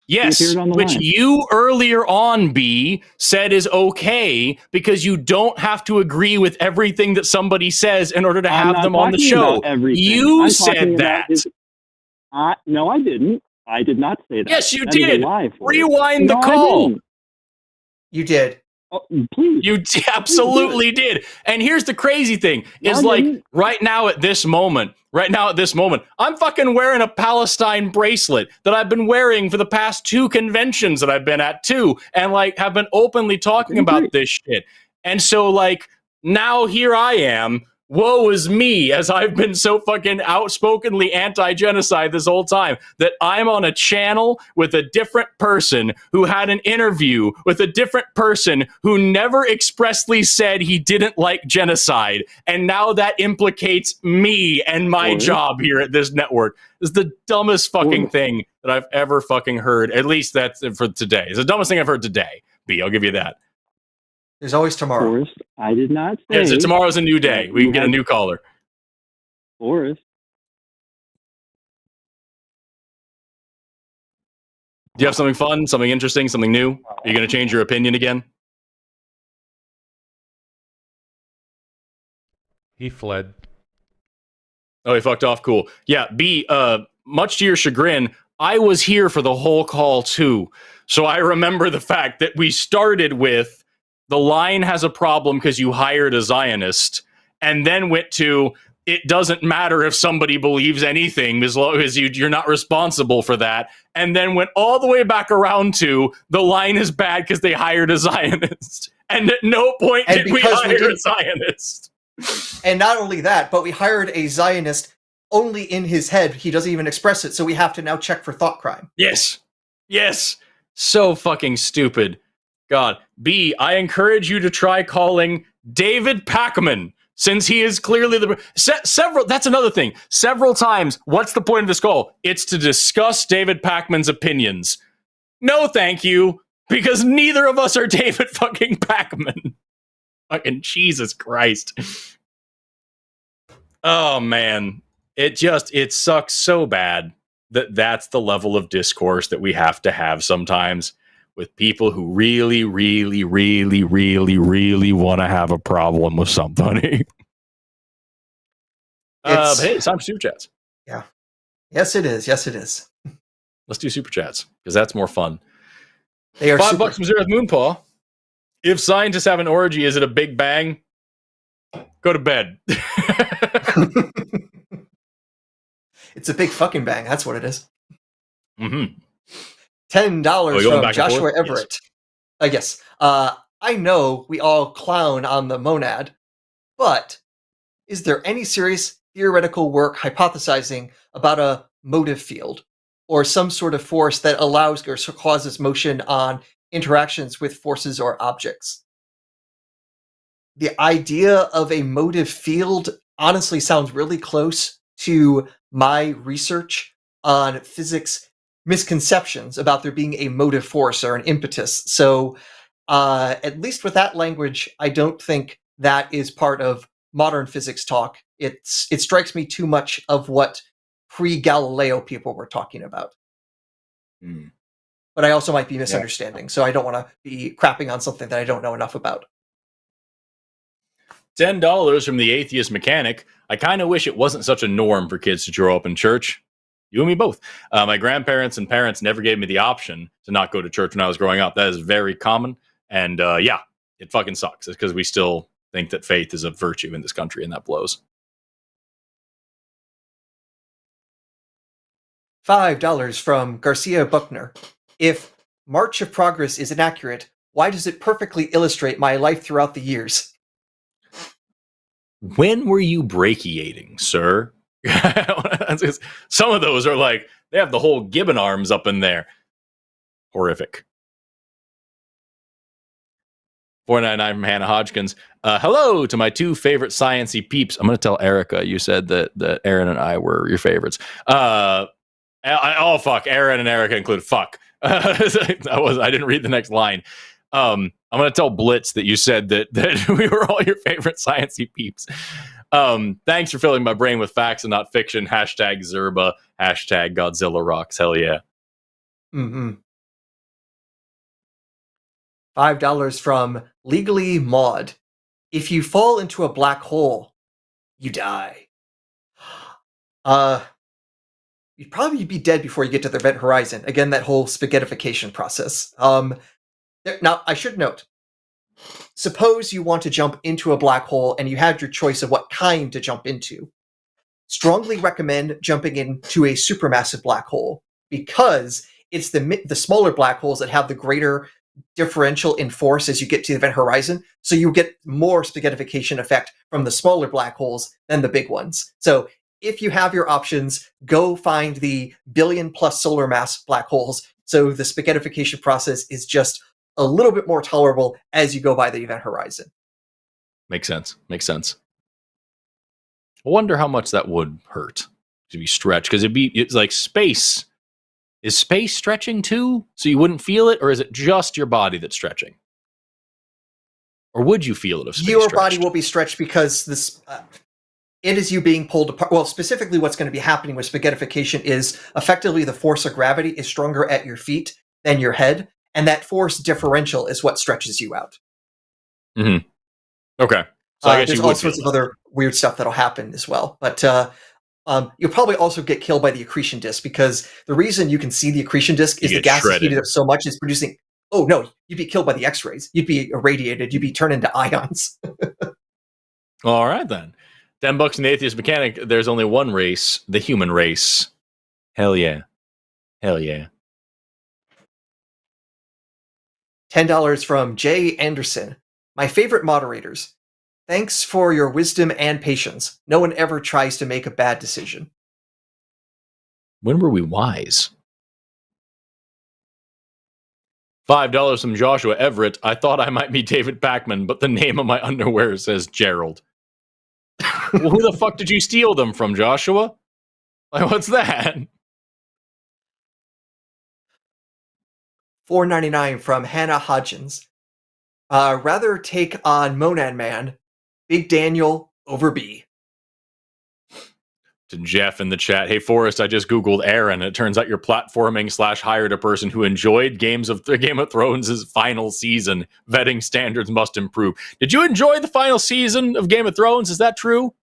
Yes, which you earlier on, B, said is okay because you don't have to agree with everything that somebody says in order to have them on the show. You said that. No, I didn't. I did not say that. Yes, you did. Rewind the call. You did. Oh, please. You absolutely did. And here's the crazy thing is like right now at this moment, I'm fucking wearing a Palestine bracelet that I've been wearing for the past 2 conventions that I've been at too, and like have been openly talking about this shit. And so like now here I am. Woe is me, as I've been so fucking outspokenly anti-genocide this whole time, that I'm on a channel with a different person who had an interview with a different person who never expressly said he didn't like genocide. And now that implicates me and my job here at this network. This is the dumbest fucking thing that I've ever fucking heard. At least that's for today. It's the dumbest thing I've heard today. B, I'll give you that. There's always tomorrow. Forrest, I did not say. Yeah, so tomorrow's a new day. We can get a new caller. Forrest. Do you have something fun, something interesting, something new? Are you going to change your opinion again? He fled. Oh, he fucked off. Cool. Yeah, B, much to your chagrin, I was here for the whole call too. So I remember the fact that we started with the line has a problem because you hired a Zionist, and then went to, it doesn't matter if somebody believes anything as long as you're not responsible for that, and then went all the way back around to, the line is bad because they hired a Zionist. And at no point did we hire a Zionist. And not only that, but we hired a Zionist only in his head. He doesn't even express it, so we have to now check for thought crime. Yes. So fucking stupid. God. B, I encourage you to try calling David Pacman, since he is clearly the several. That's another thing. Several times, what's the point of this call? It's to discuss David Pacman's opinions. No, thank you, because neither of us are David fucking Pacman. Fucking Jesus Christ. Oh man, it sucks so bad that that's the level of discourse that we have to have sometimes with people who really, really, really, really, really want to have a problem with somebody. But hey, it's time for super chats. Yeah. Yes, it is. Let's do super chats because that's more fun. They are $5 from Zeroth Moonpaw. If scientists have an orgy, is it a big bang? Go to bed. It's a big fucking bang. That's what it is. Mm-hmm. $10 from Joshua Everett. Yes. I know we all clown on the monad, but is there any serious theoretical work hypothesizing about a motive field or some sort of force that allows or causes motion on interactions with forces or objects? The idea of a motive field honestly sounds really close to my research on physics misconceptions about there being a motive force or an impetus. So at least with that language, I don't think that is part of modern physics talk. It strikes me too much of what pre-Galileo people were talking about. But I also might be misunderstanding, so I don't want to be crapping on something that I don't know enough about. $10 from the atheist mechanic. I kind of wish it wasn't such a norm for kids to grow up in church. You and me both. My grandparents and parents never gave me the option to not go to church when I was growing up. That is very common. And yeah, it fucking sucks. It's because we still think that faith is a virtue in this country, and that blows. $5 from Garcia Buckner. If March of Progress is inaccurate, why does it perfectly illustrate my life throughout the years? When were you brachiating, sir? Some of those are like, they have the whole Gibbon arms up in there. Horrific. $4.99 from Hannah Hodgkins. Hello to my two favorite science-y peeps. I'm going to tell Erica you said that Aaron and I were your favorites. Fuck. Aaron and Erica include fuck. I didn't read the next line. I'm going to tell Blitz that you said that we were all your favorite science-y peeps. Thanks for filling my brain with facts and not fiction. Hashtag Zerba. Hashtag Godzilla rocks. Hell yeah. Mm-hmm. $5 from Legally Maud. If you fall into a black hole, you die. You'd probably be dead before you get to the event horizon. Again, that whole spaghettification process. Now, I should note, suppose you want to jump into a black hole and you had your choice of what kind to jump into. Strongly recommend jumping into a supermassive black hole because it's the smaller black holes that have the greater differential in force as you get to the event horizon. So you get more spaghettification effect from the smaller black holes than the big ones. So if you have your options, go find the billion plus solar mass black holes. So the spaghettification process is just a little bit more tolerable as you go by the event horizon. Makes sense. I wonder how much that would hurt to be stretched, because it's like space. Is space stretching too? So you wouldn't feel it, or is it just your body that's stretching? Or would you feel it if space Your stretched? body will be stretched because this. It is you being pulled apart. Well, specifically what's going to be happening with spaghettification is effectively the force of gravity is stronger at your feet than your head, and that force differential is what stretches you out. Mm-hmm. Okay. So I guess there's all sorts of other weird stuff that'll happen as well. But you'll probably also get killed by the accretion disk, because the reason you can see the accretion disk is the gas is heated up so much it's producing... Oh, no, you'd be killed by the X-rays. You'd be irradiated. You'd be turned into ions. All right, then. $10 in the atheist mechanic. There's only one race, the human race. Hell yeah. $10 from Jay Anderson. My favorite moderators. Thanks for your wisdom and patience. No one ever tries to make a bad decision. When were we wise? $5 from Joshua Everett. I thought I might be David Packman, but the name of my underwear says Gerald. Well, who the fuck did you steal them from, Joshua? Like, what's that? $4.99 from Hannah Hodgins. Rather take on Monad Man, Big Daniel over B. To Jeff in the chat, hey Forrest, I just googled Aaron. It turns out you're platforming / hired a person who enjoyed Game of Thrones' final season. Vetting standards must improve. Did you enjoy the final season of Game of Thrones? Is that true?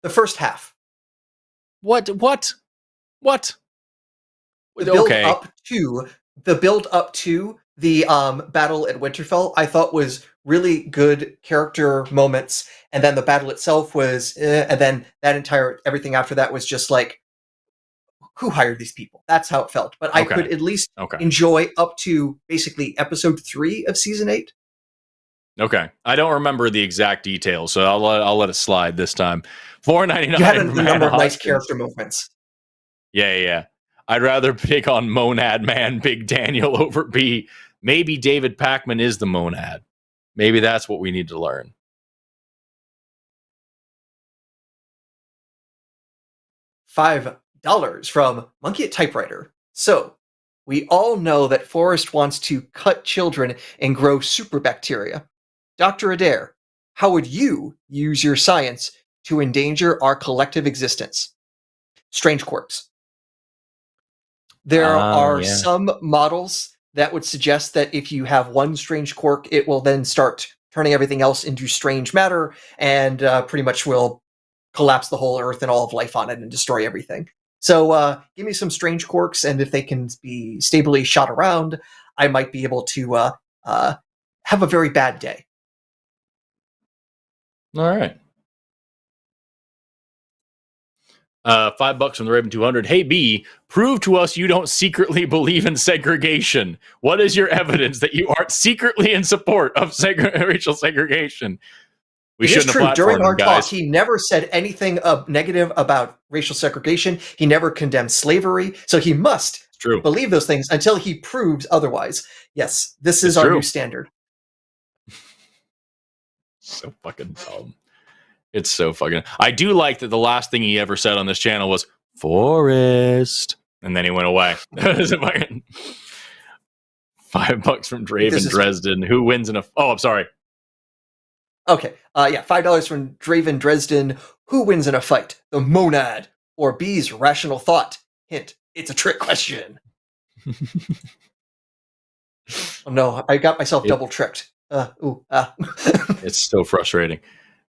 The first half. What? The build up to the battle at Winterfell, I thought was really good character moments, and then the battle itself was, and then everything after that was just like, who hired these people? That's how it felt. But I could at least enjoy up to basically episode 3 of season 8. Okay, I don't remember the exact details, so I'll let it slide this time. $4.99. You had a number of nice character movements. Yeah. I'd rather pick on Monad Man Big Daniel over B. Maybe David Packman is the Monad. Maybe that's what we need to learn. $5 from Monkey at Typewriter. So, we all know that Forrest wants to cut children and grow superbacteria. Dr. Adair, how would you use your science to endanger our collective existence? Strange quirks. There are some models that would suggest that if you have one strange quirk, it will then start turning everything else into strange matter, and pretty much will collapse the whole Earth and all of life on it and destroy everything. So give me some strange quarks, and if they can be stably shot around, I might be able to have a very bad day. All right. $5 from the Raven 200. Hey B, prove to us you don't secretly believe in segregation. What is your evidence that you aren't secretly in support of racial segregation? We shouldn't have During platformed our him, guys. talk, he never said anything negative about racial segregation. He never condemned slavery, so he must believe those things until he proves otherwise. Yes, this is our new standard. So fucking dumb. It's so fucking... I do like that the last thing he ever said on this channel was, Forrest. And then he went away. $5 from Draven Dresden. Who wins in a... Oh, I'm sorry. Okay. $5 from Draven Dresden. Who wins in a fight? The monad or B's rational thought? Hint, it's a trick question. Oh no, I got myself double tricked. It's so frustrating.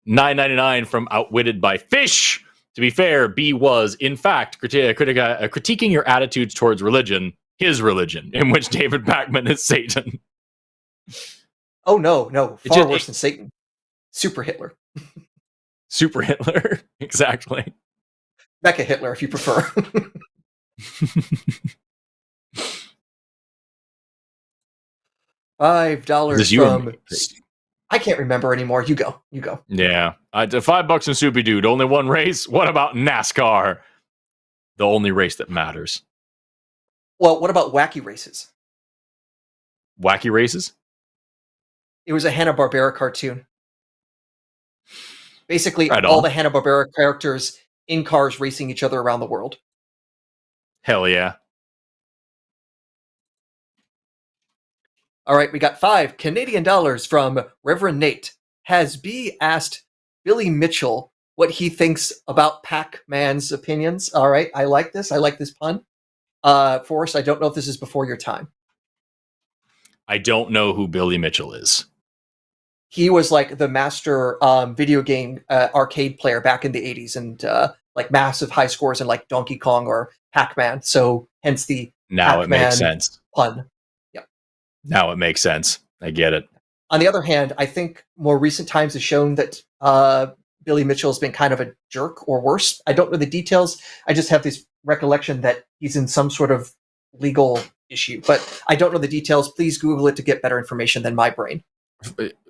$9.99 from Outwitted by Fish. To be fair, B was, in fact, critiquing your attitudes towards religion, his religion, in which David Backman is Satan. Oh, no. Far worse than Satan. Super Hitler. Super Hitler, exactly. Mecha Hitler, if you prefer. $5 from... I can't remember anymore. You go. Yeah. $5 in Soupy Dude. Only one race? What about NASCAR? The only race that matters. Well, what about Wacky Races? Wacky Races? It was a Hanna-Barbera cartoon. Basically, all the Hanna-Barbera characters in cars racing each other around the world. Hell yeah. All right, we got $5 Canadian from Reverend Nate. Has B asked Billy Mitchell what he thinks about Pac-Man's opinions? All right, I like this. I like this pun. Forrest, I don't know if this is before your time. I don't know who Billy Mitchell is. He was like the master video game arcade player back in the 80s and like massive high scores in like Donkey Kong or Pac-Man. So hence the Now it makes sense. Pun. Now it makes sense. I get it. On the other hand, I think more recent times have shown that Billy Mitchell has been kind of a jerk or worse. I don't know the details. I just have this recollection that he's in some sort of legal issue, but I don't know the details. Please Google it to get better information than my brain.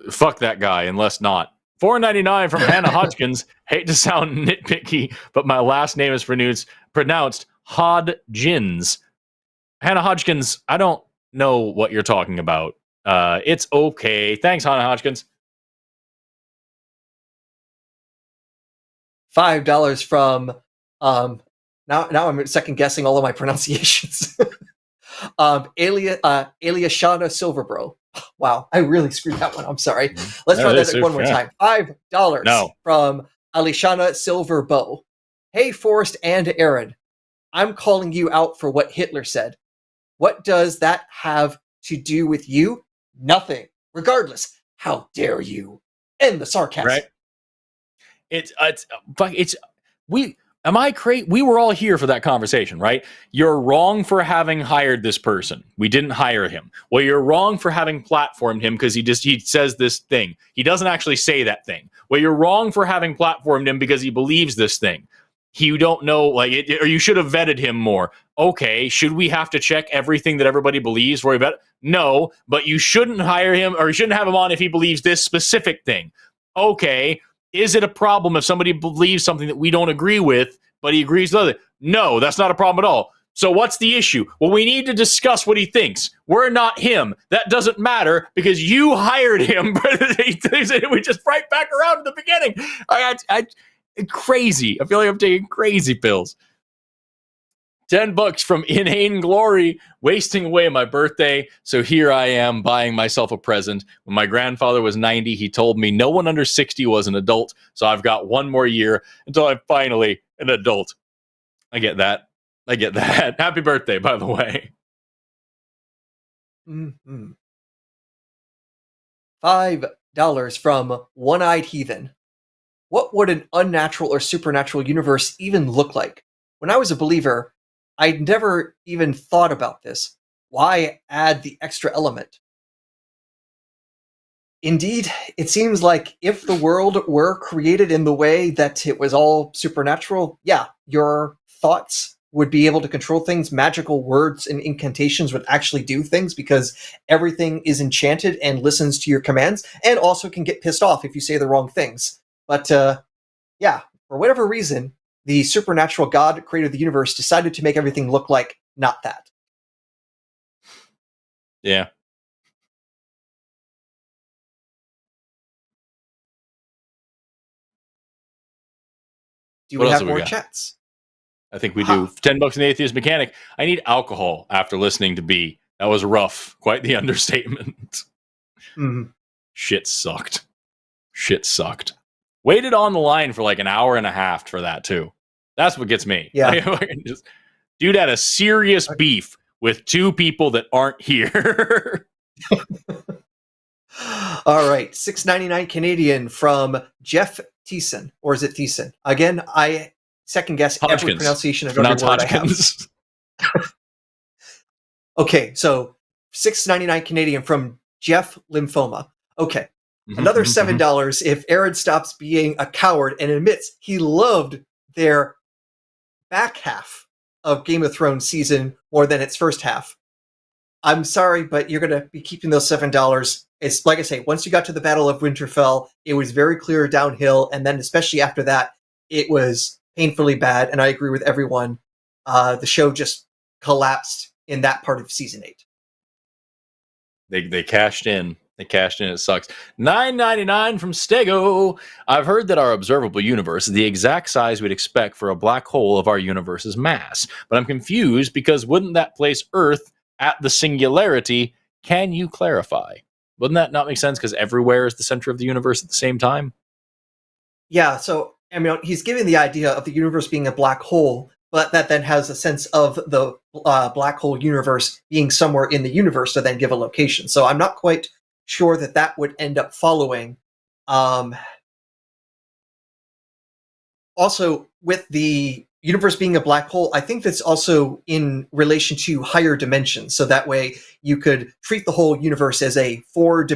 Fuck that guy, unless not. $4.99 from Hannah Hodgkins. Hate to sound nitpicky, but my last name is pronounced Hodgins. Hannah Hodgkins, I don't know what you're talking about. It's okay. Thanks, Hannah Hodgkins. $5 from now I'm second guessing all of my pronunciations. Eliashana Silverbro. Wow, I really screwed that one. I'm sorry. Let's try that one more time. $5 from Alishana Silverbow. Hey, Forrest and Aaron, I'm calling you out for what Hitler said. What does that have to do with you? Nothing. Regardless, how dare you? End the sarcasm. Right. Am I crazy? We were all here for that conversation, right? You're wrong for having hired this person. We didn't hire him. Well, you're wrong for having platformed him because he says this thing. He doesn't actually say that thing. Well, you're wrong for having platformed him because he believes this thing. You don't know, or you should have vetted him more. Okay, should we have to check everything that everybody believes before we vet? No, but you shouldn't hire him, or you shouldn't have him on if he believes this specific thing. Okay, is it a problem if somebody believes something that we don't agree with, but he agrees with other? No, that's not a problem at all. So what's the issue? Well, we need to discuss what he thinks. We're not him. That doesn't matter because you hired him. We just right back around to the beginning. Crazy. I feel like I'm taking crazy pills. $10 from Inane Glory, wasting away my birthday. So here I am buying myself a present. When my grandfather was 90, he told me no one under 60 was an adult. So I've got one more year until I'm finally an adult. I get that. Happy birthday, by the way. Mm-hmm. $5 from One-Eyed Heathen. What would an unnatural or supernatural universe even look like? When I was a believer, I'd never even thought about this. Why add the extra element? Indeed, it seems like if the world were created in the way that it was all supernatural, yeah, your thoughts would be able to control things. Magical words and incantations would actually do things because everything is enchanted and listens to your commands, and also can get pissed off if you say the wrong things. But yeah, for whatever reason, the supernatural God creator of the universe decided to make everything look like not that. Yeah. Do What we else have have we more got? chats? I think we do. $10 an atheist mechanic. I need alcohol after listening to B. That was rough. Quite the understatement. Mm-hmm. Shit sucked. Shit sucked. Waited on the line for like an hour and a half for that too. That's what gets me. Yeah. Dude had a serious beef with two people that aren't here. All right, $6.99 Canadian from Jeff Thiessen, or is it Thiessen? Again, I second guess every Hodgkins. pronunciation of Pronounce every word Hodgkins. I have. Okay, so $6.99 Canadian from Jeff Lymphoma. Okay, another $7 if Aaron stops being a coward and admits he loved their back half of Game of Thrones season more than its first half. I'm sorry, but you're going to be keeping those $7. It's like I say, once you got to the Battle of Winterfell, it was very clear downhill, and then especially after that, it was painfully bad. And I agree with everyone. The show just collapsed in that part of season 8. They cashed in. They cashed in. It sucks. $9.99 from Stego. I've heard that our observable universe is the exact size we'd expect for a black hole of our universe's mass, but I'm confused because wouldn't that place Earth at the singularity? Can you clarify? Wouldn't that not make sense because everywhere is the center of the universe at the same time? Yeah, so I mean, he's giving the idea of the universe being a black hole, but that then has a sense of the black hole universe being somewhere in the universe to then give a location. So I'm not quite sure that that would end up following. Also, with the universe being a black hole, I think that's also in relation to higher dimensions. So that way you could treat the whole universe as a four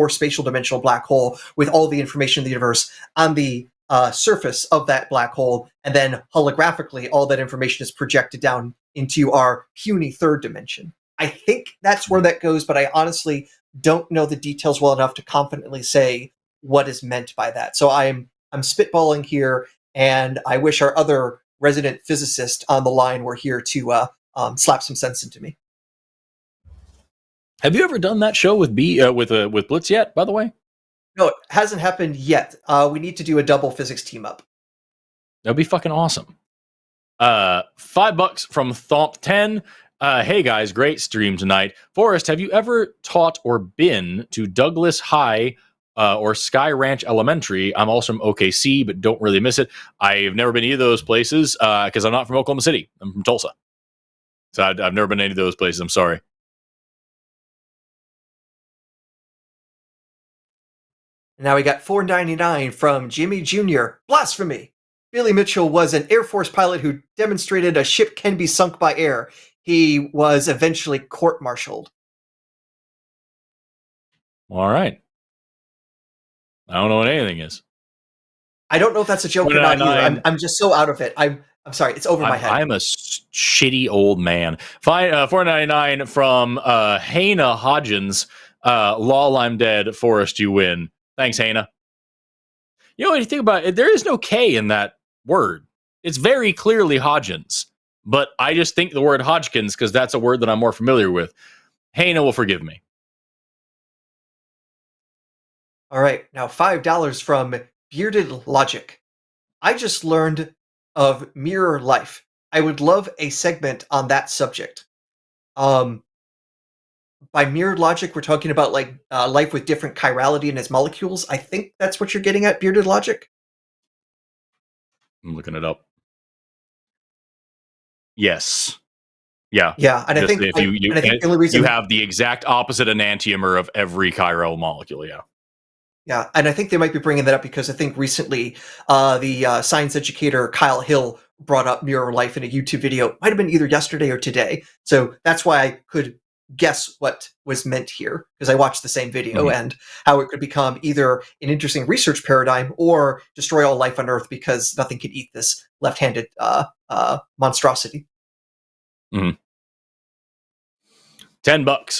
spatial dimensional black hole with all the information in the universe on the surface of that black hole. And then holographically, all that information is projected down into our puny third dimension. I think that's where that goes, but I honestly don't know the details well enough to confidently say what is meant by that. So I'm spitballing here, and I wish our other resident physicist on the line were here to slap some sense into me. Have you ever done that show with with Blitz yet? By the way, no, it hasn't happened yet. We need to do a double physics team up. That'd be fucking awesome. $5 from Thomp10. Hey guys, great stream tonight. Forrest, have you ever taught or been to Douglas High or Sky Ranch Elementary? I'm also from OKC, but don't really miss it. I've never been to either of those places because I'm not from Oklahoma City. I'm from Tulsa. So I've never been to any of those places. I'm sorry. Now we got $4.99 from Jimmy Jr. Blasphemy! Billy Mitchell was an Air Force pilot who demonstrated a ship can be sunk by air. He was eventually court-martialed. All right. I don't know what anything is. I don't know if that's a joke or not either. I'm just so out of it. I'm sorry. It's over my head. I'm a shitty old man. $4.99 from Hannah Hodgins. Lol, I'm dead. Forrest, you win. Thanks, Hannah. You know, when you think about it, there is no K in that word. It's very clearly Hodgins. But I just think the word Hodgkins because that's a word that I'm more familiar with. Hannah will forgive me. All right. Now, $5 from Bearded Logic. I just learned of mirror life. I would love a segment on that subject. By mirrored logic, we're talking about like life with different chirality in its molecules. I think that's what you're getting at, Bearded Logic. I'm looking it up. Yes. Yeah. Yeah, and I think if the only reason you have the exact opposite enantiomer of every chiral molecule, yeah. Yeah, and I think they might be bringing that up because I think recently the science educator Kyle Hill brought up mirror life in a YouTube video. It might have been either yesterday or today. So that's why I could guess what was meant here, because I watched the same video and how it could become either an interesting research paradigm or destroy all life on Earth because nothing could eat this left-handed monstrosity. $10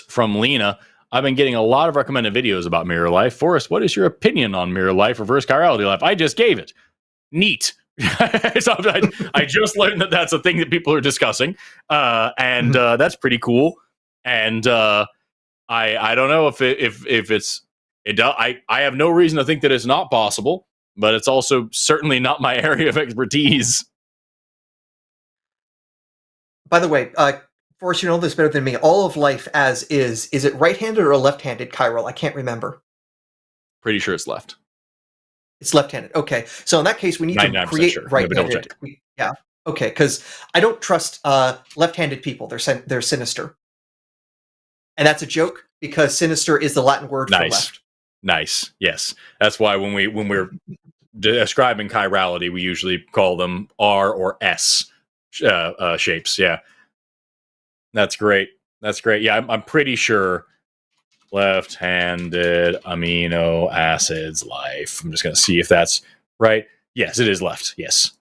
from Lena. I've been getting a lot of recommended videos about mirror life. Forrest, what is your opinion on mirror life, reverse chirality life? I just gave it. Neat. So I just learned that that's a thing that people are discussing, and that's pretty cool. And I don't know if it's it. I have no reason to think that it's not possible, but it's also certainly not my area of expertise. By the way, Forrest, you know this better than me. All of life as is it right-handed or left-handed chiral? I can't remember. Pretty sure it's left. It's left-handed. Okay. So in that case, we need to create sure. right-handed. Yeah. Okay, because I don't trust left-handed people. They're sinister. And that's a joke because sinister is the Latin word for left. Nice. Yes. That's why when we're describing chirality, we usually call them R or S shapes. Yeah. That's great. Yeah, I'm pretty sure left-handed amino acids life. I'm just going to see if that's right. Yes, it is left. Yes.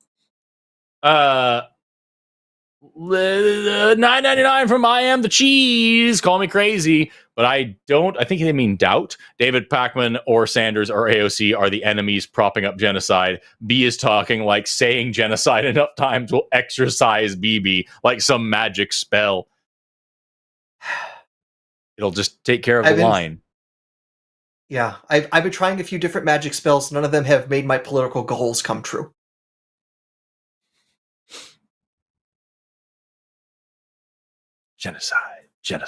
$9.99 from I Am the Cheese. Call me crazy, but I think they mean doubt. David Pacman or Sanders or AOC are the enemies propping up genocide. B is talking like saying genocide enough times will exorcise BB like some magic spell. It'll just take care of the line. Yeah, I've been trying a few different magic spells. None of them have made my political goals come true. Genocide. $10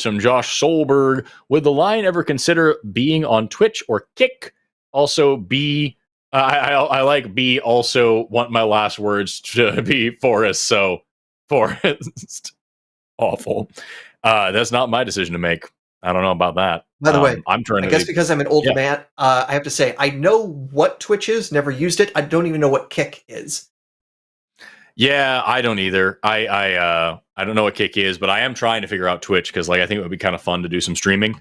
from Josh Solberg. Would the line ever consider being on Twitch or Kick? Also, B. I like B. Also, want my last words to be Forrest. So, Forrest. Awful. That's not my decision to make. I don't know about that. By the way, I'm trying. I guess because I'm an old man, I have to say I know what Twitch is. Never used it. I don't even know what Kick is. Yeah, I don't either. I don't know what Kick is, but I am trying to figure out Twitch because I think it would be kind of fun to do some streaming.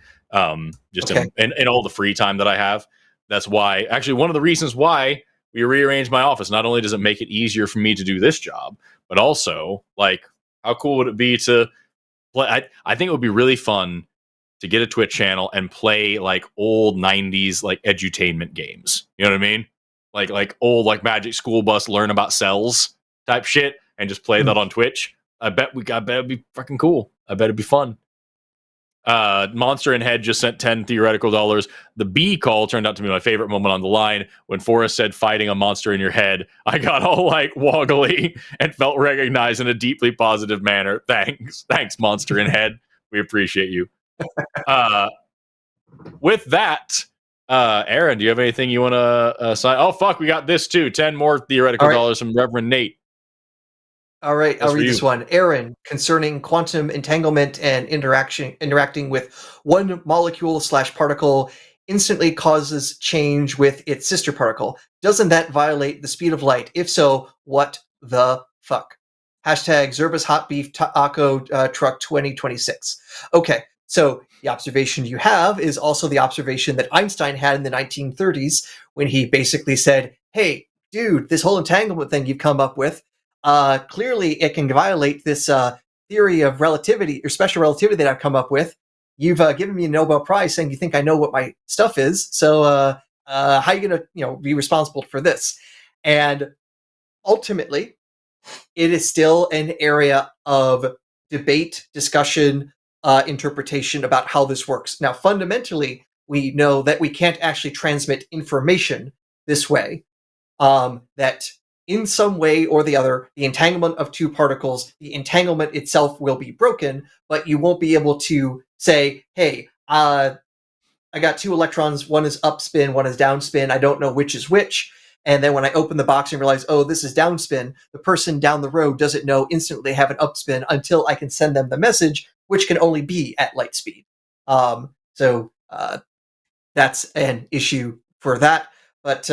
Just in all the free time that I have. That's why actually one of the reasons why we rearranged my office. Not only does it make it easier for me to do this job, but also how cool would it be to play? I think it would be really fun to get a Twitch channel and play old 90s edutainment games. You know what I mean? Like old Magic School Bus learn about cells type shit and just play that on Twitch. I bet it'd be fucking cool. I bet it'd be fun. Monster in Head just sent 10 theoretical dollars. The B call turned out to be my favorite moment on the line when Forrest said fighting a monster in your head. I got all woggly and felt recognized in a deeply positive manner. Thanks, Monster in Head. We appreciate you. With that, Aaron, do you have anything you want to sign? Oh, fuck, we got this too. 10 more theoretical dollars from Reverend Nate. All right, I'll read this one. Aaron, concerning quantum entanglement and interacting with one molecule / particle instantly causes change with its sister particle. Doesn't that violate the speed of light? If so, what the fuck? Hashtag Zerbas Hot Beef Taco Truck 2026. Okay, so the observation you have is also the observation that Einstein had in the 1930s when he basically said, hey, dude, this whole entanglement thing you've come up with, clearly it can violate this theory of relativity or special relativity that I've come up with. You've given me a Nobel Prize saying you think I know what my stuff is. So how are you going to be responsible for this? And ultimately, it is still an area of debate, discussion, interpretation about how this works. Now, fundamentally, we know that we can't actually transmit information this way. That in some way or the other, the entanglement of two particles, the entanglement itself will be broken, but you won't be able to say, hey, I got two electrons, one is up spin, one is down spin, I don't know which is which. And then when I open the box and realize, oh, this is down spin, the person down the road doesn't know instantly have an up spin until I can send them the message, which can only be at light speed. So that's an issue for that. But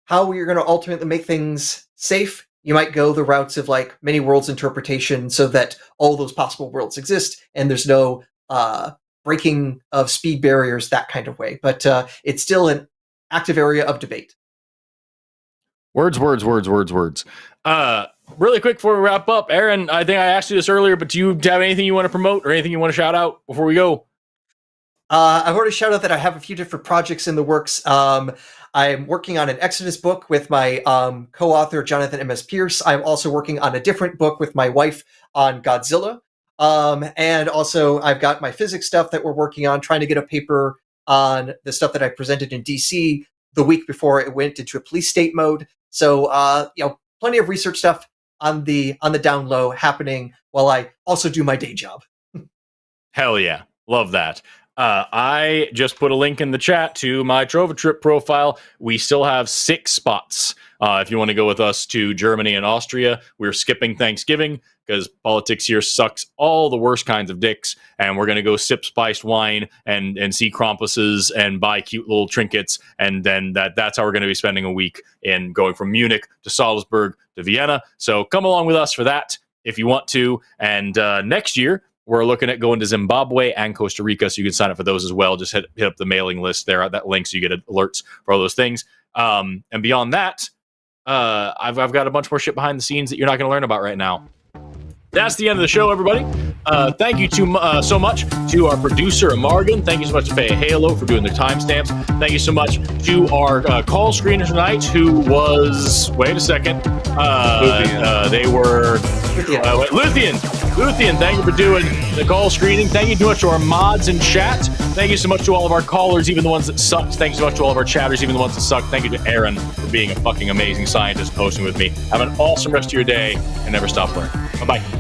how we're going to ultimately make things safe, you might go the routes of like many worlds interpretation so that all those possible worlds exist and there's no breaking of speed barriers, that kind of way. But it's still an active area of debate. Words. Really quick before we wrap up, Aaron, I think I asked you this earlier, but do you have anything you want to promote or anything you want to shout out before we go? I've already shouted out that I have a few different projects in the works. I'm working on an Exodus book with my co-author, Jonathan M.S. Pierce. I'm also working on a different book with my wife on Godzilla. And also I've got my physics stuff that we're working on, trying to get a paper on the stuff that I presented in DC the week before it went into a police state mode. So, plenty of research stuff on the down low happening while I also do my day job. Hell yeah. Love that. I just put a link in the chat to my Trova Trip profile. We still have 6 spots. If you want to go with us to Germany and Austria, we're skipping Thanksgiving because politics here sucks all the worst kinds of dicks. And we're going to go sip spiced wine and see Krampuses and buy cute little trinkets. And then that's how we're going to be spending a week in going from Munich to Salzburg to Vienna. So come along with us for that if you want to. And next year, we're looking at going to Zimbabwe and Costa Rica, so you can sign up for those as well. Just hit up the mailing list there at that link so you get alerts for all those things. And beyond that, I've got a bunch more shit behind the scenes that you're not going to learn about right now. That's the end of the show, everybody. Thank you so much to our producer, Morgan. Thank you so much to Faye Halo for doing their timestamps. Thank you so much to our call screener tonight, who was... Wait a second. They were... Luthien, thank you for doing the call screening. Thank you so much to our mods in chat. Thank you so much to all of our callers, even the ones that sucked. Thank you so much to all of our chatters, even the ones that sucked. Thank you to Aaron for being a fucking amazing scientist hosting with me. Have an awesome rest of your day and never stop learning. Bye-bye.